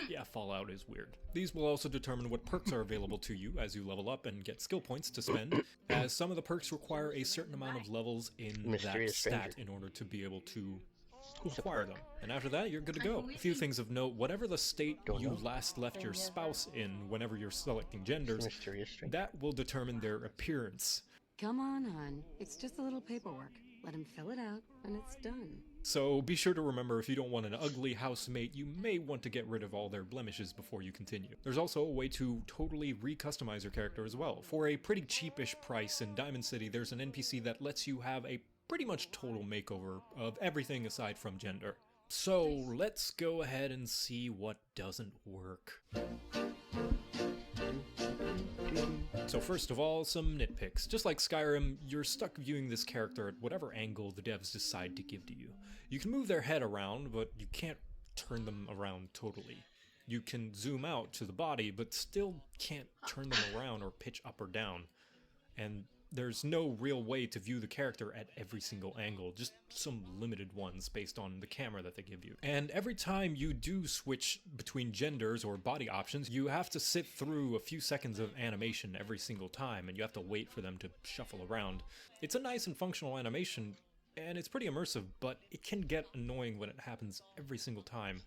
Yeah, Fallout is weird. These will also determine what perks are available to you as you level up and get skill points to spend, as some of the perks require a certain amount of levels in that stat in order to be able to acquire them. And after that, you're good to go. A few things of note: whatever the state you last left your spouse in whenever you're selecting genders, that will determine their appearance. Come on, hon. It's just a little paperwork. Let him fill it out, and it's done. So be sure to remember, if you don't want an ugly housemate, you may want to get rid of all their blemishes before you continue. There's also a way to totally re-customize your character as well. For a pretty cheapish price in Diamond City, there's an NPC that lets you have a pretty much total makeover of everything aside from gender. So let's go ahead and see what doesn't work. So first of all, some nitpicks. Just like Skyrim, you're stuck viewing this character at whatever angle the devs decide to give to you. You can move their head around, but you can't turn them around totally. You can zoom out to the body, but still can't turn them around or pitch up or down. And there's no real way to view the character at every single angle, just some limited ones based on the camera that they give you. And every time you do switch between genders or body options, you have to sit through a few seconds of animation every single time, and you have to wait for them to shuffle around. It's a nice and functional animation, and it's pretty immersive, but it can get annoying when it happens every single time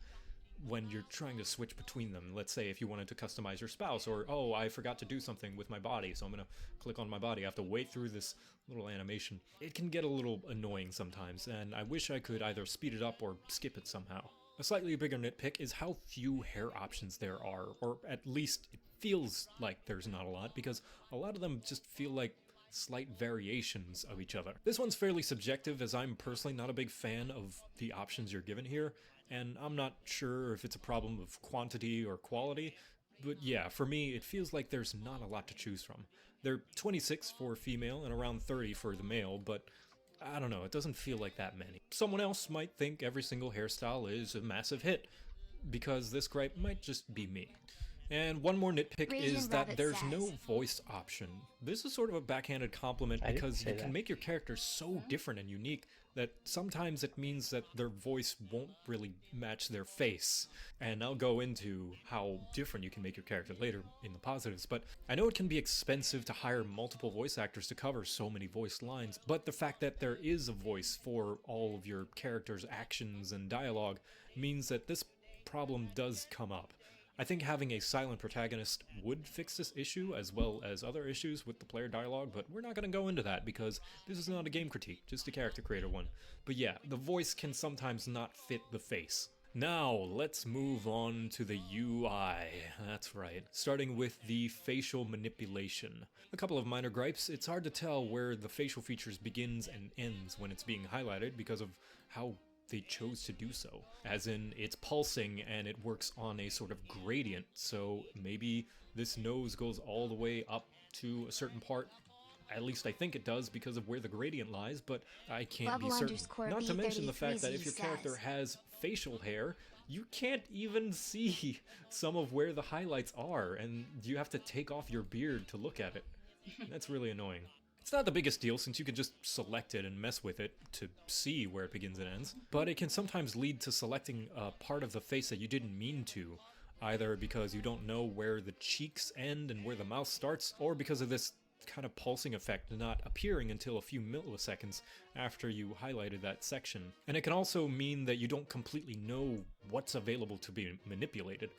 when you're trying to switch between them. Let's say if you wanted to customize your spouse, or, oh, I forgot to do something with my body, so I'm gonna click on my body. I have to wait through this little animation. It can get a little annoying sometimes, and I wish I could either speed it up or skip it somehow. A slightly bigger nitpick is how few hair options there are, or at least it feels like there's not a lot, because a lot of them just feel like slight variations of each other. This one's fairly subjective, as I'm personally not a big fan of the options you're given here, and I'm not sure if it's a problem of quantity or quality, but yeah, for me it feels like there's not a lot to choose from. They're 26 for female and around 30 for the male, but I don't know, it doesn't feel like that many. Someone else might think every single hairstyle is a massive hit, because this gripe might just be me. And one more nitpick is that there's no voice option. This is sort of a backhanded compliment, because you can make your character so different and unique that sometimes it means that their voice won't really match their face. And I'll go into how different you can make your character later in the positives, but I know it can be expensive to hire multiple voice actors to cover so many voice lines, but the fact that there is a voice for all of your character's actions and dialogue means that this problem does come up. I think having a silent protagonist would fix this issue, as well as other issues with the player dialogue, but we're not going to go into that because this is not a game critique, just a character creator one. But yeah, the voice can sometimes not fit the face. Now, let's move on to the UI. That's right, starting with the facial manipulation. A couple of minor gripes. It's hard to tell where the facial features begins and ends when it's being highlighted because of how they chose to do so. As in, it's pulsing and it works on a sort of gradient, so maybe this nose goes all the way up to a certain part. At least I think it does because of where the gradient lies, but I can't be certain. Not to mention the fact that if your character has facial hair, you can't even see some of where the highlights are, and you have to take off your beard to look at it. That's really annoying. It's not the biggest deal, since you can just select it and mess with it to see where it begins and ends, but it can sometimes lead to selecting a part of the face that you didn't mean to, either because you don't know where the cheeks end and where the mouth starts, or because of this kind of pulsing effect not appearing until a few milliseconds after you highlighted that section. And it can also mean that you don't completely know what's available to be manipulated.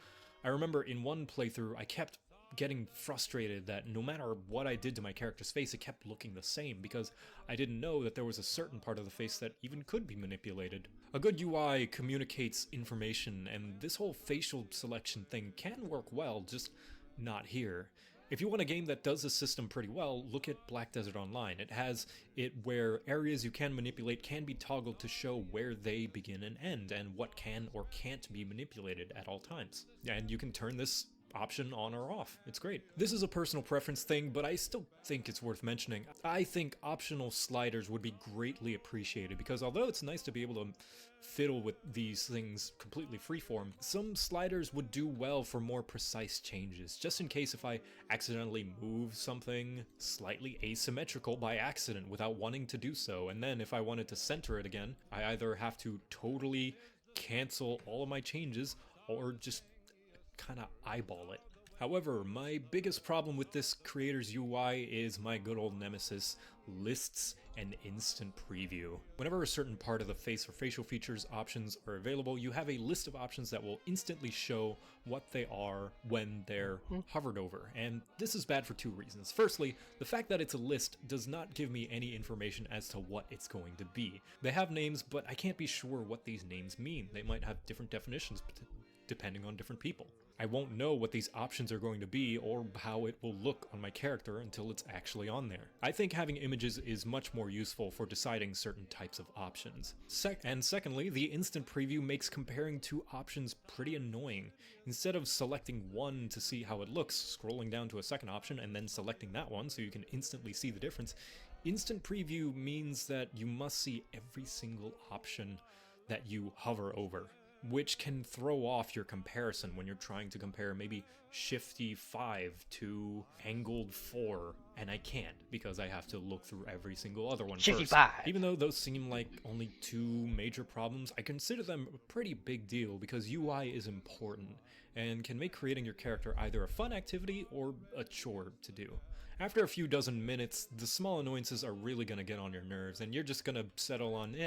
I remember in one playthrough I kept getting frustrated that no matter what I did to my character's face, it kept looking the same because I didn't know that there was a certain part of the face that even could be manipulated. A good UI communicates information, and this whole facial selection thing can work well, just not here. If you want a game that does this system pretty well, look at Black Desert Online. It has it where areas you can manipulate can be toggled to show where they begin and end, and what can or can't be manipulated at all times. And you can turn this option on or off. It's great. This is a personal preference thing, but I still think it's worth mentioning. I think optional sliders would be greatly appreciated because although it's nice to be able to fiddle with these things completely freeform, some sliders would do well for more precise changes, just in case if I accidentally move something slightly asymmetrical by accident without wanting to do so, and then if I wanted to center it again, I either have to totally cancel all of my changes or just kind of eyeball it. However, my biggest problem with this creator's UI is my good old nemesis, lists and instant preview. Whenever a certain part of the face or facial features options are available, you have a list of options that will instantly show what they are when they're hovered over. And this is bad for two reasons. Firstly, the fact that it's a list does not give me any information as to what it's going to be. They have names, but I can't be sure what these names mean. They might have different definitions depending on different people. I won't know what these options are going to be or how it will look on my character until it's actually on there. I think having images is much more useful for deciding certain types of options. And secondly, the instant preview makes comparing two options pretty annoying. Instead of selecting one to see how it looks, scrolling down to a second option and then selecting that one so you can instantly see the difference, instant preview means that you must see every single option that you hover over, which can throw off your comparison when you're trying to compare maybe shifty 5 to angled 4, and I can't because I have to look through every single other one Shifty first. 5. Even though those seem like only two major problems, I consider them a pretty big deal because UI is important and can make creating your character either a fun activity or a chore to do. After a few dozen minutes, the small annoyances are really going to get on your nerves, and you're just going to settle on,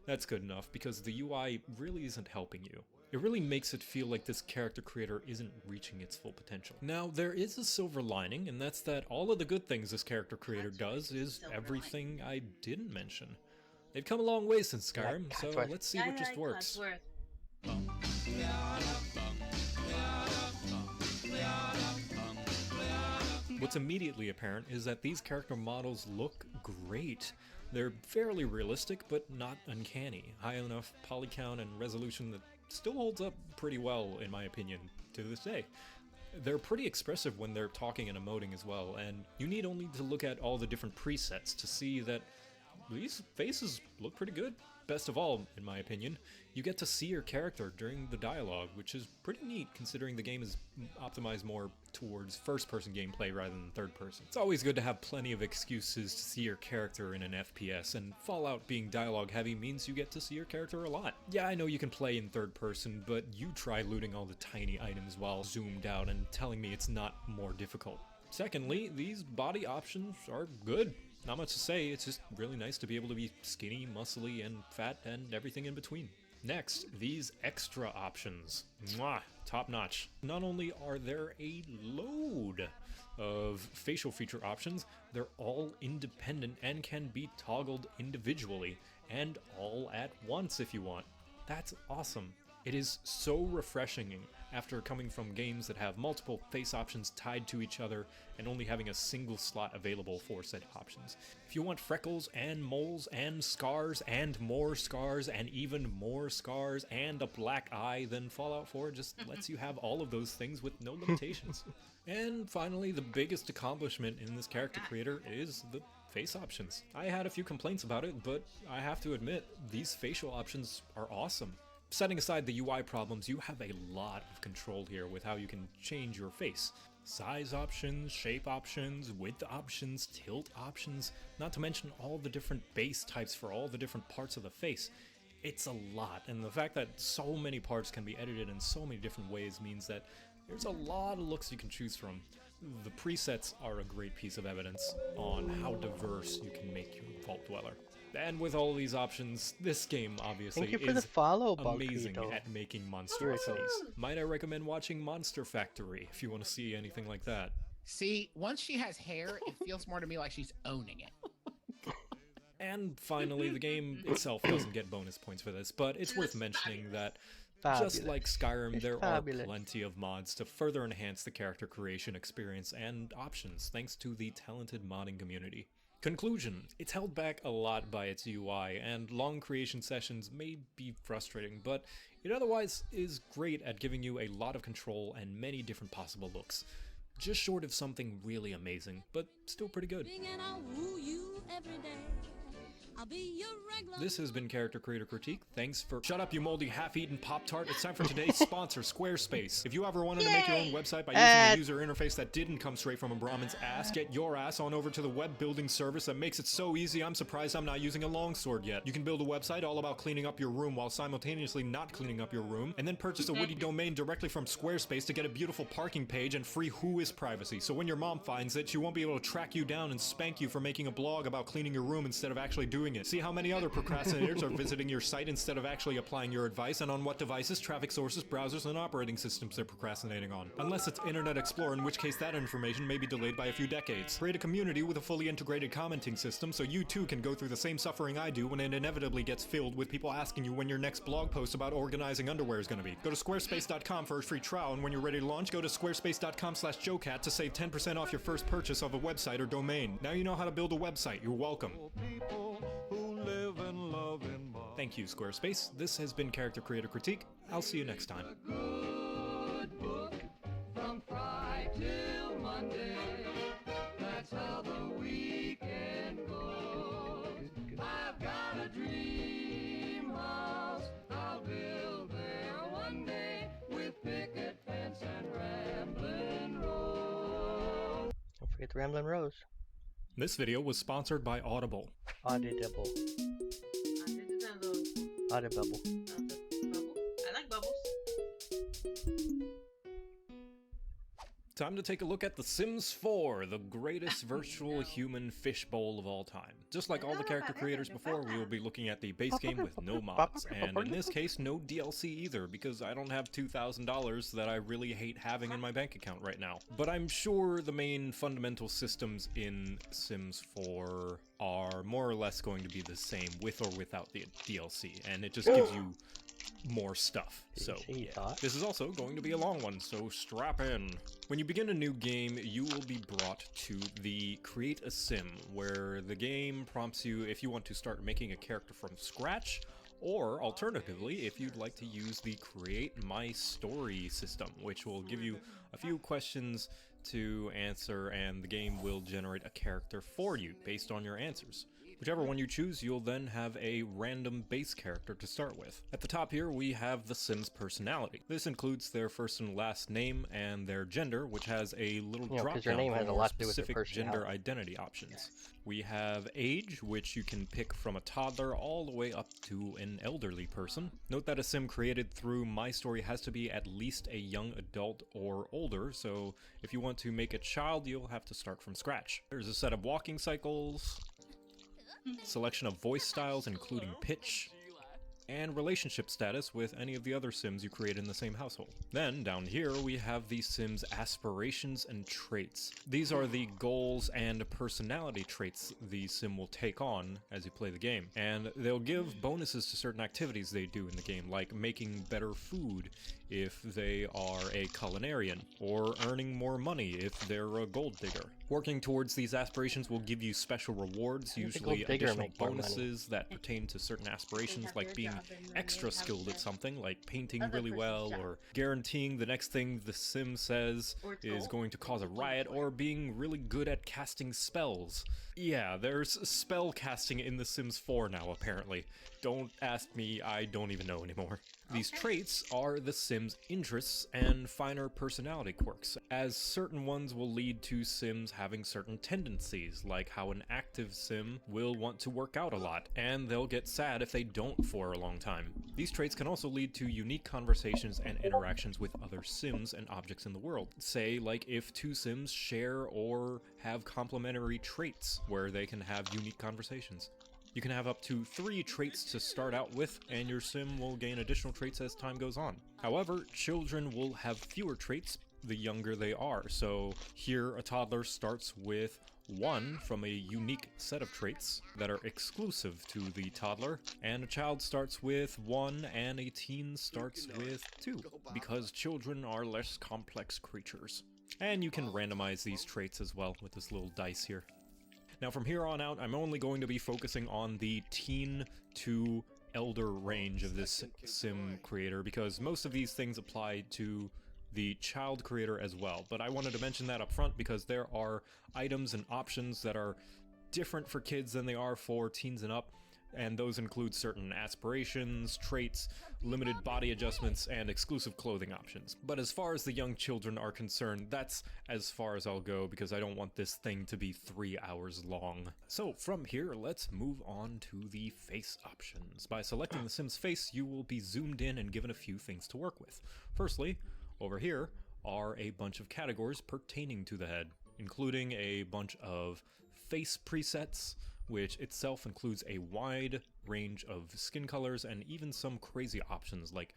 that's good enough, because the UI really isn't helping you. It really makes it feel like this character creator isn't reaching its full potential. Now, there is a silver lining, and that's that all of the good things this character creator does is everything I didn't mention. They've come a long way since Skyrim, so let's see what just works. What's immediately apparent is that these character models look great. They're fairly realistic, but not uncanny. High enough poly count and resolution that still holds up pretty well, in my opinion, to this day. They're pretty expressive when they're talking and emoting as well, and you need only to look at all the different presets to see that these faces look pretty good. Best of all, in my opinion, you get to see your character during the dialogue, which is pretty neat considering the game is optimized more towards first-person gameplay rather than third-person. It's always good to have plenty of excuses to see your character in an FPS, and Fallout being dialogue-heavy means you get to see your character a lot. Yeah, I know you can play in third-person, but you try looting all the tiny items while zoomed out and telling me it's not more difficult. Secondly, these body options are good. Not much to say, it's just really nice to be able to be skinny, muscly, and fat, and everything in between. Next, these extra options. Mwah, top notch. Not only are there a load of facial feature options, they're all independent and can be toggled individually, and all at once if you want. That's awesome. It is so refreshing after coming from games that have multiple face options tied to each other and only having a single slot available for said options. If you want freckles and moles and scars and even more scars and a black eye, then Fallout 4 just lets you have all of those things with no limitations. And finally, the biggest accomplishment in this character creator is the face options. I had a few complaints about it, but I have to admit, these facial options are awesome. Setting aside the UI problems, you have a lot of control here with how you can change your face. Size options, shape options, width options, tilt options, not to mention all the different base types for all the different parts of the face. It's a lot, and the fact that so many parts can be edited in so many different ways means that there's a lot of looks you can choose from. The presets are a great piece of evidence on how diverse you can make your Vault Dweller. And with all these options, this game obviously Thank you for is the follow, amazing Bugcredo. at making monstrosities. Might I recommend watching Monster Factory if you want to see anything like that. See, once she has hair, it feels more to me like she's owning it. And finally, the game itself doesn't get bonus points for this, but it's worth mentioning that just like Skyrim, there are plenty of mods to further enhance the character creation experience and options thanks to the talented modding community. Conclusion. It's held back a lot by its UI, and long creation sessions may be frustrating, but it otherwise is great at giving you a lot of control and many different possible looks. Just short of something really amazing, but still pretty good. This has been Character Creator Critique. Thanks for— Shut up, you moldy half-eaten Pop-Tart. It's time for today's sponsor, Squarespace. If you ever wanted to make your own website by using a user interface that didn't come straight from a Brahmin's ass, get your ass on over to the web building service that makes it so easy I'm surprised I'm not using a longsword yet. You can build a website all about cleaning up your room while simultaneously not cleaning up your room, and then purchase a witty domain directly from Squarespace to get a beautiful parking page and free Whois privacy, so when your mom finds it, she won't be able to track you down and spank you for making a blog about cleaning your room instead of actually doing it. See how many other procrastinators are visiting your site instead of actually applying your advice, and on what devices, traffic sources, browsers, and operating systems they're procrastinating on. Unless it's Internet Explorer, in which case that information may be delayed by a few decades. Create a community with a fully integrated commenting system so you too can go through the same suffering I do when it inevitably gets filled with people asking you when your next blog post about organizing underwear is going to be. Go to squarespace.com for a free trial, and when you're ready to launch, go to squarespace.com/joecat to save 10% off your first purchase of a website or domain. Now you know how to build a website. You're welcome. Thank you, Squarespace. This has been Character Creator Critique. I'll see you next time. Good book from Friday till Monday. That's how the weekend goes. I've got a dream house. I'll build there one day with picket fence and rambling rose. Don't forget the Ramblin' Rose. This video was sponsored by Audible. Audible. Audible. I like bubbles. Time to take a look at The Sims 4, the greatest virtual human fishbowl of all time. Just like all the character creators before, we will be looking at the base game with no mods, and in this case, no DLC either, because I don't have $2,000 that I really hate having in my bank account right now. But I'm sure the main fundamental systems in Sims 4 are more or less going to be the same with or without the DLC, and it just gives you more stuff. So yeah. This is also going to be a long one, so strap in. When you begin a new game, you will be brought to the Create a Sim, where the game prompts you if you want to start making a character from scratch, or alternatively, if you'd like to use the Create My Story system, which will give you a few questions to answer, and the game will generate a character for you based on your answers. Whichever one you choose, you'll then have a random base character to start with. At the top here, we have the Sim's personality. This includes their first and last name and their gender, which has a little drop down for more specific gender identity options. We have age, which you can pick from a toddler all the way up to an elderly person. Note that a Sim created through My Story has to be at least a young adult or older, so if you want to make a child, you'll have to start from scratch. There's a set of walking cycles, selection of voice styles including pitch, and relationship status with any of the other Sims you create in the same household. Then, down here, we have the Sims' aspirations and traits. These are the goals and personality traits the Sim will take on as you play the game, and they'll give bonuses to certain activities they do in the game, like making better food if they are a culinarian, or earning more money if they're a gold digger. Working towards these aspirations will give you special rewards, usually additional bonuses that pertain to certain aspirations, like being extra skilled at something, like painting really well, or guaranteeing the next thing the Sim says is going to cause a riot, or being really good at casting spells. Yeah, there's spell casting in The Sims 4 now, apparently. Don't ask me, I don't even know anymore. These traits are the Sims' interests and finer personality quirks, as certain ones will lead to Sims having certain tendencies, like how an active Sim will want to work out a lot, and they'll get sad if they don't for a long time. These traits can also lead to unique conversations and interactions with other Sims and objects in the world. Say, like if two Sims share or have complementary traits, where they can have unique conversations. You can have up to 3 traits to start out with, and your Sim will gain additional traits as time goes on. However, children will have fewer traits the younger they are, so here a toddler starts with 1 from a unique set of traits that are exclusive to the toddler, and a child starts with 1 and a teen starts with 2, because children are less complex creatures. And you can randomize these traits as well with this little dice here. Now from here on out, I'm only going to be focusing on the teen to elder range of this sim creator, because most of these things apply to the child creator as well. But I wanted to mention that up front because there are items and options that are different for kids than they are for teens and up, and those include certain aspirations, traits, limited body adjustments, and exclusive clothing options. But as far as the young children are concerned, that's as far as I'll go because I don't want this thing to be 3 hours long. So from here, let's move on to the face options. By selecting the Sim's face, you will be zoomed in and given a few things to work with. Firstly, over here are a bunch of categories pertaining to the head, including a bunch of face presets, which itself includes a wide range of skin colors and even some crazy options like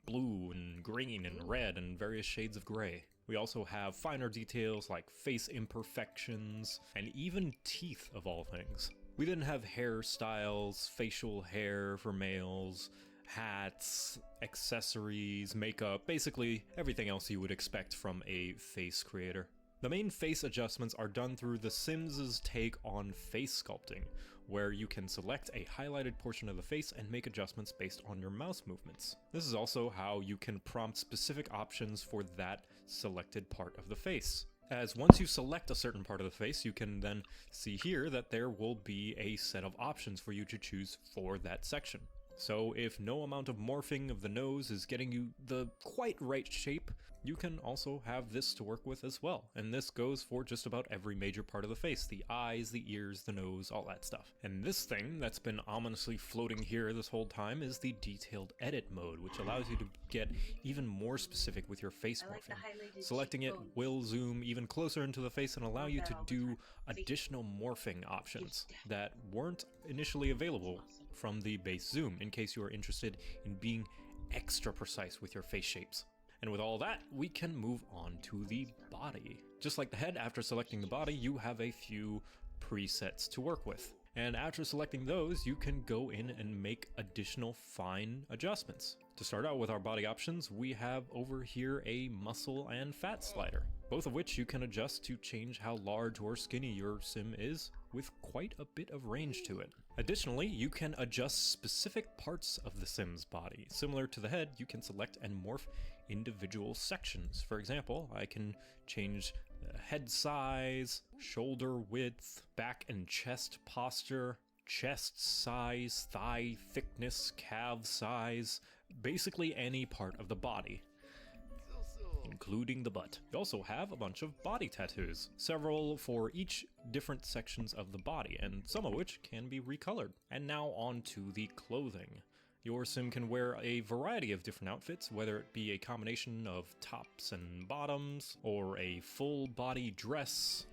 blue and green and red and various shades of gray. We also have finer details like face imperfections and even teeth of all things. We then have hairstyles, facial hair for males, hats, accessories, makeup, basically everything else you would expect from a face creator. The main face adjustments are done through The Sims' take on face sculpting, where you can select a highlighted portion of the face and make adjustments based on your mouse movements. This is also how you can prompt specific options for that selected part of the face. As once you select a certain part of the face, you can then see here that there will be a set of options for you to choose for that section. So if no amount of morphing of the nose is getting you the quite right shape, you can also have this to work with as well. And this goes for just about every major part of the face, the eyes, the ears, the nose, all that stuff. And this thing that's been ominously floating here this whole time is the detailed edit mode, which allows you to get even more specific with your face morphing. Selecting it will zoom even closer into the face and allow you to do additional morphing options that weren't initially available from the base zoom, in case you are interested in being extra precise with your face shapes. And with all that, we can move on to the body. Just like the head, after selecting the body, you have a few presets to work with. And after selecting those, you can go in and make additional fine adjustments. To start out with our body options, we have over here a muscle and fat slider, both of which you can adjust to change how large or skinny your sim is, with quite a bit of range to it. Additionally, you can adjust specific parts of the sim's body. Similar to the head, you can select and morph individual sections. For example, I can change head size, shoulder width, back and chest posture, chest size, thigh thickness, calf size, basically any part of the body, including the butt. You also have a bunch of body tattoos, several for each different sections of the body, and some of which can be recolored. And now on to the clothing. Your sim can wear a variety of different outfits, whether it be a combination of tops and bottoms, or a full body dress,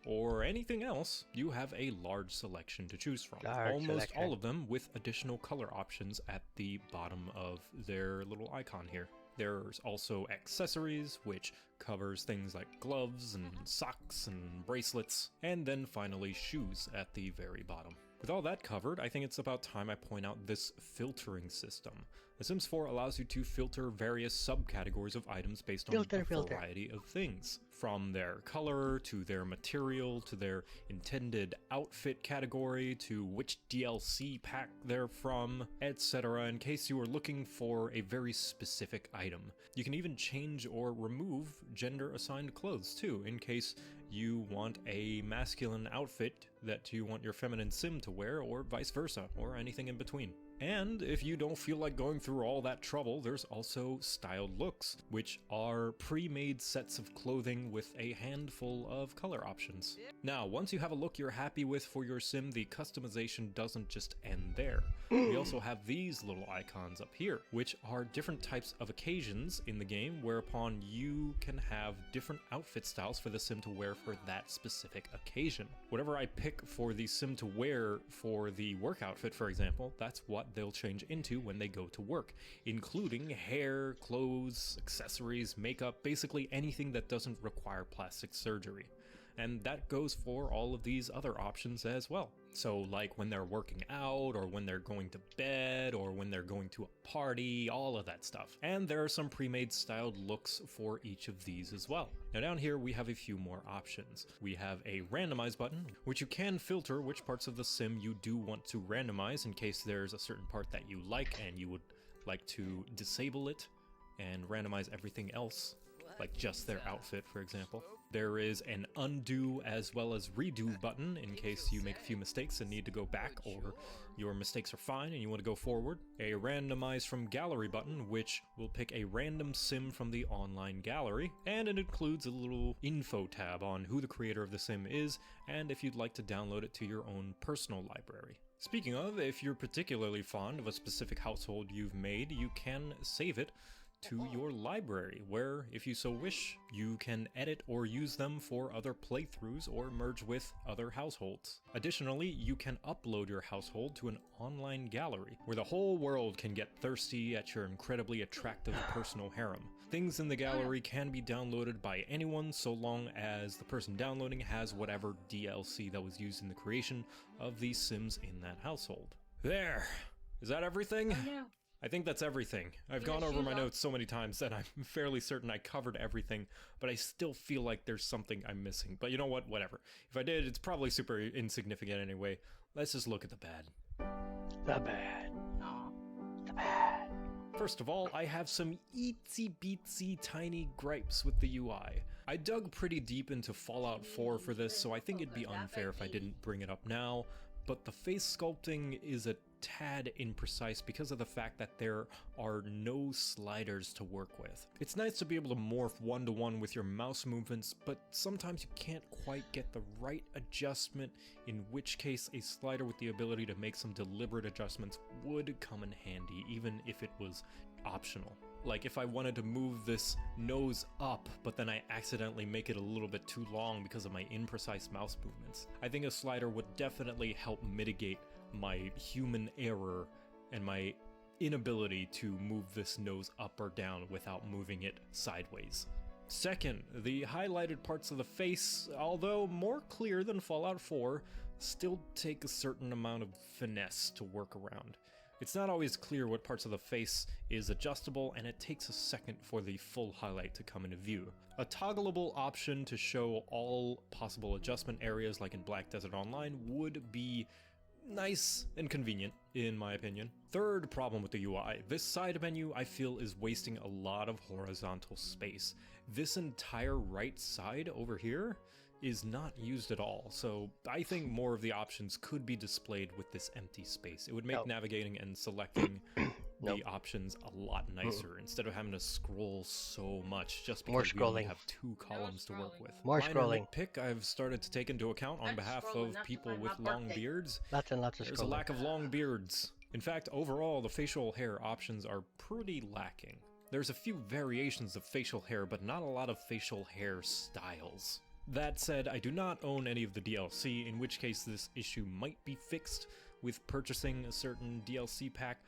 or anything else. You have a large selection to choose from. Almost all of them with additional color options at the bottom of their little icon here. There's also accessories, which covers things like gloves and socks and bracelets, and then finally shoes at the very bottom. With all that covered, I think it's about time I point out this filtering system. The Sims 4 allows you to filter various subcategories of items based on a variety of things, from their color, to their material, to their intended outfit category, to which DLC pack they're from, etc. in case you are looking for a very specific item. You can even change or remove gender-assigned clothes too, in case you want a masculine outfit that you want your feminine sim to wear, or vice versa, or anything in between. And if you don't feel like going through all that trouble, there's also styled looks, which are pre-made sets of clothing with a handful of color options. Now, once you have a look you're happy with for your sim, the customization doesn't just end there. We also have these little icons up here, which are different types of occasions in the game, whereupon you can have different outfit styles for the sim to wear for that specific occasion. Whatever I pick for the sim to wear for the work outfit, for example, that's what they'll change into when they go to work, including hair, clothes, accessories, makeup, basically anything that doesn't require plastic surgery. And that goes for all of these other options as well. So like when they're working out, or when they're going to bed, or when they're going to a party, all of that stuff. And there are some pre-made styled looks for each of these as well. Now down here we have a few more options. We have a randomize button, which you can filter which parts of the sim you do want to randomize in case there's a certain part that you like and you would like to disable it and randomize everything else, like just their outfit, for example. There is an undo as well as redo button in case you make a few mistakes and need to go back, or your mistakes are fine and you want to go forward. A randomize from gallery button, which will pick a random sim from the online gallery, and it includes a little info tab on who the creator of the sim is and if you'd like to download it to your own personal library. Speaking of, if you're particularly fond of a specific household you've made, you can save it to your library, where, if you so wish, you can edit or use them for other playthroughs or merge with other households. Additionally, you can upload your household to an online gallery, where the whole world can get thirsty at your incredibly attractive personal harem. Things in the gallery can be downloaded by anyone so long as the person downloading has whatever DLC that was used in the creation of these Sims in that household. There! Is that everything? I think that's everything. I've gone over my notes so many times that I'm fairly certain I covered everything, but I still feel like there's something I'm missing. But you know what? Whatever. If I did, it's probably super insignificant anyway. Let's just look at the bad. The bad. The bad. First of all, I have some itsy bitsy tiny gripes with the UI. I dug pretty deep into Fallout 4 for this, so I think it'd be unfair if I didn't bring it up now, but the face sculpting is a tad imprecise because of the fact that there are no sliders to work with. It's nice to be able to morph one-to-one with your mouse movements, but sometimes you can't quite get the right adjustment, in which case a slider with the ability to make some deliberate adjustments would come in handy, even if it was optional. Like if I wanted to move this nose up, but then I accidentally make it a little bit too long because of my imprecise mouse movements. I think a slider would definitely help mitigate my human error and my inability to move this nose up or down without moving it sideways. Second, the highlighted parts of the face, although more clear than Fallout 4, still take a certain amount of finesse to work around. It's not always clear what parts of the face is adjustable, and it takes a second for the full highlight to come into view. A toggleable option to show all possible adjustment areas like in Black Desert Online would be nice and convenient, in my opinion. Third problem with the UI, this side menu I feel is wasting a lot of horizontal space. This entire right side over here is not used at all, so I think more of the options could be displayed with this empty space. It would make navigating and selecting the options a lot nicer instead of having to scroll so much just because we only have two columns to work with. More scrolling. Nitpick I've started to take into account on behalf of people with long beards. Lots and lots of There's scrolling. a lack of long beards. In fact, overall, the facial hair options are pretty lacking. There's a few variations of facial hair, but not a lot of facial hair styles. That said, I do not own any of the DLC, in which case this issue might be fixed with purchasing a certain DLC pack.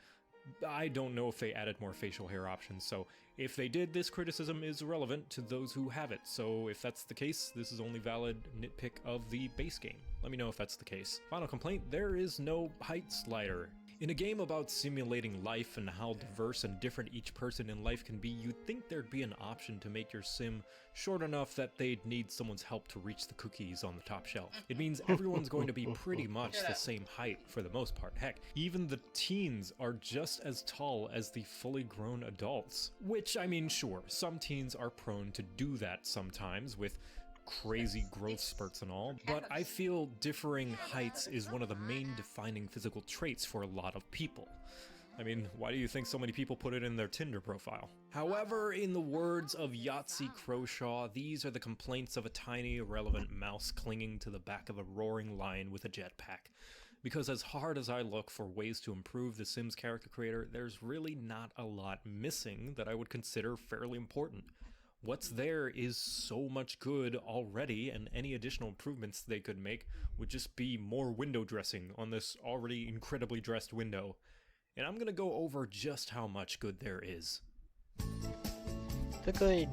I don't know if they added more facial hair options, so if they did, this criticism is relevant to those who have it. So if that's the case, this is only valid nitpick of the base game. Let me know if that's the case. Final complaint, there is no height slider. In a game about simulating life and how diverse and different each person in life can be, you'd think there'd be an option to make your sim short enough that they'd need someone's help to reach the cookies on the top shelf. It means everyone's going to be pretty much the same height for the most part. Heck, even the teens are just as tall as the fully grown adults. Which, I mean, sure, some teens are prone to do that sometimes with crazy growth spurts and all, but I feel differing heights is one of the main defining physical traits for a lot of people. I mean, why do you think so many people put it in their Tinder profile? However, in the words of Yahtzee Croshaw, these are the complaints of a tiny, irrelevant mouse clinging to the back of a roaring lion with a jetpack. Because as hard as I look for ways to improve the Sims character creator, there's really not a lot missing that I would consider fairly important. What's there is so much good already, and any additional improvements they could make would just be more window dressing on this already incredibly dressed window. And I'm gonna go over just how much good there is. The good.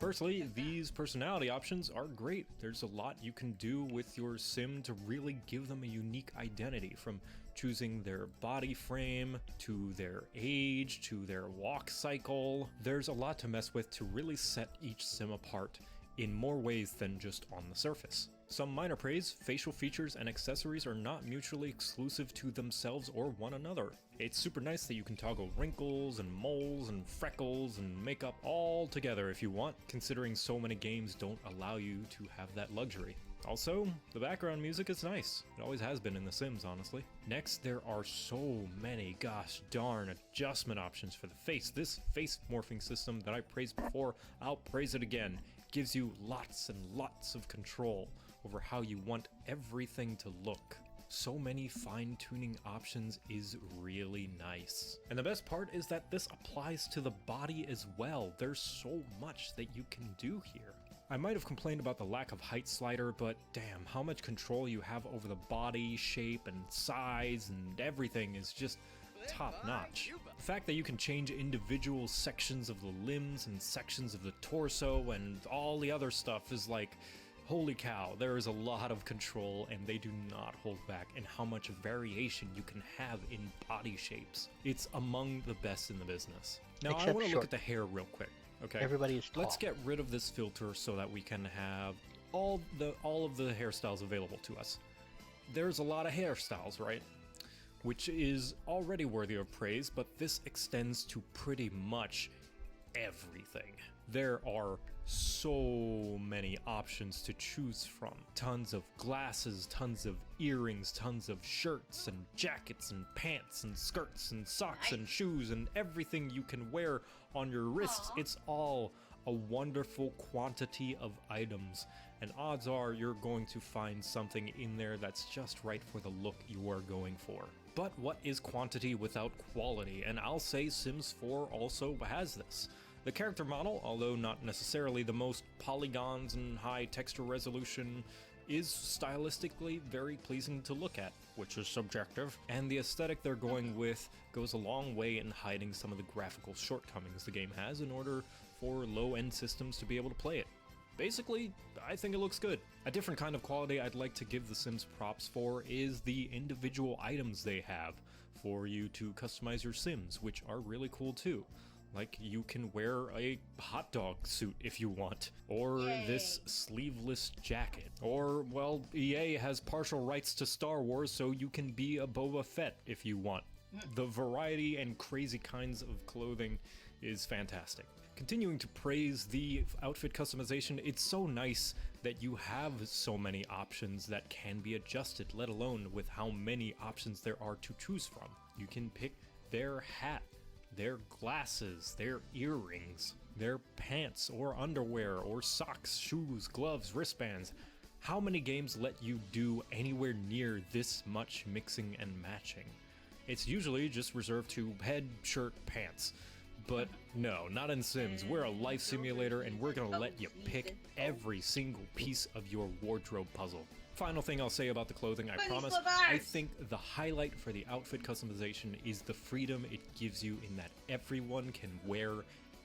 Personally, these personality options are great. There's a lot you can do with your sim to really give them a unique identity, from choosing their body frame, to their age, to their walk cycle. There's a lot to mess with to really set each sim apart in more ways than just on the surface. Some minor praise: facial features and accessories are not mutually exclusive to themselves or one another. It's super nice that you can toggle wrinkles and moles and freckles and makeup all together if you want, considering so many games don't allow you to have that luxury. Also, the background music is nice. It always has been in The Sims, honestly. Next, there are so many gosh darn adjustment options for the face. This face morphing system that I praised before, I'll praise it again. Gives you lots and lots of control over how you want everything to look. So many fine-tuning options is really nice. And the best part is that this applies to the body as well. There's so much that you can do here. I might have complained about the lack of height slider, but damn, how much control you have over the body, shape, and size, and everything is just top-notch. The fact that you can change individual sections of the limbs and sections of the torso and all the other stuff is like, holy cow, there is a lot of control, and they do not hold back in how much variation you can have in body shapes. It's among the best in the business. Now, I Except want to short. look at the hair real quick. Okay. Everybody is tall. Let's get rid of this filter so that we can have all of the hairstyles available to us. There's a lot of hairstyles, right? Which is already worthy of praise, but this extends to pretty much everything. There are so many options to choose from. Tons of glasses, tons of earrings, tons of shirts and jackets and pants and skirts and socks and shoes and everything you can wear on your wrists. It's all a wonderful quantity of items, and odds are you're going to find something in there that's just right for the look you are going for. But what is quantity without quality? And I'll say Sims 4 also has this. The character model, although not necessarily the most polygons and high texture resolution, is stylistically very pleasing to look at, which is subjective, and the aesthetic they're going with goes a long way in hiding some of the graphical shortcomings the game has in order for low-end systems to be able to play it. Basically, I think it looks good. A different kind of quality I'd like to give The Sims props for is the individual items they have for you to customize your Sims, which are really cool too. Like, you can wear a hot dog suit if you want, or this sleeveless jacket, or, well, EA has partial rights to Star Wars, so you can be a Boba Fett if you want. The variety and crazy kinds of clothing is fantastic. Continuing to praise the outfit customization, it's so nice that you have so many options that can be adjusted, let alone with how many options there are to choose from. You can pick their hat, their glasses, their earrings, their pants or underwear or socks, shoes, gloves, wristbands. How many games let you do anywhere near this much mixing and matching? It's usually just reserved to head, shirt, pants. But no, not in Sims. We're a life simulator, and we're gonna let you pick every single piece of your wardrobe puzzle. Final thing I'll say about the clothing, I promise, I think the highlight for the outfit customization is the freedom it gives you in that everyone can wear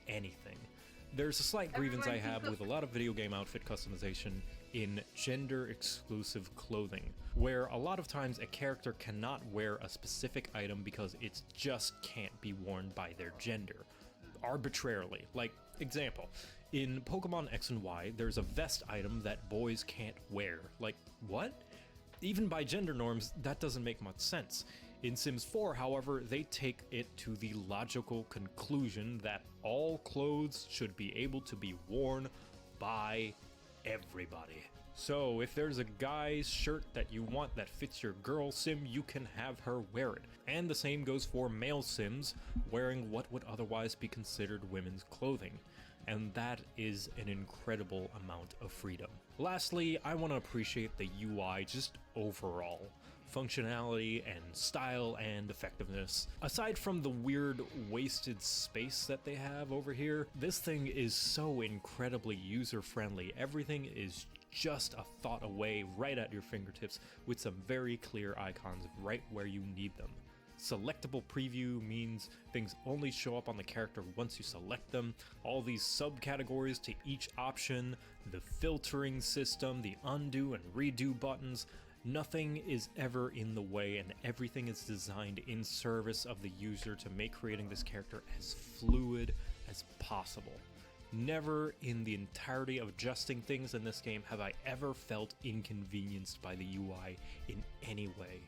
anything. There's a slight grievance I have with a lot of video game outfit customization in gender-exclusive clothing, where a lot of times a character cannot wear a specific item because it just can't be worn by their gender, arbitrarily. Like, example, in Pokemon X and Y, there's a vest item that boys can't wear. Like, what? Even by gender norms, that doesn't make much sense. In Sims 4, however, they take it to the logical conclusion that all clothes should be able to be worn by everybody. So if there's a guy's shirt that you want that fits your girl sim, you can have her wear it. And the same goes for male sims wearing what would otherwise be considered women's clothing. And that is an incredible amount of freedom. Lastly, I want to appreciate the UI just overall. Functionality and style and effectiveness. Aside from the weird wasted space that they have over here, this thing is so incredibly user-friendly. Everything is just a thought away, right at your fingertips, with some very clear icons right where you need them. Selectable preview means things only show up on the character once you select them. All these subcategories to each option, the filtering system, the undo and redo buttons, nothing is ever in the way, and everything is designed in service of the user to make creating this character as fluid as possible. Never in the entirety of adjusting things in this game have I ever felt inconvenienced by the UI in any way.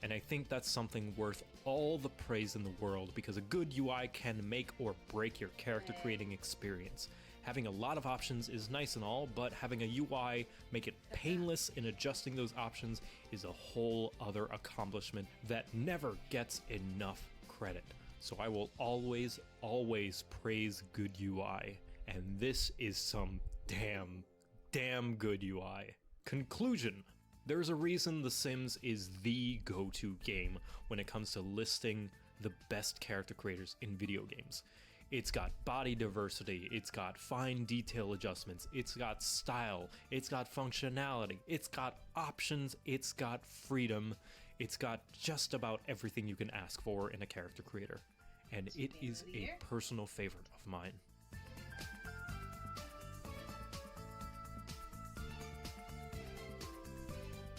And I think that's something worth all the praise in the world, because a good UI can make or break your character creating experience. Having a lot of options is nice and all, but having a UI make it painless in adjusting those options is a whole other accomplishment that never gets enough credit. So I will always praise good UI, and this is some damn good UI. Conclusion. There's a reason The Sims is the go-to game when it comes to listing the best character creators in video games. It's got body diversity, it's got fine detail adjustments, it's got style, it's got functionality, it's got options, it's got freedom, it's got just about everything you can ask for in a character creator. And it is a personal favorite of mine.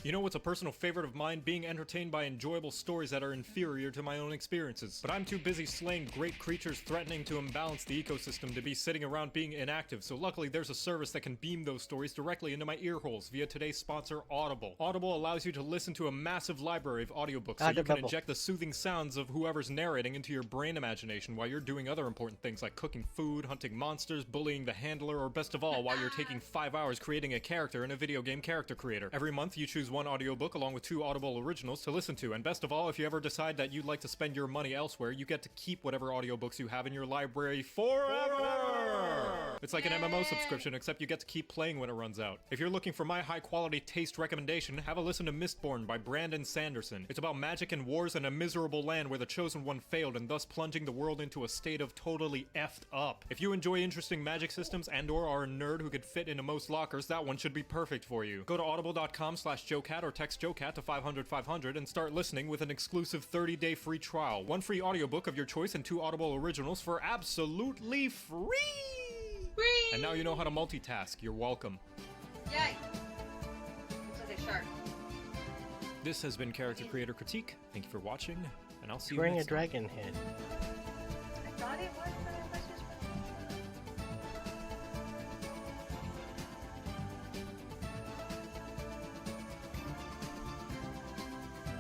You know what's a personal favorite of mine? Being entertained by enjoyable stories that are inferior to my own experiences. But I'm too busy slaying great creatures threatening to imbalance the ecosystem to be sitting around being inactive, so luckily there's a service that can beam those stories directly into my ear holes via today's sponsor, Audible. Audible allows you to listen to a massive library of audiobooks so you can inject the soothing sounds of whoever's narrating into your brain imagination while you're doing other important things like cooking food, hunting monsters, bullying the handler, or best of all, while you're taking 5 hours creating a character in a video game character creator. Every month you choose one audiobook along with 2 Audible originals to listen to, and best of all, if you ever decide that you'd like to spend your money elsewhere, you get to keep whatever audiobooks you have in your library forever! It's like an MMO subscription, except you get to keep playing when it runs out. If you're looking for my high-quality taste recommendation, have a listen to Mistborn by Brandon Sanderson. It's about magic and wars in a miserable land where the Chosen One failed, and thus plunging the world into a state of totally effed up. If you enjoy interesting magic systems and/or are a nerd who could fit into most lockers, that one should be perfect for you. Go to audible.com/JoeCat or text JoeCat to 500-500 and start listening with an exclusive 30-day free trial. 1 free audiobook of your choice and 2 Audible originals for absolutely free! And now you know how to multitask. You're welcome. Yay! Looks like a shark. This has been Character Creator Critique. Thank you for watching, and I'll see you Wearing next a dragon head. I thought it was, but it was just...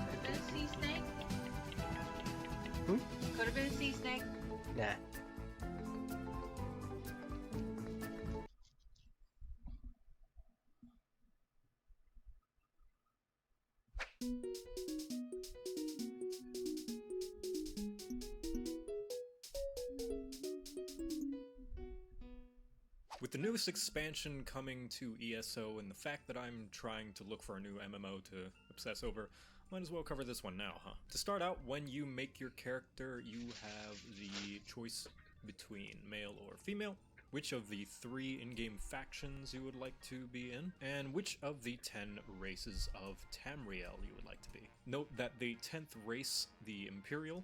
Could have been a sea snake. Could have been a sea snake. Nah. With the newest expansion coming to ESO and the fact that I'm trying to look for a new MMO to obsess over, might as well cover this one now, huh? To start out, when you make your character, you have the choice between male or female, which of the 3 in-game factions you would like to be in, and which of the 10 races of Tamriel you would like to be. Note that the 10th race, the Imperial,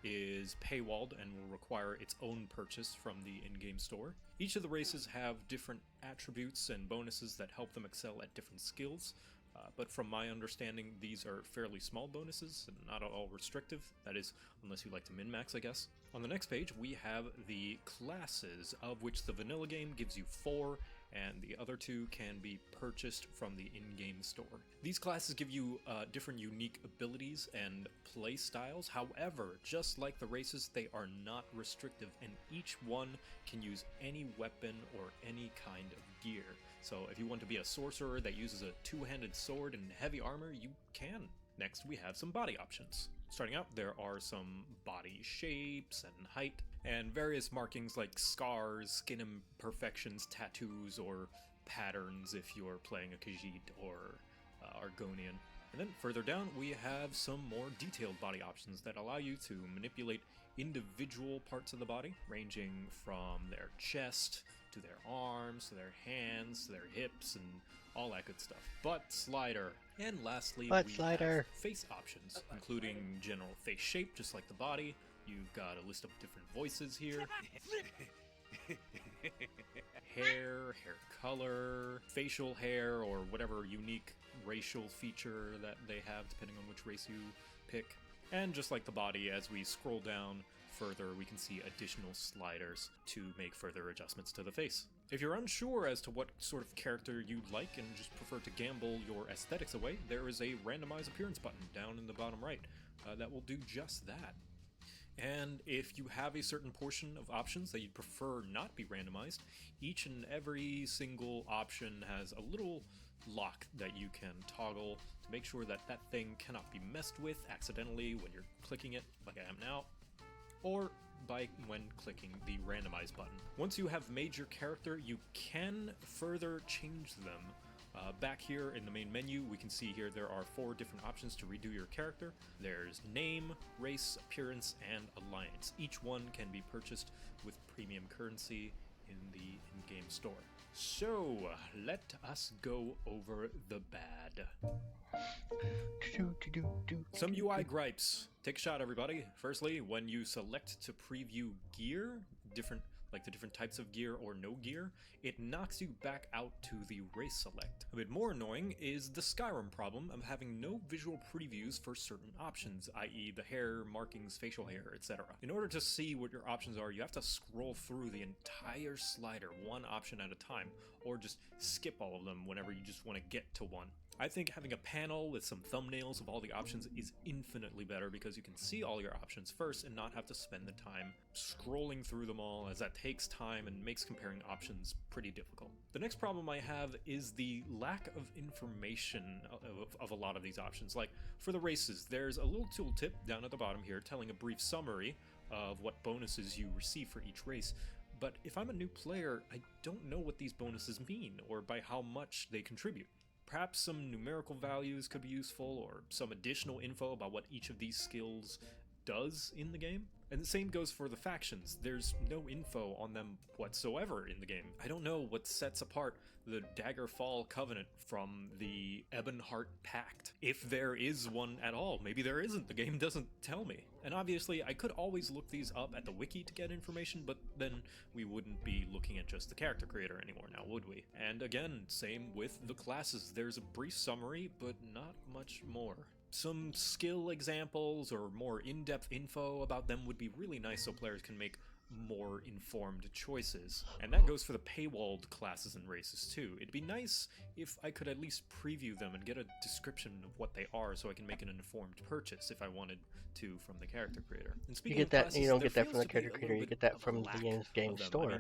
is paywalled and will require its own purchase from the in-game store. Each of the races have different attributes and bonuses that help them excel at different skills, but from my understanding these are fairly small bonuses and not at all restrictive, that is, unless you like to min-max, I guess. On the next page we have the classes, of which the vanilla game gives you 4, and the other 2 can be purchased from the in-game store. These classes give you different unique abilities and play styles. However, just like the races, they are not restrictive, and each one can use any weapon or any kind of gear. So if you want to be a sorcerer that uses a 2-handed sword and heavy armor, you can. Next we have some body options. Starting out, there are some body shapes and height, and various markings like scars, skin imperfections, tattoos, or patterns if you're playing a Khajiit or Argonian. And then further down, we have some more detailed body options that allow you to manipulate individual parts of the body, ranging from their chest, to their arms, to their hands, to their hips, and all that good stuff. Butt slider. And lastly, Butt we slider. have face options, including general face shape, just like the body. You've got a list of different voices here. Hair color, facial hair, or whatever unique racial feature that they have, depending on which race you pick. And just like the body, as we scroll down further, we can see additional sliders to make further adjustments to the face. If you're unsure as to what sort of character you'd like and just prefer to gamble your aesthetics away, there is a randomize appearance button down in the bottom right that will do just that. And if you have a certain portion of options that you'd prefer not be randomized, each and every single option has a little lock that you can toggle to make sure that that thing cannot be messed with accidentally when you're clicking it, like I am now, or when clicking the randomize button. Once you have made your character, you can further change them. Back here in the main menu, we can see here there are 4 different options to redo your character. There's name, race, appearance, and alliance. Each one can be purchased with premium currency in the in-game store. So, let us go over the bad. Some UI gripes. Take a shot, everybody. Firstly, when you select to preview gear, like the different types of gear or no gear, it knocks you back out to the race select. A bit more annoying is the Skyrim problem of having no visual previews for certain options, i.e. the hair, markings, facial hair, etc. In order to see what your options are, you have to scroll through the entire slider one option at a time, or just skip all of them whenever you just want to get to one. I think having a panel with some thumbnails of all the options is infinitely better because you can see all your options first and not have to spend the time scrolling through them all, as that takes time and makes comparing options pretty difficult. The next problem I have is the lack of information of a lot of these options. Like for the races, there's a little tooltip down at the bottom here telling a brief summary of what bonuses you receive for each race. But if I'm a new player, I don't know what these bonuses mean or by how much they contribute. Perhaps some numerical values could be useful, or some additional info about what each of these skills does in the game. And the same goes for the factions. There's no info on them whatsoever in the game. I don't know what sets apart the Daggerfall Covenant from the Ebonheart Pact. If there is one at all. Maybe there isn't. The game doesn't tell me. And obviously, I could always look these up at the wiki to get information, but then we wouldn't be looking at just the character creator anymore now, would we? And again, same with the classes. There's a brief summary, but not much more. Some skill examples or more in-depth info about them would be really nice so players can make more informed choices. And that goes for the paywalled classes and races too. It'd be nice if I could at least preview them and get a description of what they are so I can make an informed purchase if I wanted to from the character creator. And You get that, you don't get that from the character creator, you get that from the game store.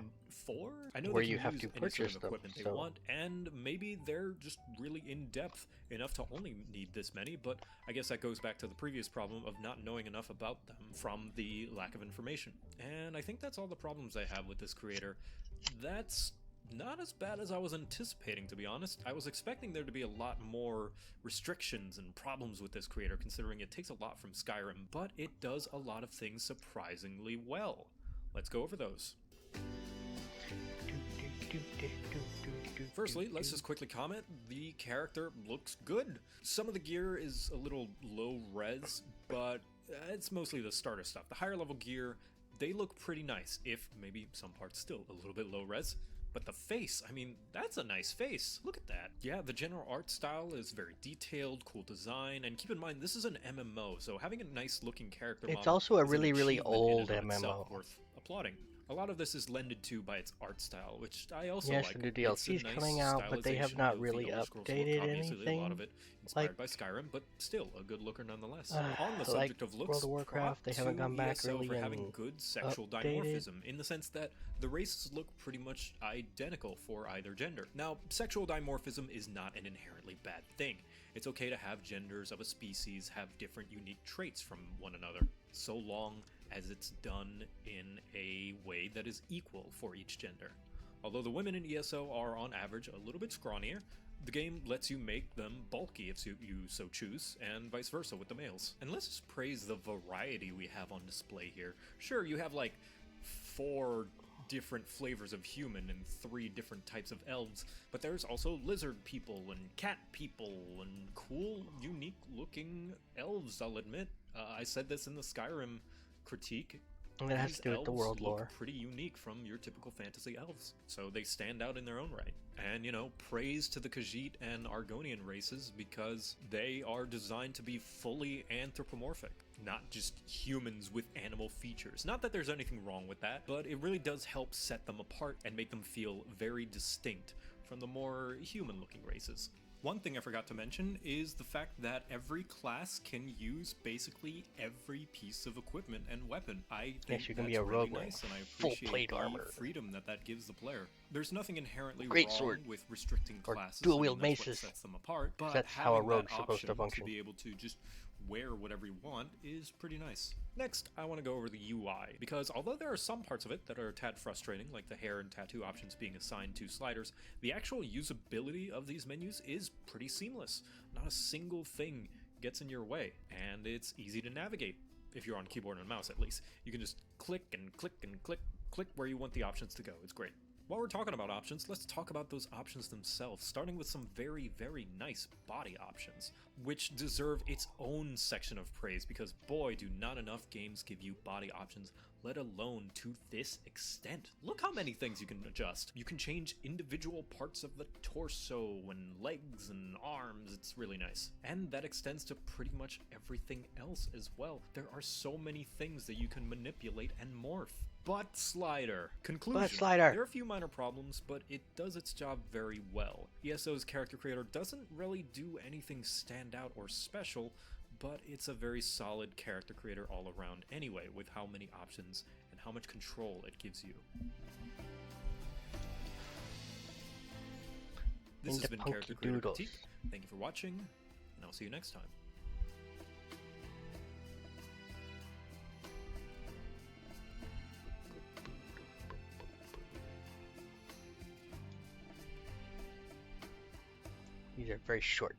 I know where they you can have use to any purchase sort of them, equipment they so- want, and maybe they're just really in-depth enough to only need this many, but I guess that goes back to the previous problem of not knowing enough about them from the lack of information. And I think that's all the problems I have with this creator. That's not as bad as I was anticipating, to be honest. I was expecting there to be a lot more restrictions and problems with this creator, considering it takes a lot from Skyrim, but it does a lot of things surprisingly well. Let's go over those. Firstly, let's just quickly comment. The character looks good. Some of the gear is a little low res, but it's mostly the starter stuff. The higher level gear, they look pretty nice, if maybe some parts still a little bit low res. But the face, I mean, that's a nice face. Look at that. Yeah, the general art style is very detailed, cool design, and keep in mind, this is an MMO, so having a nice looking character It's model also a is an really, really achievement in old and of itself, MMO. worth applauding. A lot of this is lended to by its art style, which I also Yes, like. the new DLC's coming out, but they have not really updated Obviously, a lot of anything. it inspired by Skyrim, but still a good looker nonetheless. On the like subject of looks, World of Warcraft, they haven't prop gone back to ESO really for having and good sexual updated. dimorphism, in the sense that the races look pretty much identical for either gender. Now, sexual dimorphism is not an inherently bad thing. It's okay to have genders of a species have different unique traits from one another, so long as it's done in a way that is equal for each gender. Although the women in ESO are on average a little bit scrawnier, The game lets you make them bulky if you so choose, and vice versa with the males. And let's just praise the variety we have on display here. Sure, you have like 4 different flavors of human and 3 different types of elves, but there's also lizard people and cat people and cool, unique looking elves, I'll admit. I said this in the Skyrim critique. And it has to do with the world look lore. pretty unique from your typical fantasy elves, so they stand out in their own right. And, you know, praise to the Khajiit and Argonian races because they are designed to be fully anthropomorphic, not just humans with animal features. Not that there's anything wrong with that, but it really does help set them apart and make them feel very distinct from the more human-looking races. One thing I forgot to mention is the fact that every class can use basically every piece of equipment and weapon. I think Yes, you can that's be a really rogue nice, and I full appreciate plate the armor. freedom that gives the player. There's nothing inherently Great wrong sword. with restricting Or classes. dual-wield I mean, that's what maces. sets them apart. But That's how a having that rogue's supposed to option function. to be able to just wear whatever you want is pretty nice. Next, I want to go over the UI, because although there are some parts of it that are a tad frustrating, like the hair and tattoo options being assigned to sliders, the actual usability of these menus is pretty seamless. Not a single thing gets in your way, and it's easy to navigate, if you're on keyboard and mouse at least. You can just click and click and click where you want the options to go. It's great. While we're talking about options, let's talk about those options themselves, starting with some very, very nice body options, which deserve its own section of praise because boy, do not enough games give you body options, let alone to this extent. Look how many things you can adjust. You can change individual parts of the torso and legs and arms. It's really nice. And that extends to pretty much everything else as well. There are so many things that you can manipulate and morph. Butt slider. Conclusion. Butt slider. There are a few minor problems, but it does its job very well. ESO's character creator doesn't really do anything stand out or special, but it's a very solid character creator all around anyway, with how many options and how much control it gives you. This has been Character Creator Critique. Thank you for watching, and I'll see you next time. These are very short.